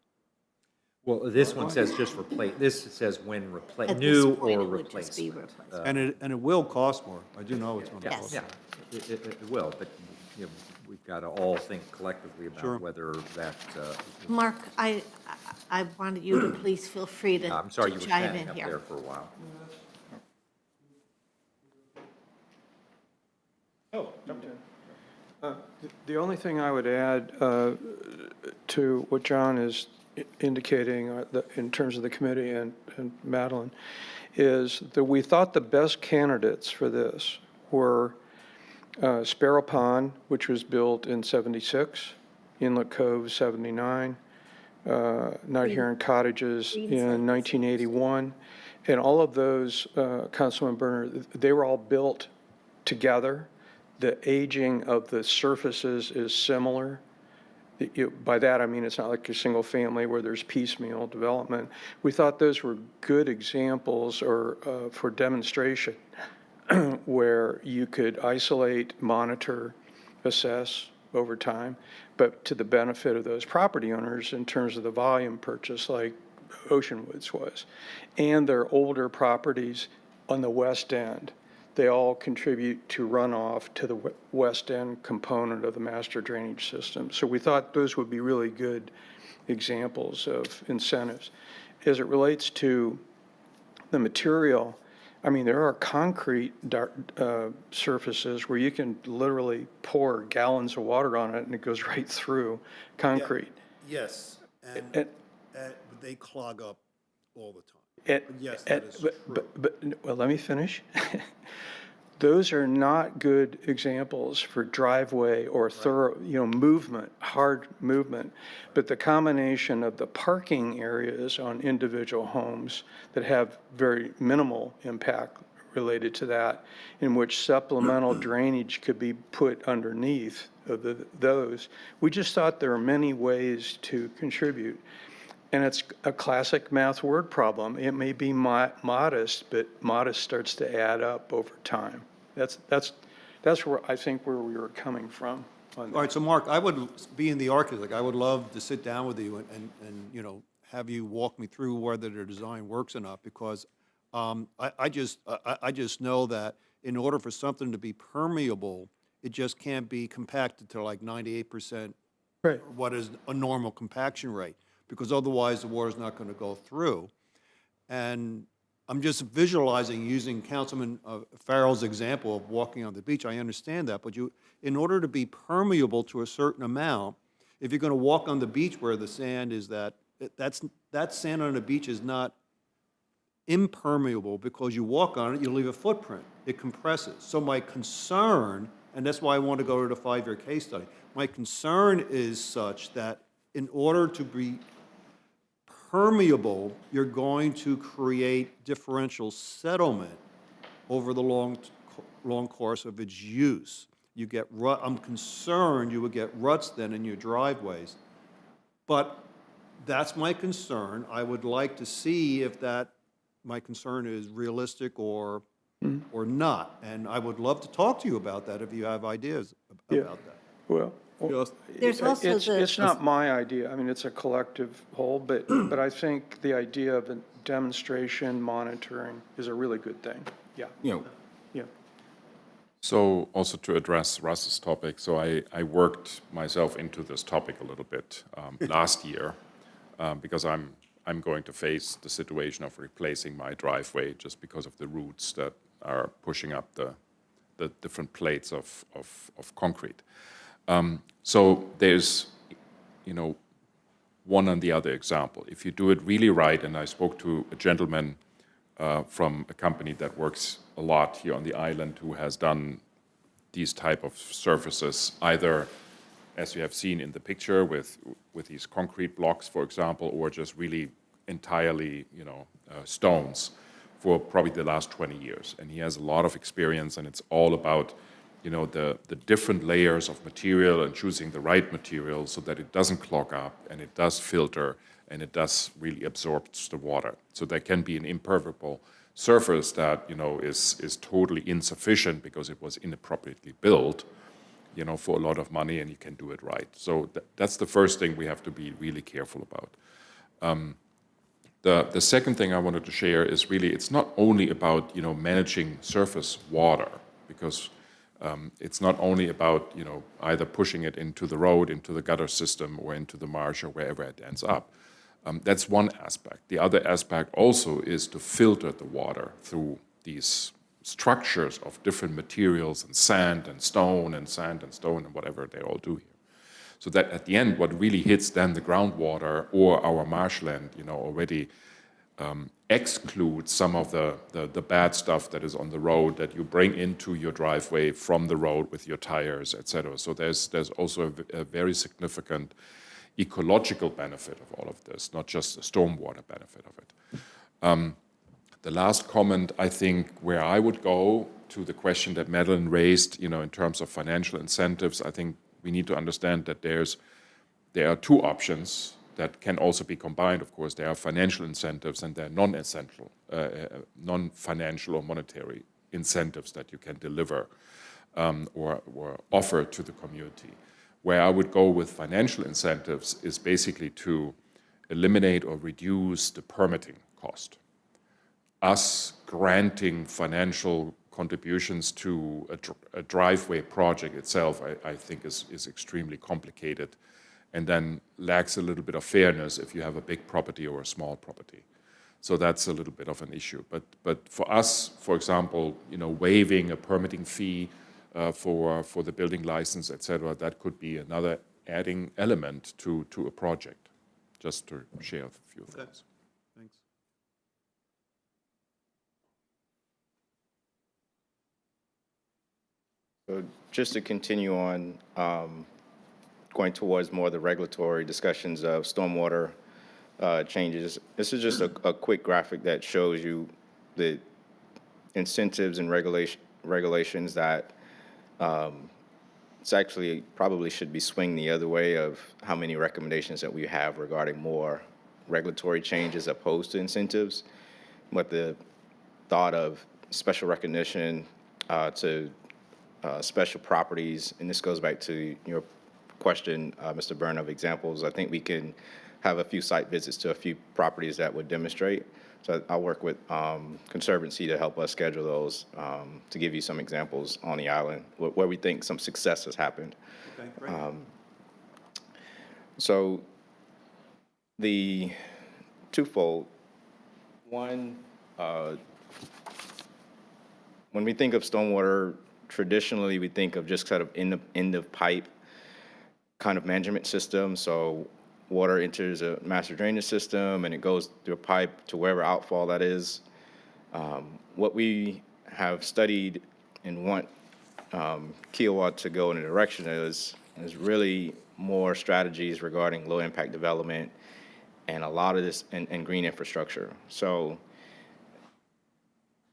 Well, this one says just replace, this says when At this new point, or it would just be replacement. replacement. And it will cost more. I do know it's going to Yes. cost Yeah, more. it will, but, we've got to all think collectively Sure. about whether that, Mark, I wanted you to please feel free to I'm sorry, you to were chime standing in up here. there for a while. The only thing I would add to what John is indicating in terms of the committee and Madeline is that we thought the best candidates for this were Sparrow Pond, which was built in '76, Inlet Cove, '79, Night Heron Cottages Green in Site. 1981. And all of those, Councilman Berner, they were all built together. The aging of the surfaces is similar. By that, I mean, it's not like a single family where there's piecemeal development. We thought those were good examples or for demonstration where you could isolate, monitor, assess over time, but to the benefit of those property owners in terms of the volume purchase like Oceanwoods was. And their older properties on the west end, they all contribute to runoff to the west end component of the master drainage system. So we thought those would be really good examples of incentives. As it relates to the material, I mean, there are concrete surfaces where you can literally pour gallons of water on it and it goes right through concrete. Yes, And- but they clog up all the time. Yes, And- that is but, well, let me finish. Those are not good examples for driveway or thorough, movement, hard movement. But the combination of the parking areas on individual homes that have very minimal impact related to that, in which supplemental drainage could be put underneath of those, we just thought there are many ways to contribute. And it's a classic math word problem. It may be modest, but modest starts to add up over time. That's where I think where we were coming from on that. All right, so Mark, I would, being the architect, I would love to sit down with you and have you walk me through whether the design works or not, because I just know that in order for something to be permeable, it just can't be compacted to like 98%. Right. What is a normal compaction rate, because otherwise the water's not going to go through. And I'm just visualizing using Councilman Farrell's example of walking on the beach. I understand that, but in order to be permeable to a certain amount, if you're going to walk on the beach where the sand is that sand on the beach is not impermeable, because you walk on it, you leave a footprint. It compresses. So my concern, and that's why I want to go to the 5-year case study, my concern is such that in order to be permeable, you're going to create differential settlement over the long course of its use. You get I'm concerned you would get ruts then in your driveways. But that's my concern. I would like to see if my concern is realistic or not. And I would love to talk to you about that if you have ideas about that. Well, There's also it's not my idea. I mean, it's a collective whole, but I think the idea of a demonstration monitoring is a really good thing. Yeah. Yeah. So also to address Russ's topic, so I worked myself into this topic a little bit last year because I'm going to face the situation of replacing my driveway just because of the roots that are pushing up the different plates of concrete. So there's, one and the other example. If you do it really right, and I spoke to a gentleman from a company that works a lot here on the island who has done these type of surfaces either as you have seen in the picture with these concrete blocks, for example, or just really entirely, stones for probably the last 20 years. And he has a lot of experience, and it's all about, the different layers of material and choosing the right material so that it doesn't clog up and it does filter and it does really absorbs the water. So there can be an impermeable surface that, is totally insufficient because it was inappropriately built, for a lot of money, and you can do it right. So that's the first thing we have to be really careful about. The second thing I wanted to share is really, it's not only about, managing surface water, because it's not only about, either pushing it into the road, into the gutter system, or into the marsh, or wherever it ends up. That's one aspect. The other aspect also is to filter the water through these structures of different materials and sand and stone and sand and stone and whatever they all do here. So that at the end, what really hits then the groundwater or our marshland, already excludes some of the bad stuff that is on the road that you bring into your driveway from the road with your tires, et cetera. So there's also a very significant ecological benefit of all of this, not just the stormwater benefit of it. The last comment, I think, where I would go to the question that Madeline raised, in terms of financial incentives, I think we need to understand that there are two options that can also be combined. Of course, there are financial incentives and there are non-essential, non-financial or monetary incentives that you can deliver or offer to the community. Where I would go with financial incentives is basically to eliminate or reduce the permitting cost. Us granting financial contributions to a driveway project itself, I think is extremely complicated, and then lacks a little bit of fairness if you have a big property or a small property. So that's a little bit of an issue. But for us, for example, waiving a permitting fee for the building license, et cetera, that could be another adding element to a project, just to share a few thoughts. Thanks. So just to continue on, going towards more of the regulatory discussions of stormwater changes, this is just a quick graphic that shows you the incentives and regulations that it's actually probably should be swing the other way of how many recommendations that we have regarding more regulatory changes opposed to incentives. But the thought of special recognition to special properties, and this goes back to your question, Mr. Byrne, of examples. I think we can have a few site visits to a few properties that would demonstrate. So I'll work with Conservancy to help us schedule those to give you some examples on the island where we think some success has happened. Okay, great. So the twofold. One, when we think of stormwater, traditionally we think of just kind of end of pipe kind of management system. So water enters a master drainage system and it goes through a pipe to wherever outfall that is. What we have studied and want Kiowa to go in a direction is really more strategies regarding low impact development and a lot of this and green infrastructure. So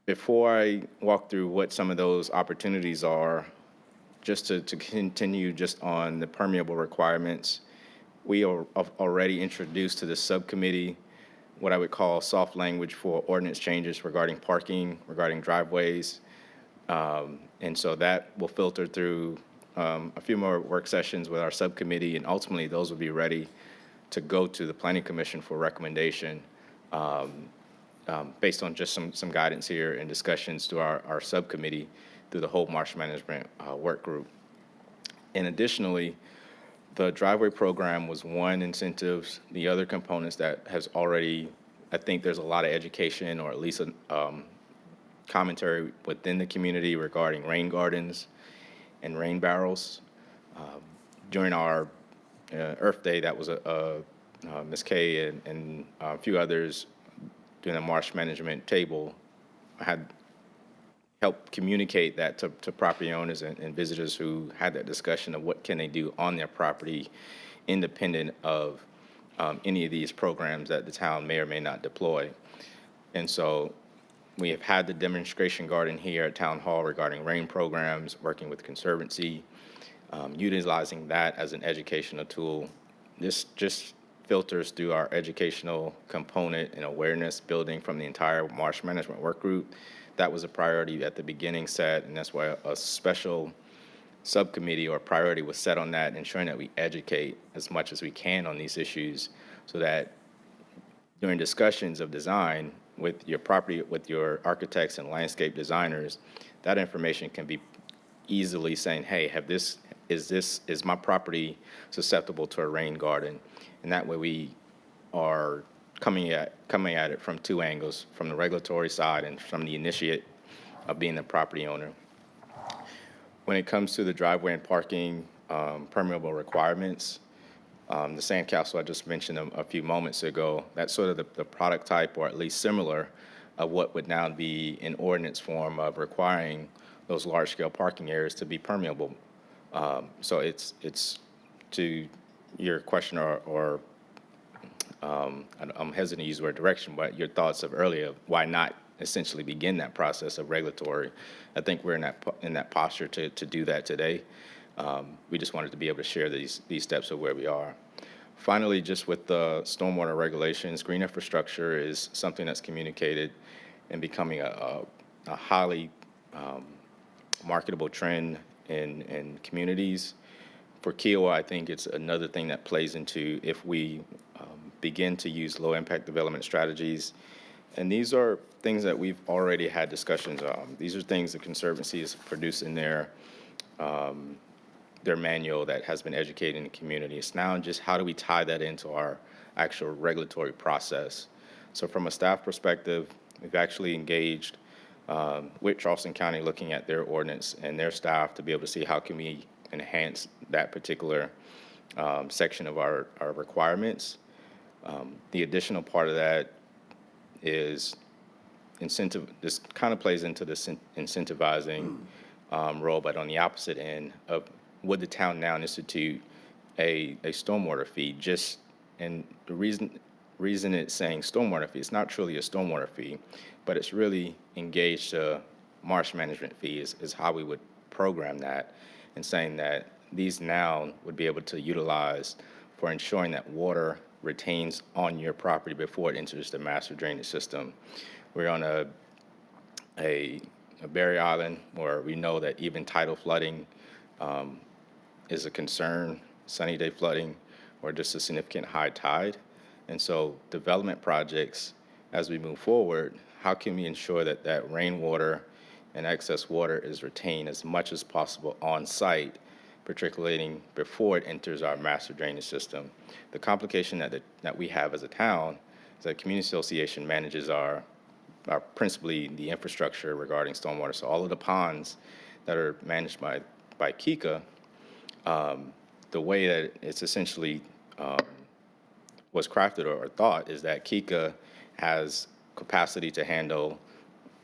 before I walk through what some of those opportunities are, just to continue just on the permeable requirements, we are already introduced to the subcommittee what I would call soft language for ordinance changes regarding parking, regarding driveways. And so that will filter through a few more work sessions with our subcommittee, and ultimately those will be ready to go to the Planning Commission for recommendation based on just some guidance here and discussions to our subcommittee through the whole marsh management work group. And additionally, the driveway program was one incentive. The other components that has already, I think there's a lot of education or at least a commentary within the community regarding rain gardens and rain barrels. During our Earth Day, that was Ms. Kay and a few others doing a marsh management table had help communicate that to property owners and visitors who had that discussion of what can they do on their property independent of any of these programs that the town may or may not deploy. And so we have had the demonstration garden here at Town Hall regarding rain programs, working with Conservancy, utilizing that as an educational tool. This just filters through our educational component and awareness building from the entire marsh management work group. That was a priority at the beginning set, and that's why a special subcommittee or priority was set on that, ensuring that we educate as much as we can on these issues so that during discussions of design with your property, with your architects and landscape designers, that information can be easily saying, hey, is my property susceptible to a rain garden? And that way we are coming at it from two angles, from the regulatory side and from the initiate of being the property owner. When it comes to the driveway and parking permeable requirements, the sandcastle I just mentioned a few moments ago, that's sort of the product type, or at least similar, of what would now be in ordinance form of requiring those large-scale parking areas to be permeable. So it's to your question, or I'm hesitant to use the word direction, but your thoughts of earlier, why not essentially begin that process of regulatory? I think we're in that posture to do that today. We just wanted to be able to share these steps of where we are. Finally, just with the stormwater regulations, green infrastructure is something that's communicated and becoming a highly marketable trend in communities. For Kiowa, I think it's another thing that plays into if we begin to use low-impact development strategies. And these are things that we've already had discussions on. These are things the Conservancy is producing their manual that has been educating the community. It's now just how do we tie that into our actual regulatory process. So from a staff perspective, we've actually engaged with Charleston County looking at their ordinance and their staff to be able to see how can we enhance that particular section of our requirements. The additional part of that is incentive. This kind of plays into the incentivizing role, but on the opposite end of would the town now institute a stormwater fee? And the reason it's saying stormwater fee, it's not truly a stormwater fee, but it's really engaged to marsh management fees is how we would program that, and saying that these now would be able to utilize for ensuring that water retains on your property before it enters the master drainage system. We're on a Berry Island where we know that even tidal flooding is a concern, sunny day flooding, or just a significant high tide. And so development projects, as we move forward, how can we ensure that that rainwater and excess water is retained as much as possible on site, particularly before it enters our master drainage system? The complication that we have as a town is that community association manages our principally the infrastructure regarding stormwater. So all of the ponds that are managed by KICA, the way that it's essentially was crafted or thought is that KICA has capacity to handle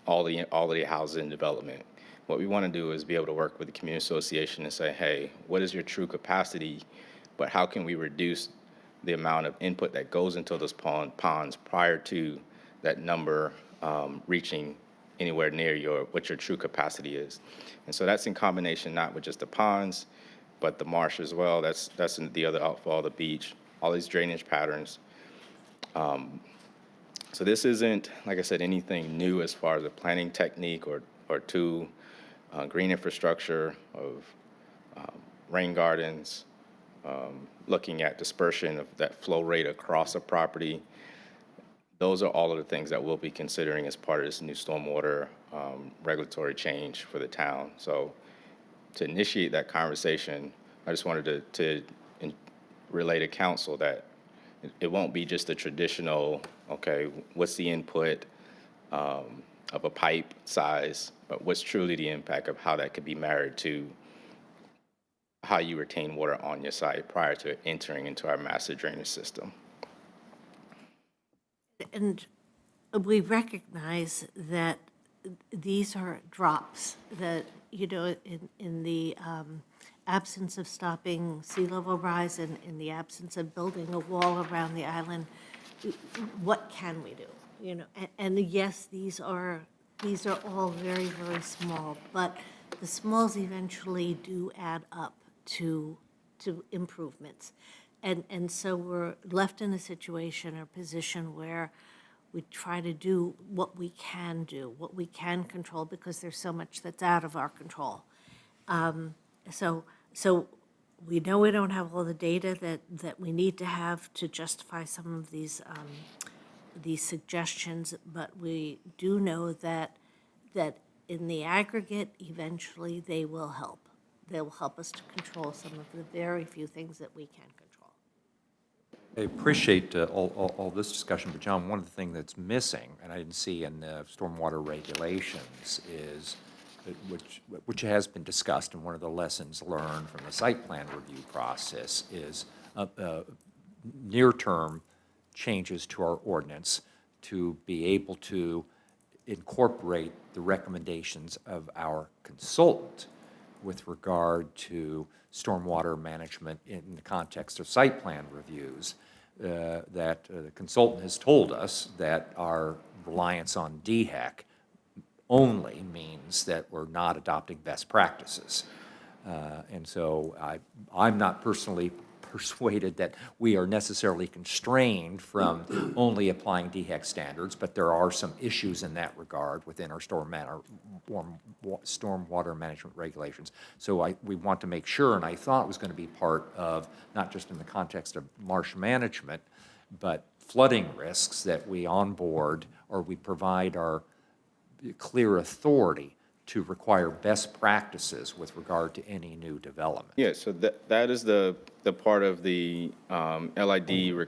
all the housing development. What we want to do is be able to work with the community association and say, hey, what is your true capacity, but how can we reduce the amount of input that goes into those ponds prior to that number reaching anywhere near what your true capacity is. And so that's in combination not with just the ponds, but the marsh as well. That's in the other outfall, the beach, all these drainage patterns. So this isn't, like I said, anything new as far as a planning technique or tool. Green infrastructure of rain gardens, looking at dispersion of that flow rate across a property. Those are all of the things that we'll be considering as part of this new stormwater regulatory change for the town. So to initiate that conversation, I just wanted to relay to council that it won't be just a traditional, okay, what's the input of a pipe size, but what's truly the impact of how that could be married to how you retain water on your site prior to entering into our master drainage system. And we recognize that these are drops that, you know, in the absence of stopping sea level rise and in the absence of building a wall around the island, what can we do? You know, and yes, these are all very, very small, but the smalls eventually do add up to improvements. And so we're left in a situation or position where we try to do, what we can control, because there's so much that's out of our control. So we know we don't have all the data that we need to have to justify some of these suggestions, but we do know that in the aggregate, eventually, they will help. They will help us to control some of the very few things that we can control. I appreciate all this discussion, but John, one of the things that's missing, and I didn't see in the stormwater regulations, is, which has been discussed, and one of the lessons learned from the site plan review process is near-term changes to our ordinance to be able to incorporate the recommendations of our consultant with regard to stormwater management in the context of site plan reviews, that the consultant has told us that our reliance on DHEC only means that we're not adopting best practices. And so I'm not personally persuaded that we are necessarily constrained from only applying DHEC standards, but there are some issues in that regard within our stormwater management regulations. So we want to make sure, and I thought it was going to be part of, not just in the context of marsh management, but flooding risks, that we onboard or we provide our clear authority to require best practices with regard to any new development. Yeah, so that is the part of the LID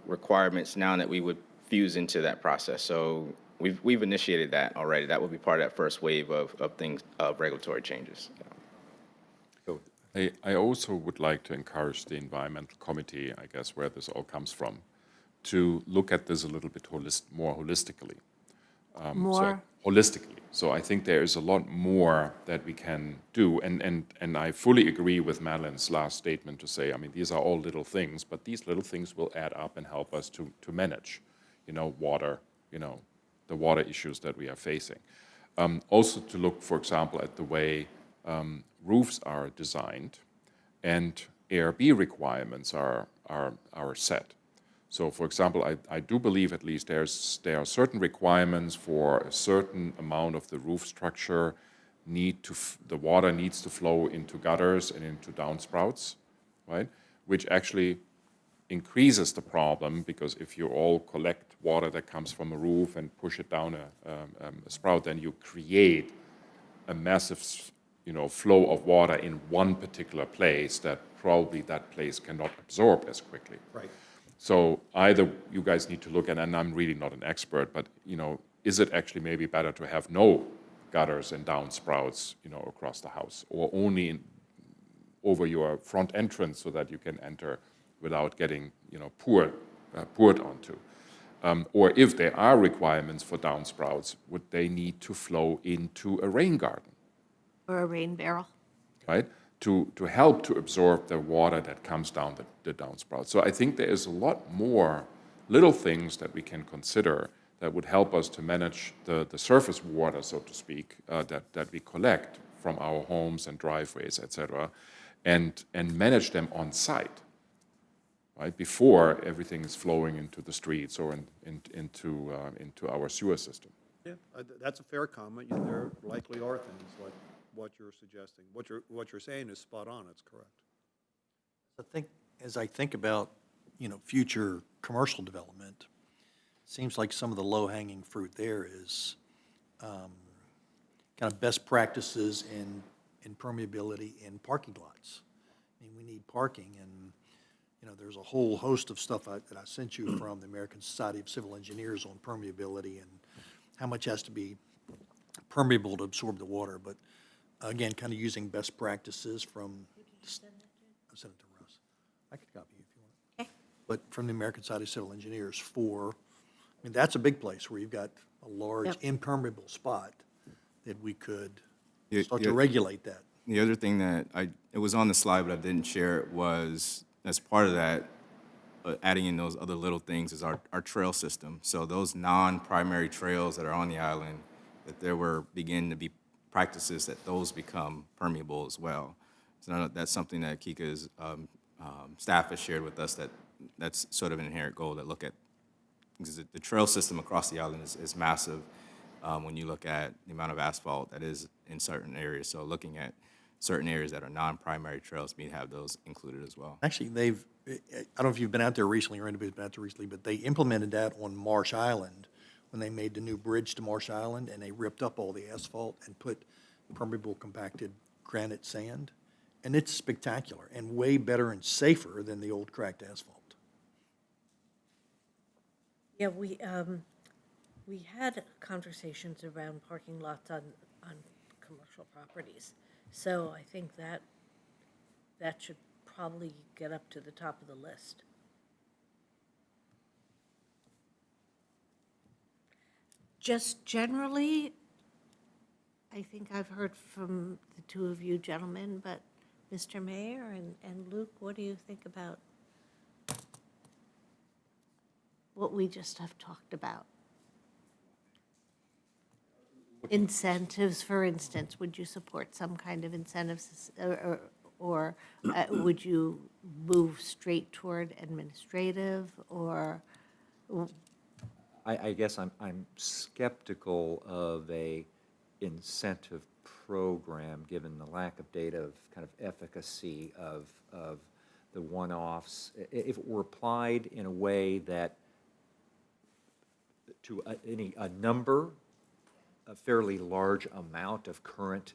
requirements now that we would fuse into that process. So we've initiated that already. That will be part of that first wave of things, of regulatory changes. I also would like to encourage the environmental committee, I guess, where this all comes from, to look at this a little bit more holistically. Holistically. So I think there is a lot more that we can do, and I fully agree with Madeline's last statement to say, I mean, these are all little things, but these little things will add up and help us to manage, water, the water issues that we are facing. Also to look, for example, at the way roofs are designed and ARB requirements are set. So, for example, I do believe at least there are certain requirements for a certain amount of the roof structure. The water needs to flow into gutters and into downspouts, right? Which actually increases the problem, because if you all collect water that comes from a roof and push it down a sprout, then you create a massive, flow of water in one particular place that probably that place cannot absorb as quickly. Right. So either you guys need to look at, and I'm really not an expert, but, is it actually maybe better to have no gutters and downspouts, across the house, or only over your front entrance so that you can enter without getting, poured onto? Or if there are requirements for downspouts, would they need to flow into a rain garden? Or a rain barrel. Right? To help to absorb the water that comes down the downspout. So I think there is a lot more little things that we can consider that would help us to manage the surface water, so to speak, that we collect from our homes and driveways, et cetera, and manage them on site, right, before everything is flowing into the streets or into our sewer system. Yeah, that's a fair comment. There likely are things like what you're suggesting. What you're saying is spot on. It's correct. As I think about, future commercial development, it seems like some of the low-hanging fruit there is kind of best practices in permeability in parking lots. I mean, we need parking, and, there's a whole host of stuff that I sent you from the American Society of Civil Engineers on permeability and how much has to be permeable to absorb the water. But again, kind of using best practices from, I sent it to Russ. I could copy you if you want. Okay. But from the American Society of Civil Engineers that's a big place where you've got a large Yep. impermeable spot, that we could Yeah, start yeah. to regulate that. The other thing that it was on the slide, but I didn't share it, was as part of that, adding in those other little things is our trail system. So those non-primary trails that are on the island, that there were beginning to be practices that those become permeable as well. So that's something that Kika's staff has shared with us, that's sort of an inherent goal to look at. Because the trail system across the island is massive when you look at the amount of asphalt that is in certain areas. So looking at certain areas that are non-primary trails, we have those included as well. Actually, I don't know if you've been out there recently or anybody's been out there recently, but they implemented that on Marsh Island when they made the new bridge to Marsh Island, and they ripped up all the asphalt and put permeable compacted granite sand. And it's spectacular and way better and safer than the old cracked asphalt. Yeah, we had conversations around parking lots on commercial properties. So I think that should probably get up to the top of the list. Just generally, I think I've heard from the two of you gentlemen, but Mr. Mayor and Luke, what do you think about what we just have talked about? Incentives, for instance, would you support some kind of incentives, or would you move straight toward administrative, or? I guess I'm skeptical of a incentive program, given the lack of data of kind of efficacy of the one-offs. If it were applied in a way that to a number, a fairly large amount of current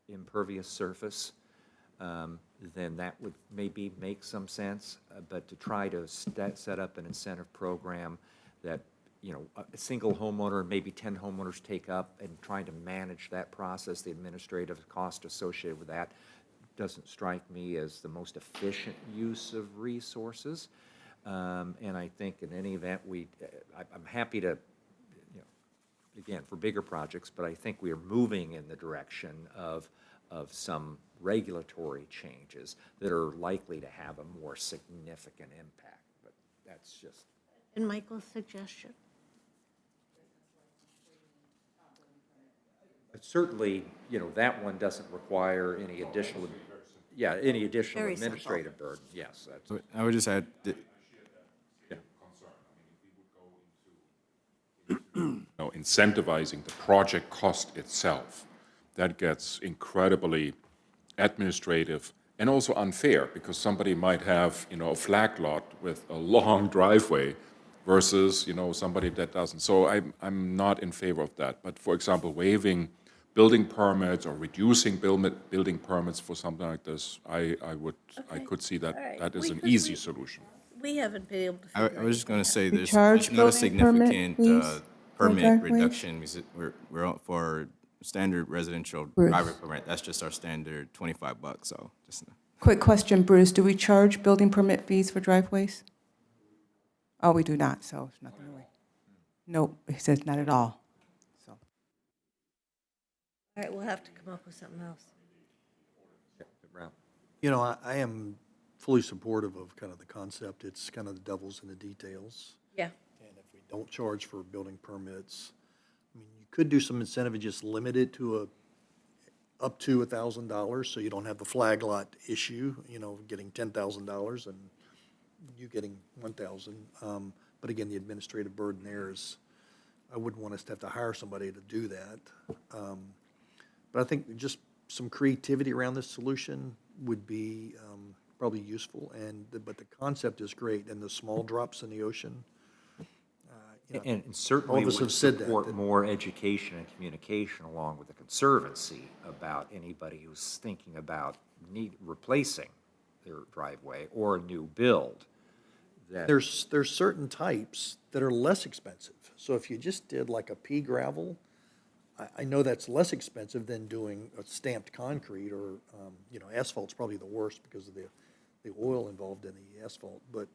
impervious surface, then that would maybe make some sense. But to try to set up an incentive program that, you know, a single homeowner, maybe 10 homeowners take up, and trying to manage that process, the administrative cost associated with that, doesn't strike me as the most efficient use of resources. And I think in any event, I'm happy to, you know, again, for bigger projects, but I think we are moving in the direction of some regulatory changes that are likely to have a more significant impact. But that's just. And Michael's suggestion? Certainly, you know, that one doesn't require any additional, any additional Very simple. administrative burden, yes. That's, I would just add, Incentivizing the project cost itself, that gets incredibly administrative and also unfair, because somebody might have, you know, a flag lot with a long driveway versus, you know, somebody that doesn't. So I'm not in favor of that. But for example, waiving building permits or reducing building permits for something like this, I could see that All right. that is an Because easy solution. We haven't been able to I figure was just going to say, there's charge not a building permit significant fees for permit driveways? reduction. We're for standard residential Bruce. driveway permit. That's just our standard $25. So just Quick question, Bruce, do we charge building permit fees for driveways? Oh, we do not, so it's nothing really. Nope, he says not at all, so. All right, we'll have to come up with something else. Ralph. You know, I am fully supportive of kind of the concept. It's kind of the devil's in the details. Yeah. And if we don't charge for building permits, I mean, you could do some incentive and just limit it to up to $1,000, so you don't have the flag lot issue, you know, getting $10,000 and you getting 1,000. But again, the administrative burden there is, I wouldn't want us to have to hire somebody to do that. But I think just some creativity around this solution would be probably useful, but the concept is great, and the small drops in the ocean. You know, And certainly all of us would have said that, support that- more education and communication along with the Conservancy about anybody who's thinking about replacing their driveway or a new build. That There's certain types that are less expensive. So if you just did like a pea gravel, I know that's less expensive than doing a stamped concrete or, you know, asphalt's probably the worst because of the oil involved in the asphalt. But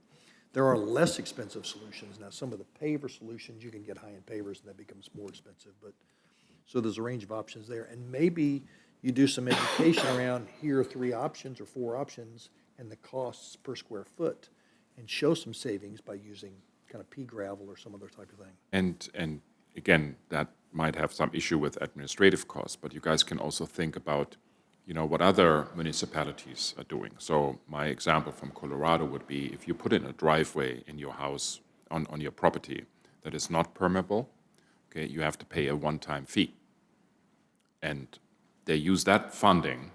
There are less expensive solutions. Now, some of the paver solutions, you can get high-end pavers, and that becomes more expensive, but, so there's a range of options there. And maybe you do some education around, here are 3 options or 4 options, and the costs per square foot, and show some savings by using kind of pea gravel or some other type of thing. And again, that might have some issue with administrative costs, but you guys can also think about, you know, what other municipalities are doing. So my example from Colorado would be, if you put in a driveway in your house, on your property, that is not permeable, okay, you have to pay a one-time fee. And they use that funding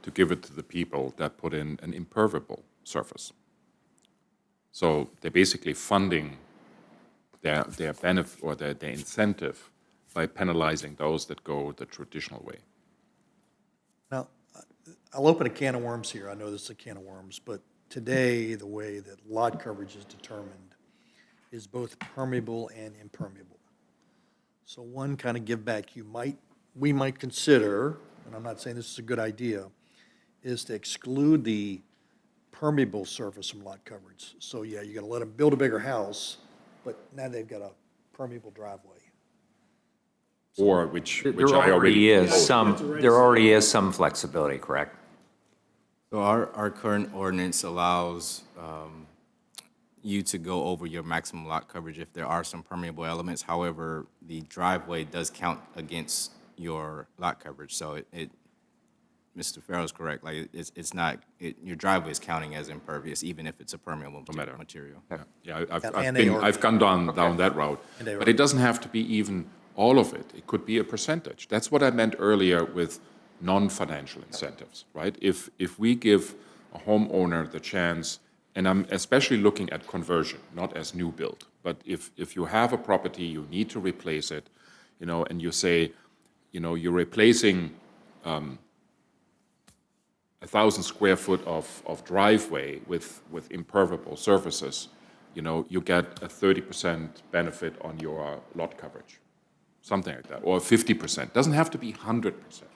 to give it to the people that put in an impermeable surface. So they're basically funding their benefit or their incentive by penalizing those that go the traditional way. Now, I'll open a can of worms here. I know this is a can of worms, but today, the way that lot coverage is determined is both permeable and impermeable. So one kind of give back we might consider, and I'm not saying this is a good idea, is to exclude the permeable surface from lot coverage. So yeah, you're gonna let them build a bigger house, but now they've got a permeable driveway. Or which There I already. there already is some flexibility, correct? So our current ordinance allows you to go over your maximum lot coverage if there are some permeable elements. However, the driveway does count against your lot coverage. So Mr. Farrell's correct. Like it's not your driveway is counting as impervious even if it's a permeable matter. material. Yeah, And they are- I've gone down that route. And they But are- it doesn't have to be even all of it. It could be a percentage. That's what I meant earlier with non-financial incentives, right? If we give a homeowner the chance, and I'm especially looking at conversion, not as new build, but if you have a property, you need to replace it, you know, and you say, you know, you're replacing 1,000 square foot of driveway with impermeable surfaces, you know, you get a 30% benefit on your lot coverage, something like that, or 50%. Doesn't have to be 100%.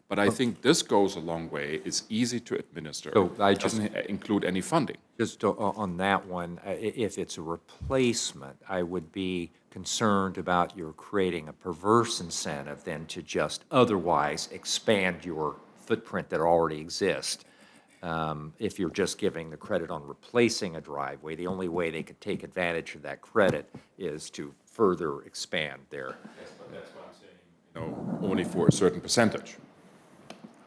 But I think this goes a long way. It's easy to administer. So I It doesn't include any funding. Just on that one, if it's a replacement, I would be concerned about you're creating a perverse incentive then to just otherwise expand your footprint that already exists. If you're just giving the credit on replacing a driveway, the only way they could take advantage of that credit is to further expand their. You know, only for a certain percentage,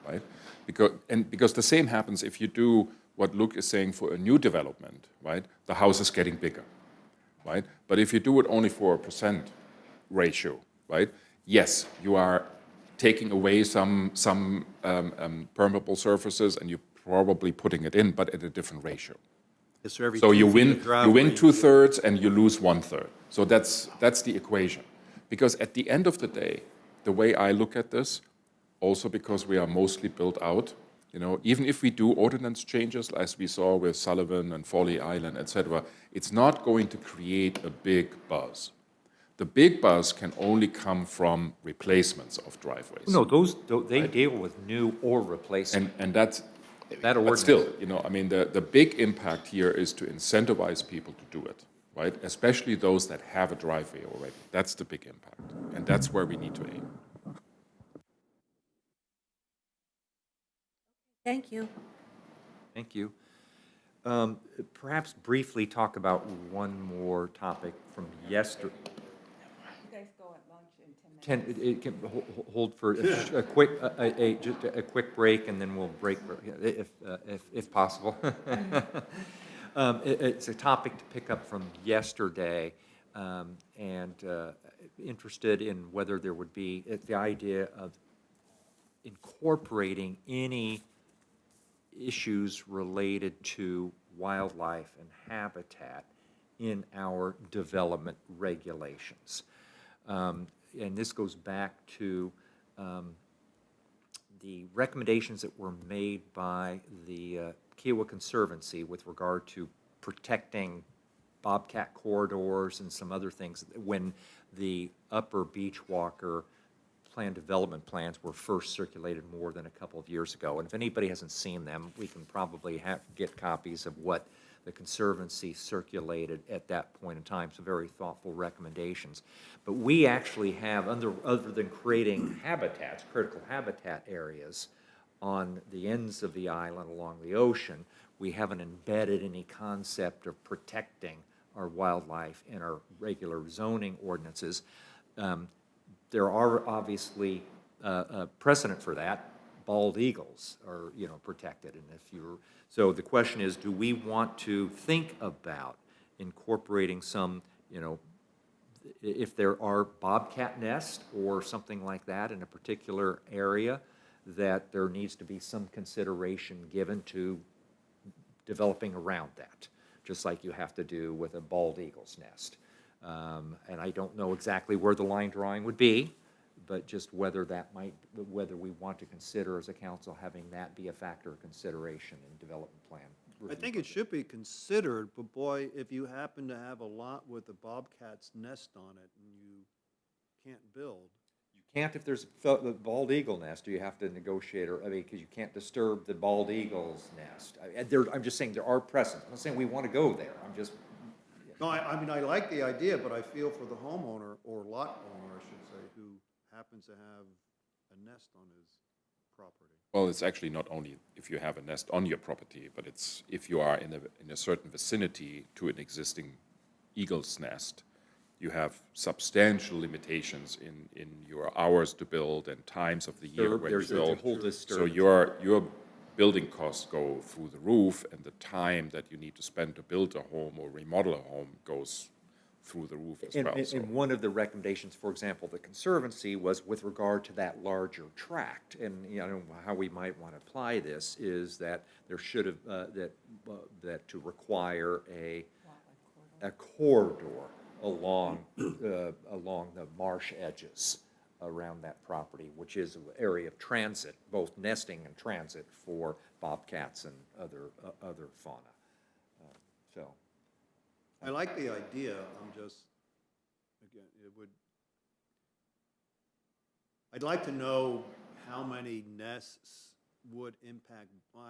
right? Because the same happens if you do what Luke is saying for a new development, right? The house is getting bigger, right? But if you do it only for a percent ratio, right? Yes, you are taking away some permeable surfaces and you're probably putting it in, but at a different ratio. So you win 2/3 and you lose 1/3. So that's the equation. Because at the end of the day, the way I look at this, also because we are mostly built out, you know, even if we do ordinance changes, as we saw with Sullivan and Folly Island, et cetera, it's not going to create a big buzz. The big buzz can only come from replacements of driveways. No, they deal with new or replacement. And that's, That but ordinance. still, you know, I mean, the big impact here is to incentivize people to do it, right? Especially those that have a driveway already. That's the big impact. And that's where we need to aim. Thank you. Thank you. Perhaps briefly talk about one more topic from yesterday. You guys go at lunch in 10 minutes. It can hold for a quick, just a quick break, and then we'll break, if possible. It's a topic to pick up from yesterday, and interested in whether there would be the idea of incorporating any issues related to wildlife and habitat in our development regulations. And this goes back to the recommendations that were made by the Kiowa Conservancy with regard to protecting bobcat corridors and some other things when the Upper Beachwalker planned development plans were first circulated more than a couple of years ago. And if anybody hasn't seen them, we can probably get copies of what the Conservancy circulated at that point in time, some very thoughtful recommendations. But we actually have, other than creating habitats, critical habitat areas on the ends of the island along the ocean, we haven't embedded any concept of protecting our wildlife in our regular zoning ordinances. There are obviously precedent for that. Bald eagles are, protected, and so the question is, do we want to think about incorporating some, if there are bobcat nests or something like that in a particular area, that there needs to be some consideration given to developing around that, just like you have to do with a bald eagle's nest. And I don't know exactly where the line drawing would be, but just whether we want to consider as a council having that be a factor of consideration in development plan. I think it should be considered, but boy, if you happen to have a lot with a bobcat's nest on it and you can't build. You can't if there's the bald eagle nest, you have to negotiate, because you can't disturb the bald eagle's nest. I'm just saying there are precedents. I'm not saying we want to go there. I'm just. No, I mean, I like the idea, but I feel for the homeowner, or lot owner, I should say, who happens to have a nest on his property. Well, it's actually not only if you have a nest on your property, but it's if you are in a certain vicinity to an existing eagle's nest, you have substantial limitations in your hours to build and times of the year when you There's a build. whole So disturbance. your building costs go through the roof, and the time that you need to spend to build a home or remodel a home goes through the roof as well. So- And one of the recommendations, for example, the Conservancy was with regard to that larger tract, and, how we might want to apply this is that there should have, that to require a corridor along, along the marsh edges around that property, which is an area of transit, both nesting and transit for bobcats and other fauna. So. I like the idea, again, I'd like to know how many nests would impact,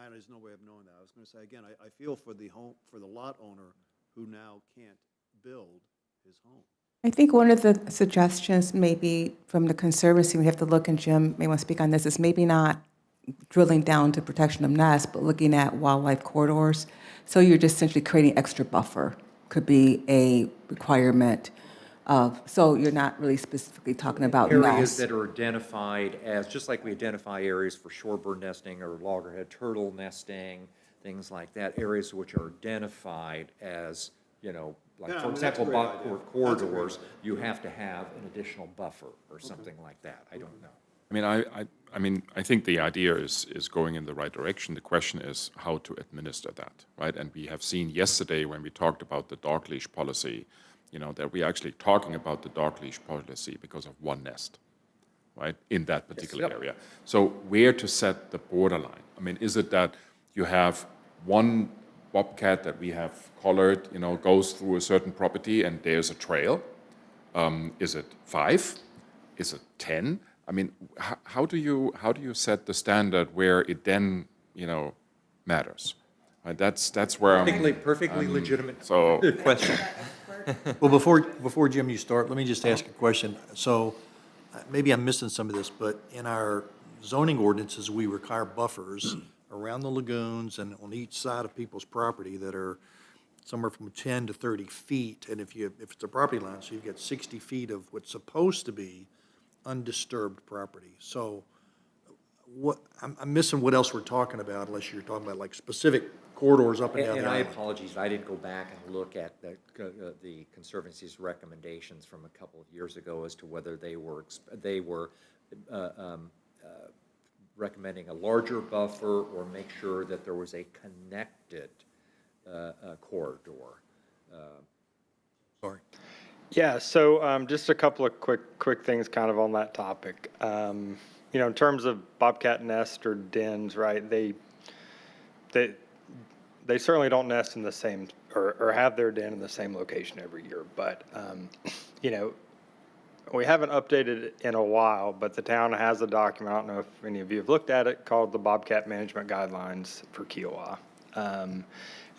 there's no way of knowing that. I was gonna say, again, I feel for the lot owner who now can't build his home. I think one of the suggestions maybe from the Conservancy, we have to look, and Jim may want to speak on this, is maybe not drilling down to protection of nests, but looking at wildlife corridors. So you're just essentially creating extra buffer, could be a requirement of, so you're not really specifically talking about Areas nests. that are identified as, just like we identify areas for shorebird nesting or loggerhead turtle nesting, things like that, areas which are identified as, like, Yeah, I for mean, that's a example, great idea. That's a great corridors, idea. you have to have an additional buffer or something like that. I don't know. I mean, I think the idea is going in the right direction. The question is how to administer that, right? And we have seen yesterday when we talked about the dog leash policy, that we're actually talking about the dog leash policy because of one nest, right, in that particular Yep. area. So where to set the borderline? I mean, is it that you have one bobcat that we have collared, goes through a certain property and there's a trail? Is it 5? Is it 10? I mean, how do you set the standard where it then, matters? Right, that's where I'm. Perfectly legitimate So question. Well, before Jim, you start, let me just ask a question. So maybe I'm missing some of this, but in our zoning ordinances, we require buffers around the lagoons and on each side of people's property that are somewhere from 10 to 30 feet. And if it's a property line, so you've got 60 feet of what's supposed to be undisturbed property. So I'm missing what else we're talking about, unless you're talking about like specific corridors up and down And the I island. apologize, I didn't go back and look at the Conservancy's recommendations from a couple of years ago as to whether they were recommending a larger buffer or make sure that there was a connected corridor. Sorry. Yeah, so just a couple of quick things kind of on that topic. In terms of bobcat nest or dens, right, they certainly don't nest in the same, or have their den in the same location every year. But, we haven't updated it in a while, but the town has a document, I don't know if any of you have looked at it, called the Bobcat Management Guidelines for Kiowa.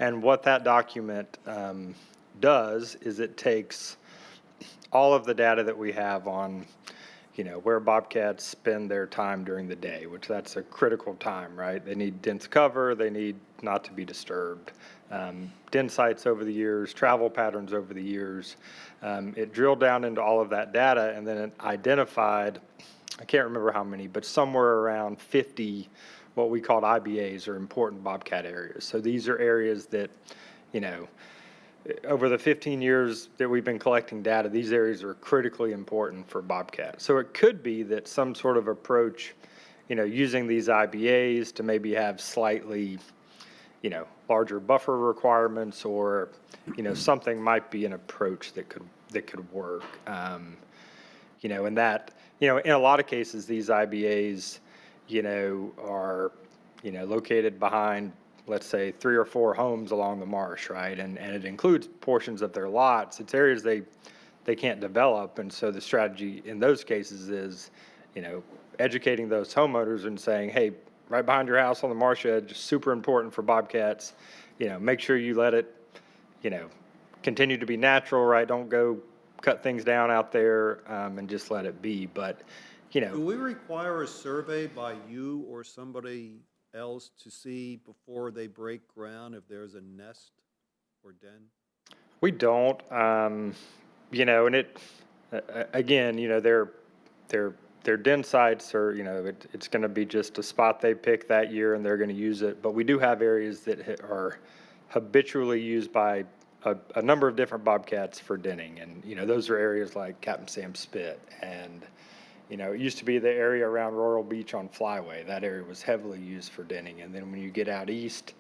And what that document does is it takes all of the data that we have on, where bobcats spend their time during the day, which that's a critical time, right? They need dense cover, they need not to be disturbed. Den sites over the years, travel patterns over the years. It drilled down into all of that data and then it identified, I can't remember how many, but somewhere around 50 what we called IBAs, or important bobcat areas. So these are areas that, over the 15 years that we've been collecting data, these areas are critically important for bobcats. So it could be that some sort of approach, using these IBAs to maybe have slightly, larger buffer requirements, or, something might be an approach that could work. And that, in a lot of cases, these IBAs, are, located behind, let's say, 3 or 4 homes along the marsh, right? And it includes portions of their lots. It's areas they can't develop. And so the strategy in those cases is, educating those homeowners and saying, hey, right behind your house on the marsh edge, super important for bobcats. Make sure you let it, continue to be natural, right? Don't go cut things down out there and just let it be. But, Do we require a survey by you or somebody else to see before they break ground if there's a nest or den? we don't, and it, again, their den sites are, it's going to be just a spot they pick that year and they're going to use it. But we do have areas that are habitually used by a number of different bobcats for denning. And, those are areas like Captain Sam Spit. And, it used to be the area around Royal Beach on Flyway. That area was heavily used for denning. And then when you get out east,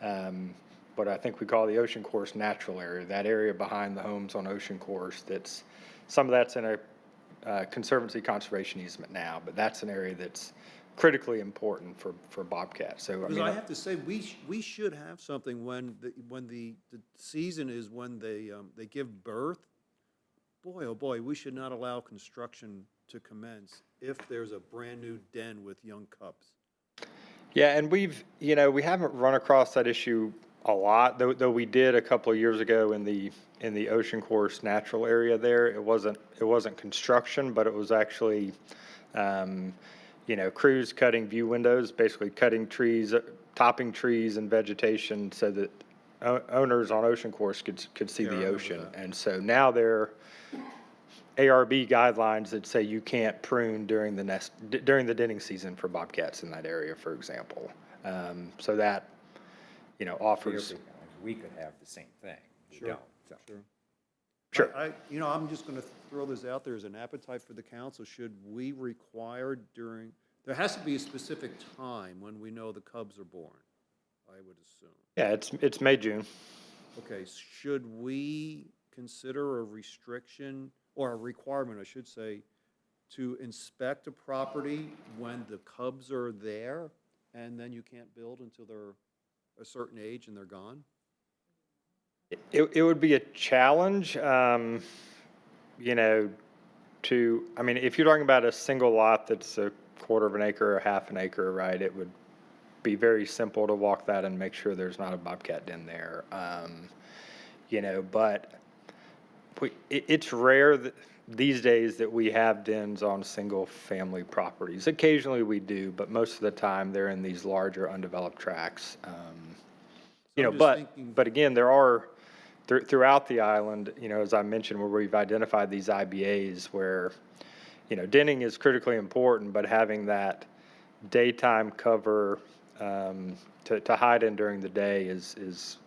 what I think we call the Ocean Course natural area, that area behind the homes on Ocean Course, some of that's in a conservancy conservation easement now, but that's an area that's critically important for bobcats. So Because I have to say, we should have something when the season is when they give birth. Boy, oh boy, we should not allow construction to commence if there's a brand-new den with young cubs. Yeah, and we haven't run across that issue a lot, though we did a couple of years ago in the Ocean Course natural area there. It wasn't construction, but it was actually, crews cutting view windows, basically cutting trees, topping trees and vegetation so that owners on Ocean Course could see the ocean. And so now there are ARB guidelines that say you can't prune during the denning season for bobcats in that area, for example. So that, offers. We could have the same thing. We Sure. don't, so. Sure. I'm just going to throw this out there as an appetite for the council. Should we require there has to be a specific time when we know the cubs are born, I would assume. Yeah, it's May, June. Okay, should we consider a restriction, or a requirement, I should say, to inspect a property when the cubs are there, and then you can't build until they're a certain age and they're gone? It would be a challenge, if you're talking about a single lot that's a quarter of an acre or half an acre, right, it would be very simple to walk that and make sure there's not a bobcat den there. But it's rare these days that we have dens on single-family properties. Occasionally we do, but most of the time they're in these larger undeveloped tracts. I'm just thinking- But again, there are throughout the island, as I mentioned, where we've identified these IBAs where, denning is critically important, but having that daytime cover to hide in during the day is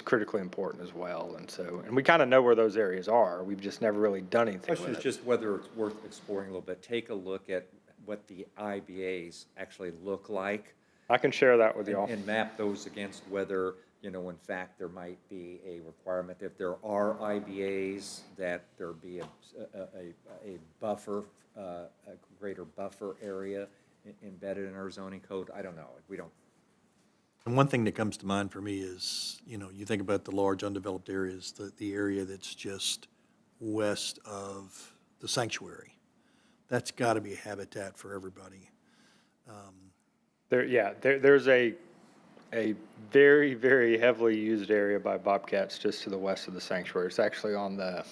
critically important as well. And we kind of know where those areas are. We've just never really done anything Question with is it. just whether it's worth exploring a little bit. Take a look at what the IBAs actually look like. I can share that with y'all. And map those against whether, in fact, there might be a requirement, if there are IBAs, that there be a buffer, a greater buffer area embedded in our zoning code. I don't know. We don't. And one thing that comes to mind for me is, you think about the large undeveloped areas, the area that's just west of the sanctuary. That's got to be habitat for everybody. There's a a very, very heavily used area by bobcats just to the west of the sanctuary. It's actually on the,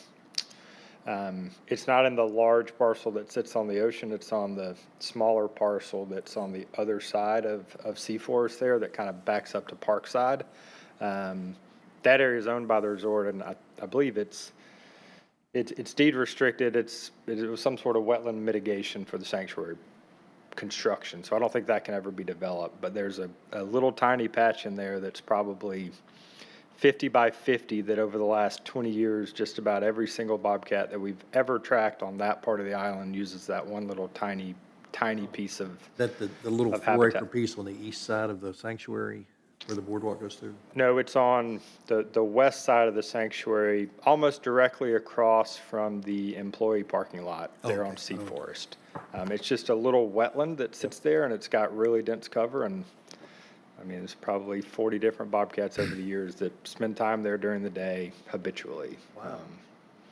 it's not in the large parcel that sits on the ocean. It's on the smaller parcel that's on the other side of Sea Forest there that kind of backs up to Parkside. That area is owned by the resort, and I believe it's deed restricted. It was some sort of wetland mitigation for the sanctuary construction, so I don't think that can ever be developed. But there's a little tiny patch in there that's probably 50 by 50 that over the last 20 years, just about every single bobcat that we've ever tracked on that part of the island uses that one little tiny piece of. That the little Of 4-acre habitat. piece on the east side of the sanctuary where the boardwalk goes through? No, it's on the west side of the sanctuary, almost directly across from the employee parking lot there on Okay, Sea okay. Forest. It's just a little wetland that sits there, and it's got really dense cover, and I mean, there's probably 40 different bobcats over the years that spend time there during the day habitually. Wow.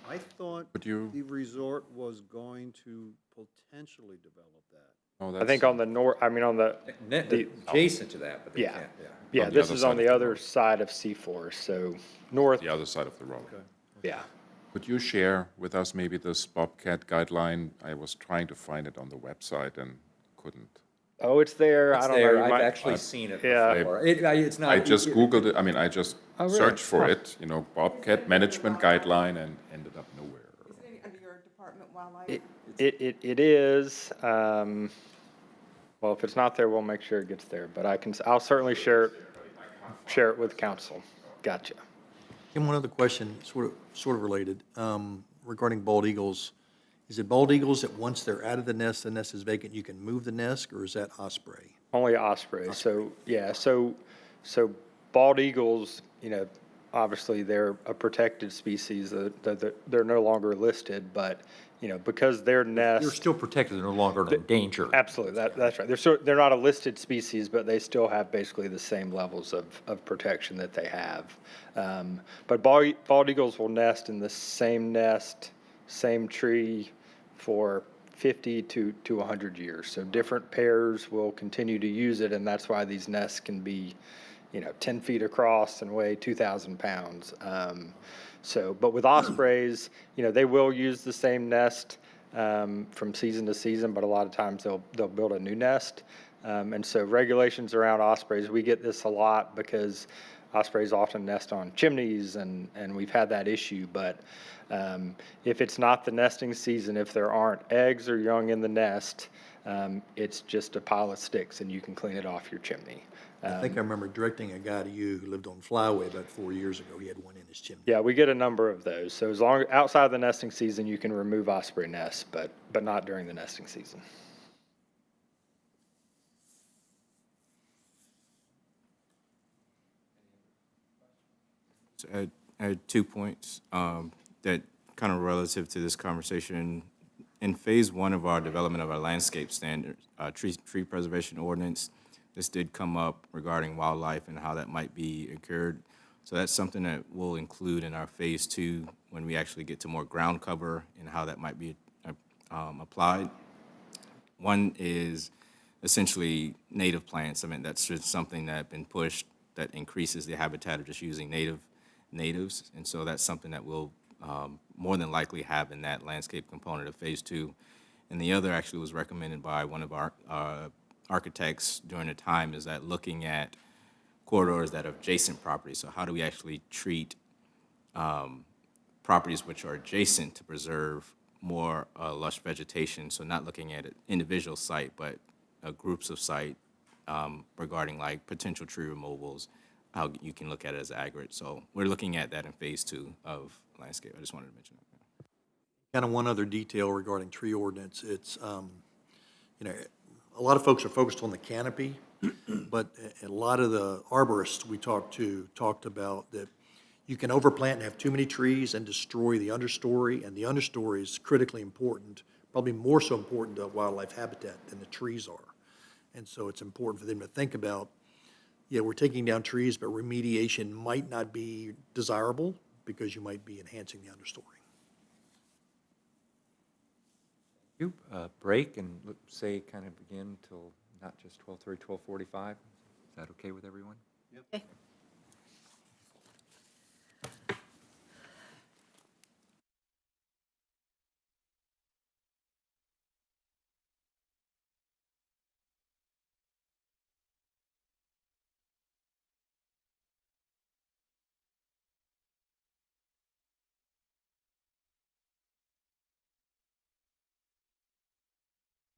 I thought Could you- the resort was going to potentially develop that. Oh, I that's think on the north, I mean, on the, Adjacent to that, but they Yeah. can't, yeah. yeah, On the this other is side on of the the other road. side of Sea Forest, so north, the other side of the road. yeah. Could you share with us maybe this Bobcat guideline? I was trying to find it on the website and couldn't. Oh, it's there. It's I don't know. there, You I've might- actually seen it Yeah. before. It's not. I just Googled it, I mean, I just Oh, really? searched for it, Bobcat Management Guideline, and ended up nowhere. Under your department, wildlife? It is. Well, if it's not there, we'll make sure it gets there. But I'll certainly share it with council. Gotcha. And one other question, sort of related, regarding bald eagles. Is it bald eagles that once they're out of the nest is vacant, you can move the nest, or is that osprey? Only osprey. So yeah. So bald eagles, obviously they're a protected species. They're no longer listed, but because their nest. They're still protected, they're no longer endangered. Absolutely, that's right. They're not a listed species, but they still have basically the same levels of protection that they have. But bald eagles will nest in the same nest, same tree for 50 to 100 years. So different pairs will continue to use it, and that's why these nests can be, 10 feet across and weigh 2,000 pounds. But with ospreys, they will use the same nest from season to season, but a lot of times they'll build a new nest. And so regulations around ospreys, we get this a lot because ospreys often nest on chimneys, and we've had that issue. But if it's not the nesting season, if there aren't eggs or young in the nest, it's just a pile of sticks, and you can clean it off your chimney. I think I remember directing a guy to you who lived on Flyway about 4 years ago. He had one in his chimney. Yeah, we get a number of those. So as long outside the nesting season, you can remove osprey nests, but not during the nesting season. I had 2 points that kind of relative to this conversation. In phase one of our development of our landscape standards, tree preservation ordinance, this did come up regarding wildlife and how that might be incurred. So that's something that we'll include in our phase two when we actually get to more ground cover and how that might be applied. One is essentially native plants. I mean, that's just something that been pushed that increases the habitat of just using natives. And so that's something that we'll more than likely have in that landscape component of phase two. And the other actually was recommended by one of our architects during the time, is that looking at corridors that are adjacent properties. So how do we actually treat properties which are adjacent to preserve more lush vegetation? So not looking at an individual site, but groups of site regarding like potential tree removals, how you can look at it as aggregate. So we're looking at that in phase two of landscape. I just wanted to mention that. Kind of one other detail regarding tree ordinance, it's, a lot of folks are focused on the canopy, but a lot of the arborists we talked about that you can overplant and have too many trees and destroy the understory, and the understory is critically important, probably more so important to wildlife habitat than the trees are. And so it's important for them to think about, yeah, we're taking down trees, but remediation might not be desirable because you might be enhancing the understory. You break and say kind of begin till not just 12:30, 12:45? Is that okay with everyone? Okay.